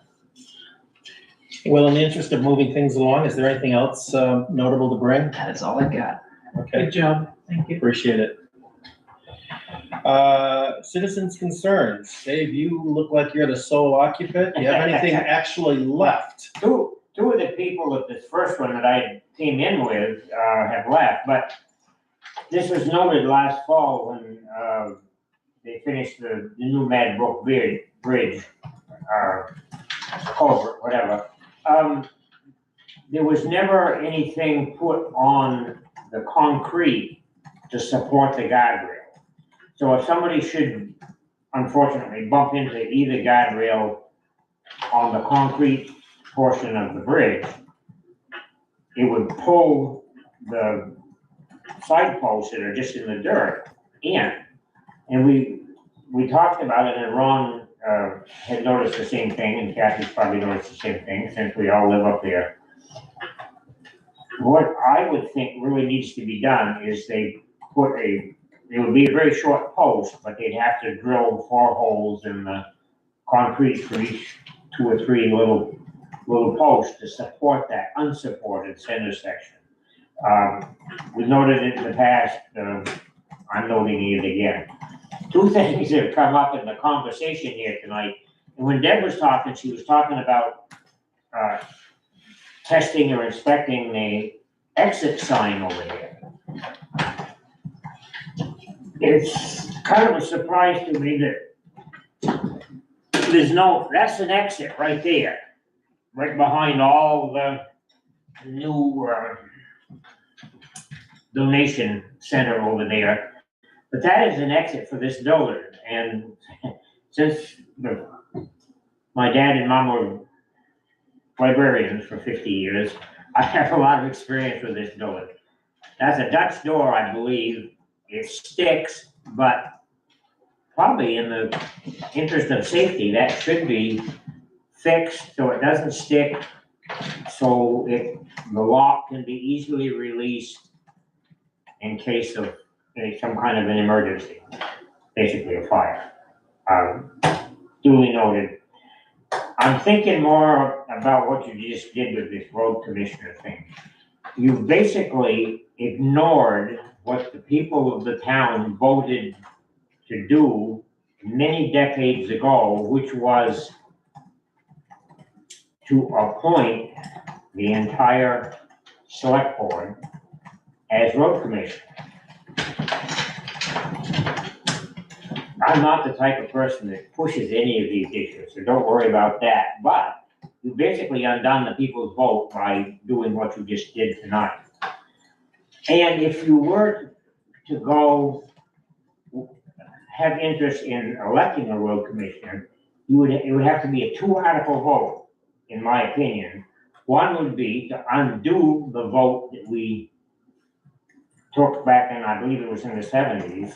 Well, in the interest of moving things along, is there anything else notable to bring? That is all I got. Okay, Good job, thank you. appreciate it. Citizens' concerns. Dave, you look like you're the sole occupant. Do you have anything actually left? Two of the people of this first one that I came in with have left, but this was noted last fall when they finished the new Mad Brook Bridge, culvert, whatever. There was never anything put on the concrete to support the guardrail. So if somebody should unfortunately bump into either guardrail on the concrete portion of the bridge, it would pull the side posts that are just in the dirt in. And we talked about it, and Ron had noticed the same thing, and Kathy's probably noticed the same thing since we all live up there. What I would think really needs to be done is it would be a very short post, but they'd have to drill 4 holes in the concrete for each 2 or 3 little posts to support that unsupported center section. We noted it in the past, I'm noting it again. 2 things have come up in the conversation here tonight. And when Deb was talking, she was talking about testing or inspecting the exit sign over here. It's kind of a surprise to me that that's an exit right there, right behind all the new donation center over there. But that is an exit for this building. And since my dad and mom were librarians for 50 years, I have a lot of experience with this building. That's a Dutch door, I believe. It sticks, but probably in the interest of safety, that should be fixed so it doesn't stick, so the lock can be easily released in case of some kind of an emergency, basically a fire. Duly noted. I'm thinking more about what you just did with this road commissioner thing. You basically ignored what the people of the town voted to do many decades ago, which was to appoint the entire select board as road commissioner. I'm not the type of person that pushes any of these issues, so don't worry about that. But you basically undone the people's vote by doing what you just did tonight. And if you were to go have interest in electing a road commissioner, it would have to be a 2-article vote, in my opinion. One would be to undo the vote that we took back in, I believe it was in the 70s.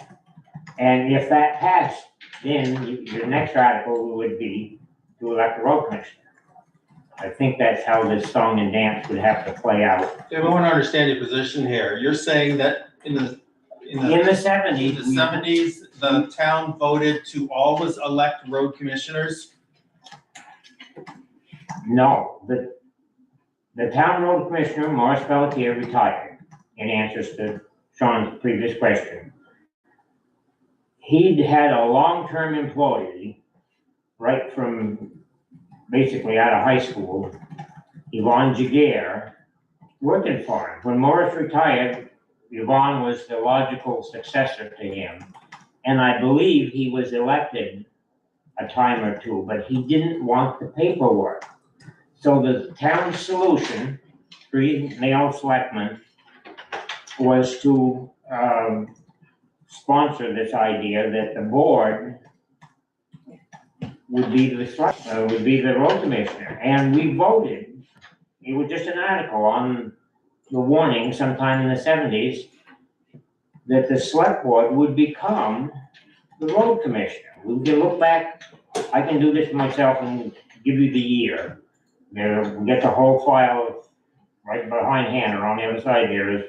And if that passed, then your next article would be to elect a road commissioner. I think that's how this song and dance would have to play out. Dave, I want to understand your position here. You're saying that in the 70s, the town voted to always elect road commissioners? No, the town road commissioner, Morris Pelletier, retired in answers to Sean's previous question. He'd had a long-term employee right from basically out of high school, Yvonne Jaguar, working for him. When Morris retired, Yvonne was the logical successor to him. And I believe he was elected a time or 2, but he didn't want the paperwork. So the town's solution, 3 male selectmen, was to sponsor this idea that the board would be the road commissioner. And we voted, it was just an article on the warning sometime in the 70s, that the select board would become the road commissioner. We can look back, I can do this myself and give you the year. We'll get the whole file right behind Hannah on the other side here is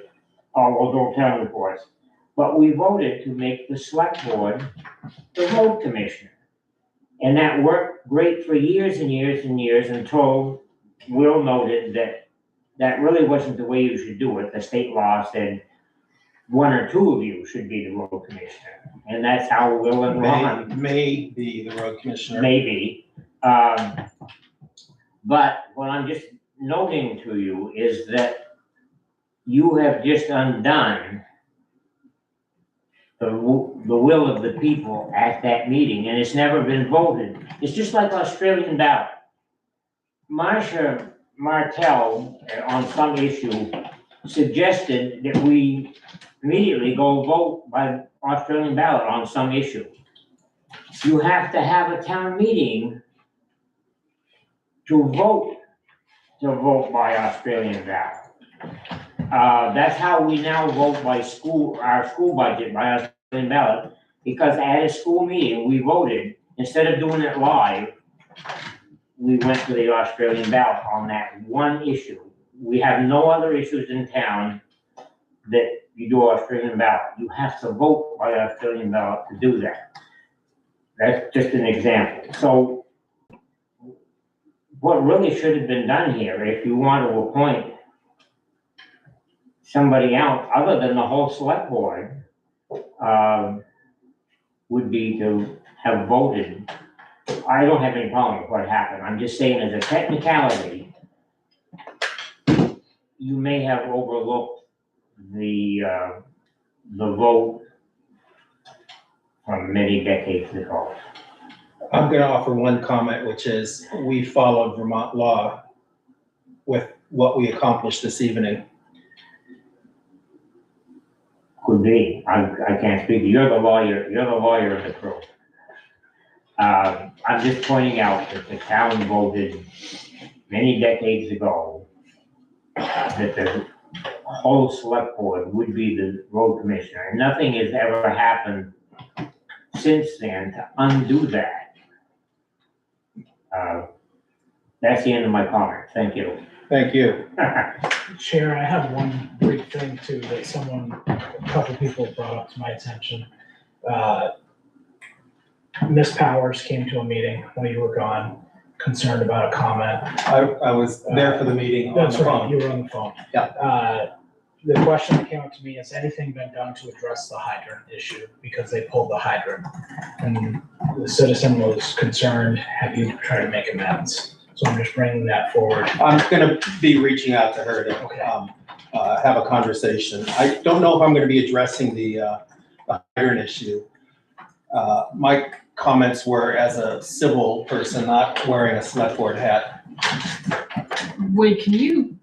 all those old town reports. But we voted to make the select board the road commissioner. And that worked great for years and years and years until Will noted that that really wasn't the way you should do it. The state law said one or two of you should be the road commissioner. And that's how Will and Ron May be the road commissioner. maybe. But what I'm just noting to you is that you have just undone the will of the people at that meeting, and it's never been voted. It's just like Australian ballot. Marsha Martell, on some issue, suggested that we immediately go vote by Australian ballot on some issue. You have to have a town meeting to vote by Australian ballot. That's how we now vote by our school budget by Australian ballot, because at a school meeting, we voted, instead of doing it live, we went to the Australian ballot on that one issue. We have no other issues in town that you do Australian ballot. You have to vote by Australian ballot to do that. That's just an example. So what really should have been done here, if you want to appoint somebody else other than the whole select board, would be to have voted. I don't have any problem with what happened. I'm just saying as a technicality, you may have overlooked the vote from many decades ago. I'm gonna offer one comment, which is we followed Vermont law with what we accomplished this evening. Could be. I can't speak. You're the lawyer in the crew. I'm just pointing out that the town voted many decades ago that the whole select board would be the road commissioner. And nothing has ever happened since then to undo that. That's the end of my comment. Thank you. Thank you. Chair, I have one brief thing too that a couple people brought up to my attention. Miss Powers came to a meeting when you were gone, concerned about a comment. I was there for the meeting on That's the right, phone. you were on the phone. Yeah. The question that came up to me, has anything been done to address the hydrant issue? Because they pulled the hydrant. And the citizen was concerned, have you tried to make amends? So I'm just bringing that forward. I'm gonna be reaching out to her to, Okay. have a conversation. I don't know if I'm gonna be addressing the hydrant issue. My comments were as a civil person, not wearing a select board hat. Wait, can you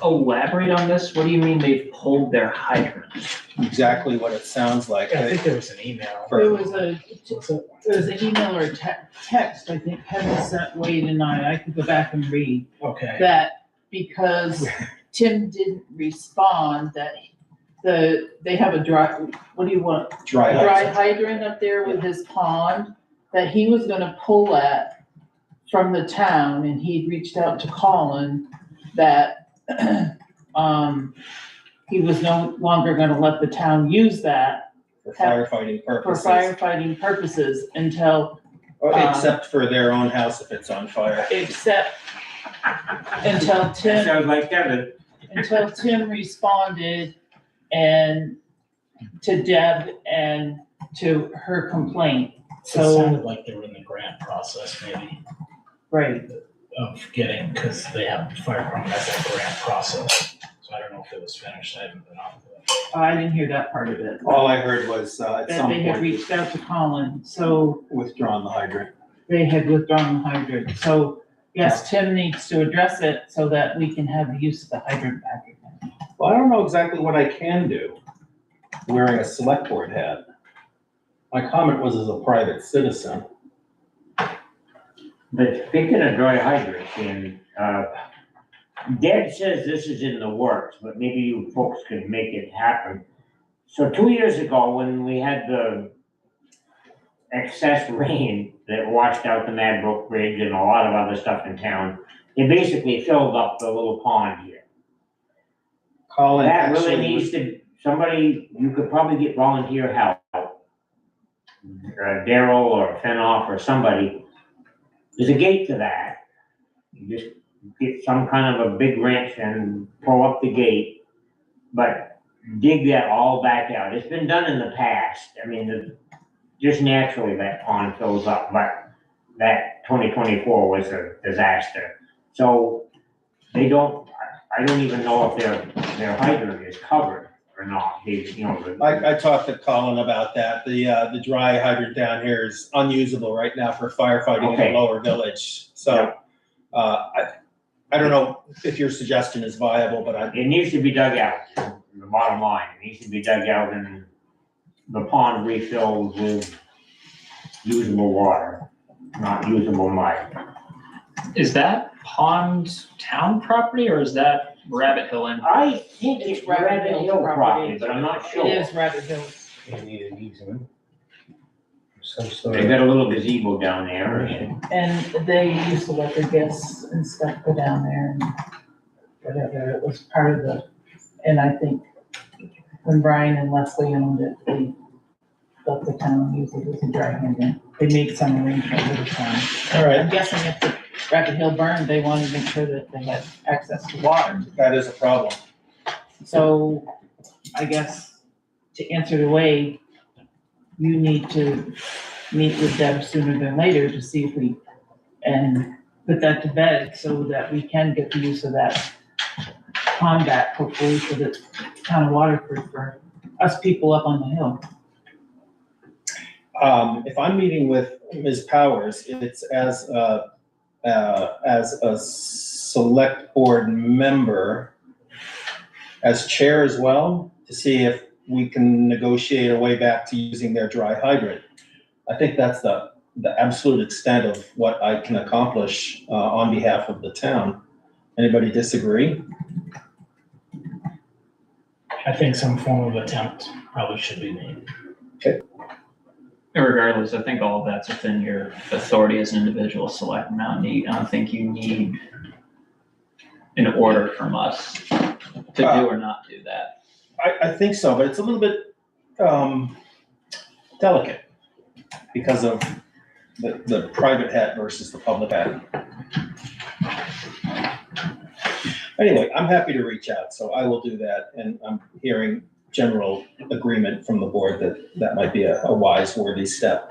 elaborate on this? What do you mean they've pulled their hydrant? Exactly what it sounds like. I think there was an email. There was What's it? an email or a text, I think Kevin sent Wade and I could go back and read, Okay. that because Tim didn't respond, that they have a dry, what do you want? Dry A dry hydrant. hydrant up there with his pond, that he was gonna pull that from the town, and he'd reached out to Colin that, he was no longer gonna let the town use that For firefighting for purposes. firefighting purposes until, Except for their own house if it's on fire. except until That Tim, sounds like Kevin. until Tim responded and to Deb and to her complaint. It So, sounded like they were in the grant process maybe right, of getting, because they have fire department has that grant process. So I don't know if it was finished. I haven't been on with it. I didn't hear that part of it. All I heard was at That some they had point reached out to Colin, so withdrawn the hydrant. they had withdrawn the hydrant. So, yes, Tim needs to address it so that we can have the use of the hydrant back again. Well, I don't know exactly what I can do wearing a select board hat. My comment was as a private citizen. But speaking of dry hydrants, and, Deb says this is in the works, but maybe you folks can make it happen. So 2 years ago, when we had the excess rain that washed out the Mad Brook Bridge and a lot of other stuff in town, it basically filled up the little pond here. Colin That really actually needs to, somebody, you could probably get volunteer help. Daryl or Fenoff or somebody. There's a gate to that. You just get some kind of a big wrench and pull up the gate, but dig that all back out. It's been done in the past. I mean, just naturally that pond fills up, but that 2024 was a disaster. So I don't even know if their hydrant is covered or not. I talked to Colin about that. The dry hydrant down here is unusable right now for firefighting in Okay. the lower village. So, I don't know if your suggestion is viable, but It needs to be dug out, the bottom line. It needs to be dug out and the pond refilled with usable water, not usable mud. Is that pond town property or is that Rabbit Hill in? I think it's It's Rabbit Rabbit Hill Hill property. property, but I'm not sure. It is Rabbit Hills. They need an easement. Some sort They of, got a little gazebo down there. And they used to let their guests and stuff go down there and whatever, it was part of and I think when Brian and Leslie owned it, they let the town use it as a dry hydrant. They made some arrangement with the town. all right, I'm guessing if the Rabbit Hill burned, they wanted to make sure that they had access to water. that is a problem. So I guess to answer the way, you need to meet with Deb sooner than later to see if we, and put that to bed so that we can get the use of that pond back, hopefully for the town of Waterford, for us people up on the hill. If I'm meeting with Ms. Powers, it's as a select board member, as chair as well, to see if we can negotiate a way back to using their dry hydrant. I think that's the absolute extent of what I can accomplish on behalf of the town. Anybody disagree? I think some form of attempt probably should be made. Regardless, I think all of that's within your authority as an individual selectman. I don't think you need an order from us to do or not do that. I think so, but it's a little bit delicate because of the private hat versus the public hat. Anyway, I'm happy to reach out, so I will do that, and I'm hearing general agreement from the board that might be a wise, worthy step.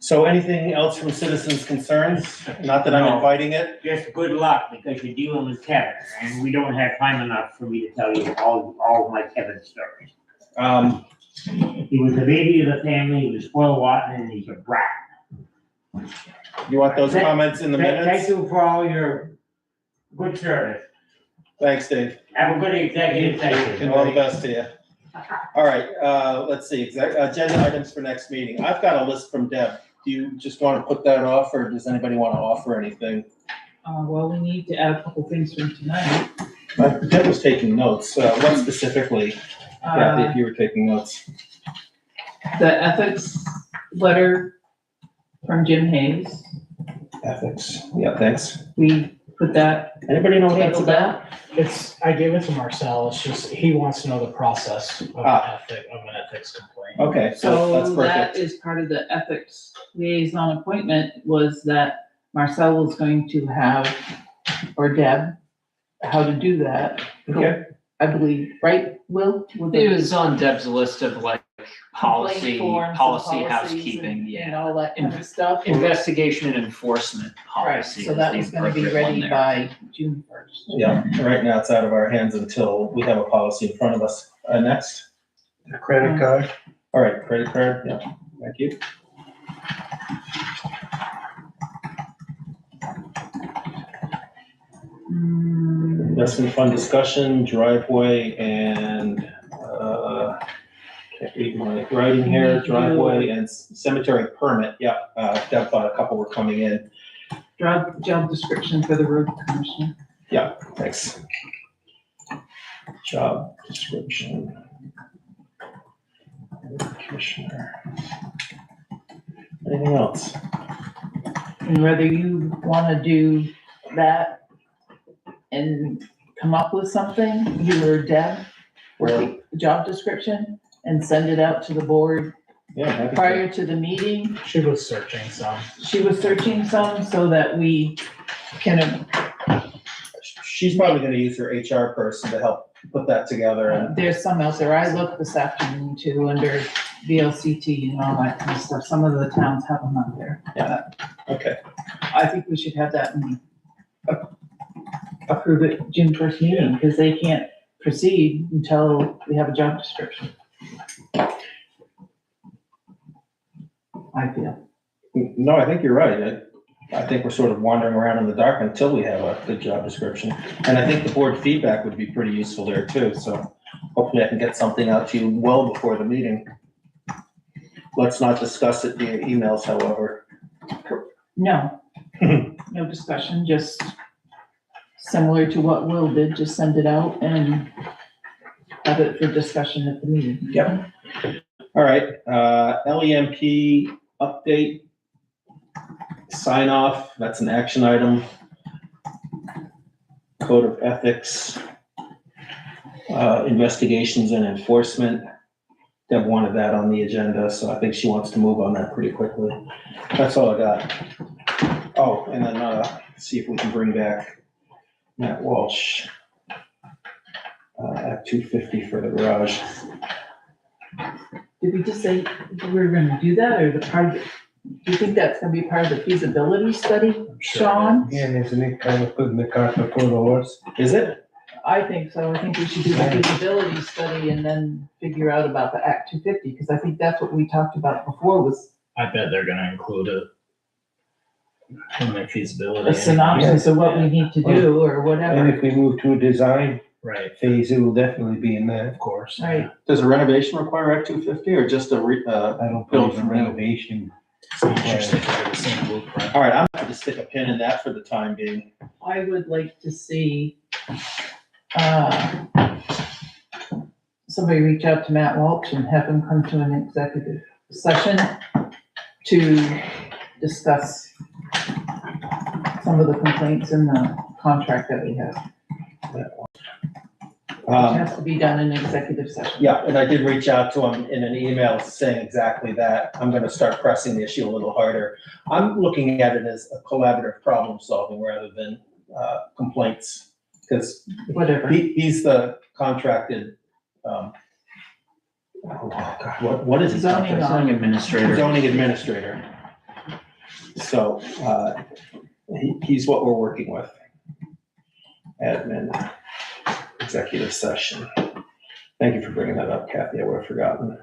So anything else from citizens' concerns? Not that I'm No. inviting it. Just good luck, because you're dealing with Kevin, and we don't have time enough for me to tell you all of my Kevin stories. He was the baby of the family, he was spoiled rotten, and he's a brat. You want those comments in the Thank minutes? you for all your good service. Thanks, Dave. Have a good executive session. And all the best to you. All right, let's see, agenda items for next meeting. I've got a list from Deb. Do you just want to put that off, or does anybody want to offer anything? Well, we need to add a couple things from tonight. Deb was taking notes. What specifically, Kathy, if you were taking notes? The ethics letter from Jim Hayes, Ethics. Yeah, thanks. we put that, Anybody know what that's tabled about? that. I gave it to Marcel, it's just, he wants to know the process of an ethics complaint. Okay, so that's So that perfect. is part of the ethics liaison appointment, was that Marcel was going to have, or Deb, how to do that. Okay. I believe, right, Will? With It the was on Deb's list of like policy, complaint forms and policy policies housekeeping, and yeah. all that kind of stuff. Investigation and enforcement Right, policy. so is that the was gonna be appropriate one ready there. by June 1st. Yeah, right now it's out of our hands until we have a policy in front of us. Next. the credit card. All right, credit card, yeah, thank you. Investment fund discussion, driveway, and, can't read my writing here, driveway and cemetery permit, yeah, Deb thought a couple were coming in, Job description for the road commissioner. thanks. Job description. Commissioner. Anything else? And whether you wanna do that and come up with something, you or Deb, or the job description, and send it out to the board Yeah, happy to. prior to the meeting. She was searching some. She was searching some so that we can, She's probably gonna use her HR person to help put that together and, there's some out there. I looked this afternoon too, under VLCT and all that kind of stuff. Some of the towns have them out there. okay. I think we should have that and approve it June first meeting, because they can't proceed until we have a job description. I feel. No, I think you're right. I think we're sort of wandering around in the dark until we have a good job description. And I think the board feedback would be pretty useful there too, so hopefully I can get something out to you well before the meeting. Let's not discuss it via emails, however. No, no discussion, just similar to what Will did, just send it out and have it for discussion at the meeting. Yep. All right, LEMP update. Sign off, that's an action item. Code of ethics, investigations and enforcement. Deb wanted that on the agenda, so I think she wants to move on that pretty quickly. That's all I got. Oh, and then, see if we can bring back Matt Walsh. At 250 for the garage. Did we just say we were gonna do that, or the part of it? Do you think that's gonna be part of the feasibility study, sure Sean? Yeah, and isn't it kind of putting the cart before the horse? Is it? I think so. I think we should do the feasibility study and then figure out about the Act 250, because I think that's what we talked about before, was I bet they're gonna include it in their feasibility. a synopsis of what we need to do, or And whatever. if we move to a design Right, phase, it will definitely be in that. of course. Right. Does a renovation require Act 250 or just a I don't Built believe in from new. renovation. So you should stick to the same blueprint. All right, I'm going to stick a pin in that for the time being. I would like to see, somebody reach out to Matt Walsh and have him come to an executive session to discuss some of the complaints in the contract that we have. It has to be done in executive session. Yeah, and I did reach out to him in an email saying exactly that. I'm gonna start pressing the issue a little harder. I'm looking at it as a collaborative problem solving rather than complaints. Because Whatever. he's the contracted, oh God, what is his Zoning contract? Zoning administrator. Zoning administrator. So, he's what we're working with. Admin, executive session. Thank you for bringing that up, Kathy, I would have forgotten.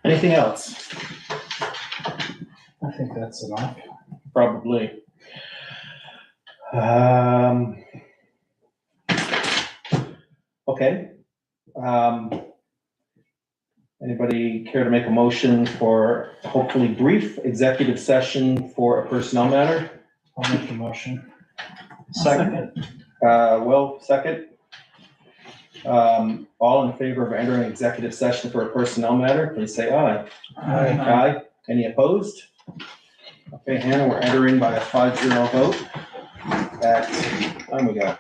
Anything else? I think that's enough. Probably. Okay. Anybody care to make a motion for hopefully brief executive session for a personnel matter? I'll make the motion. Second. Will, second. All in favor of entering executive session for a personnel matter, please say aye. Aye. Any opposed? Okay, Hannah, we're entering by a 5-0 vote at, time we got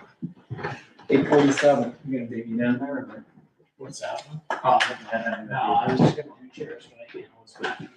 8:47. You gonna baby down there or? What's that? Oh, no, I was just gonna do chairs, but I can't.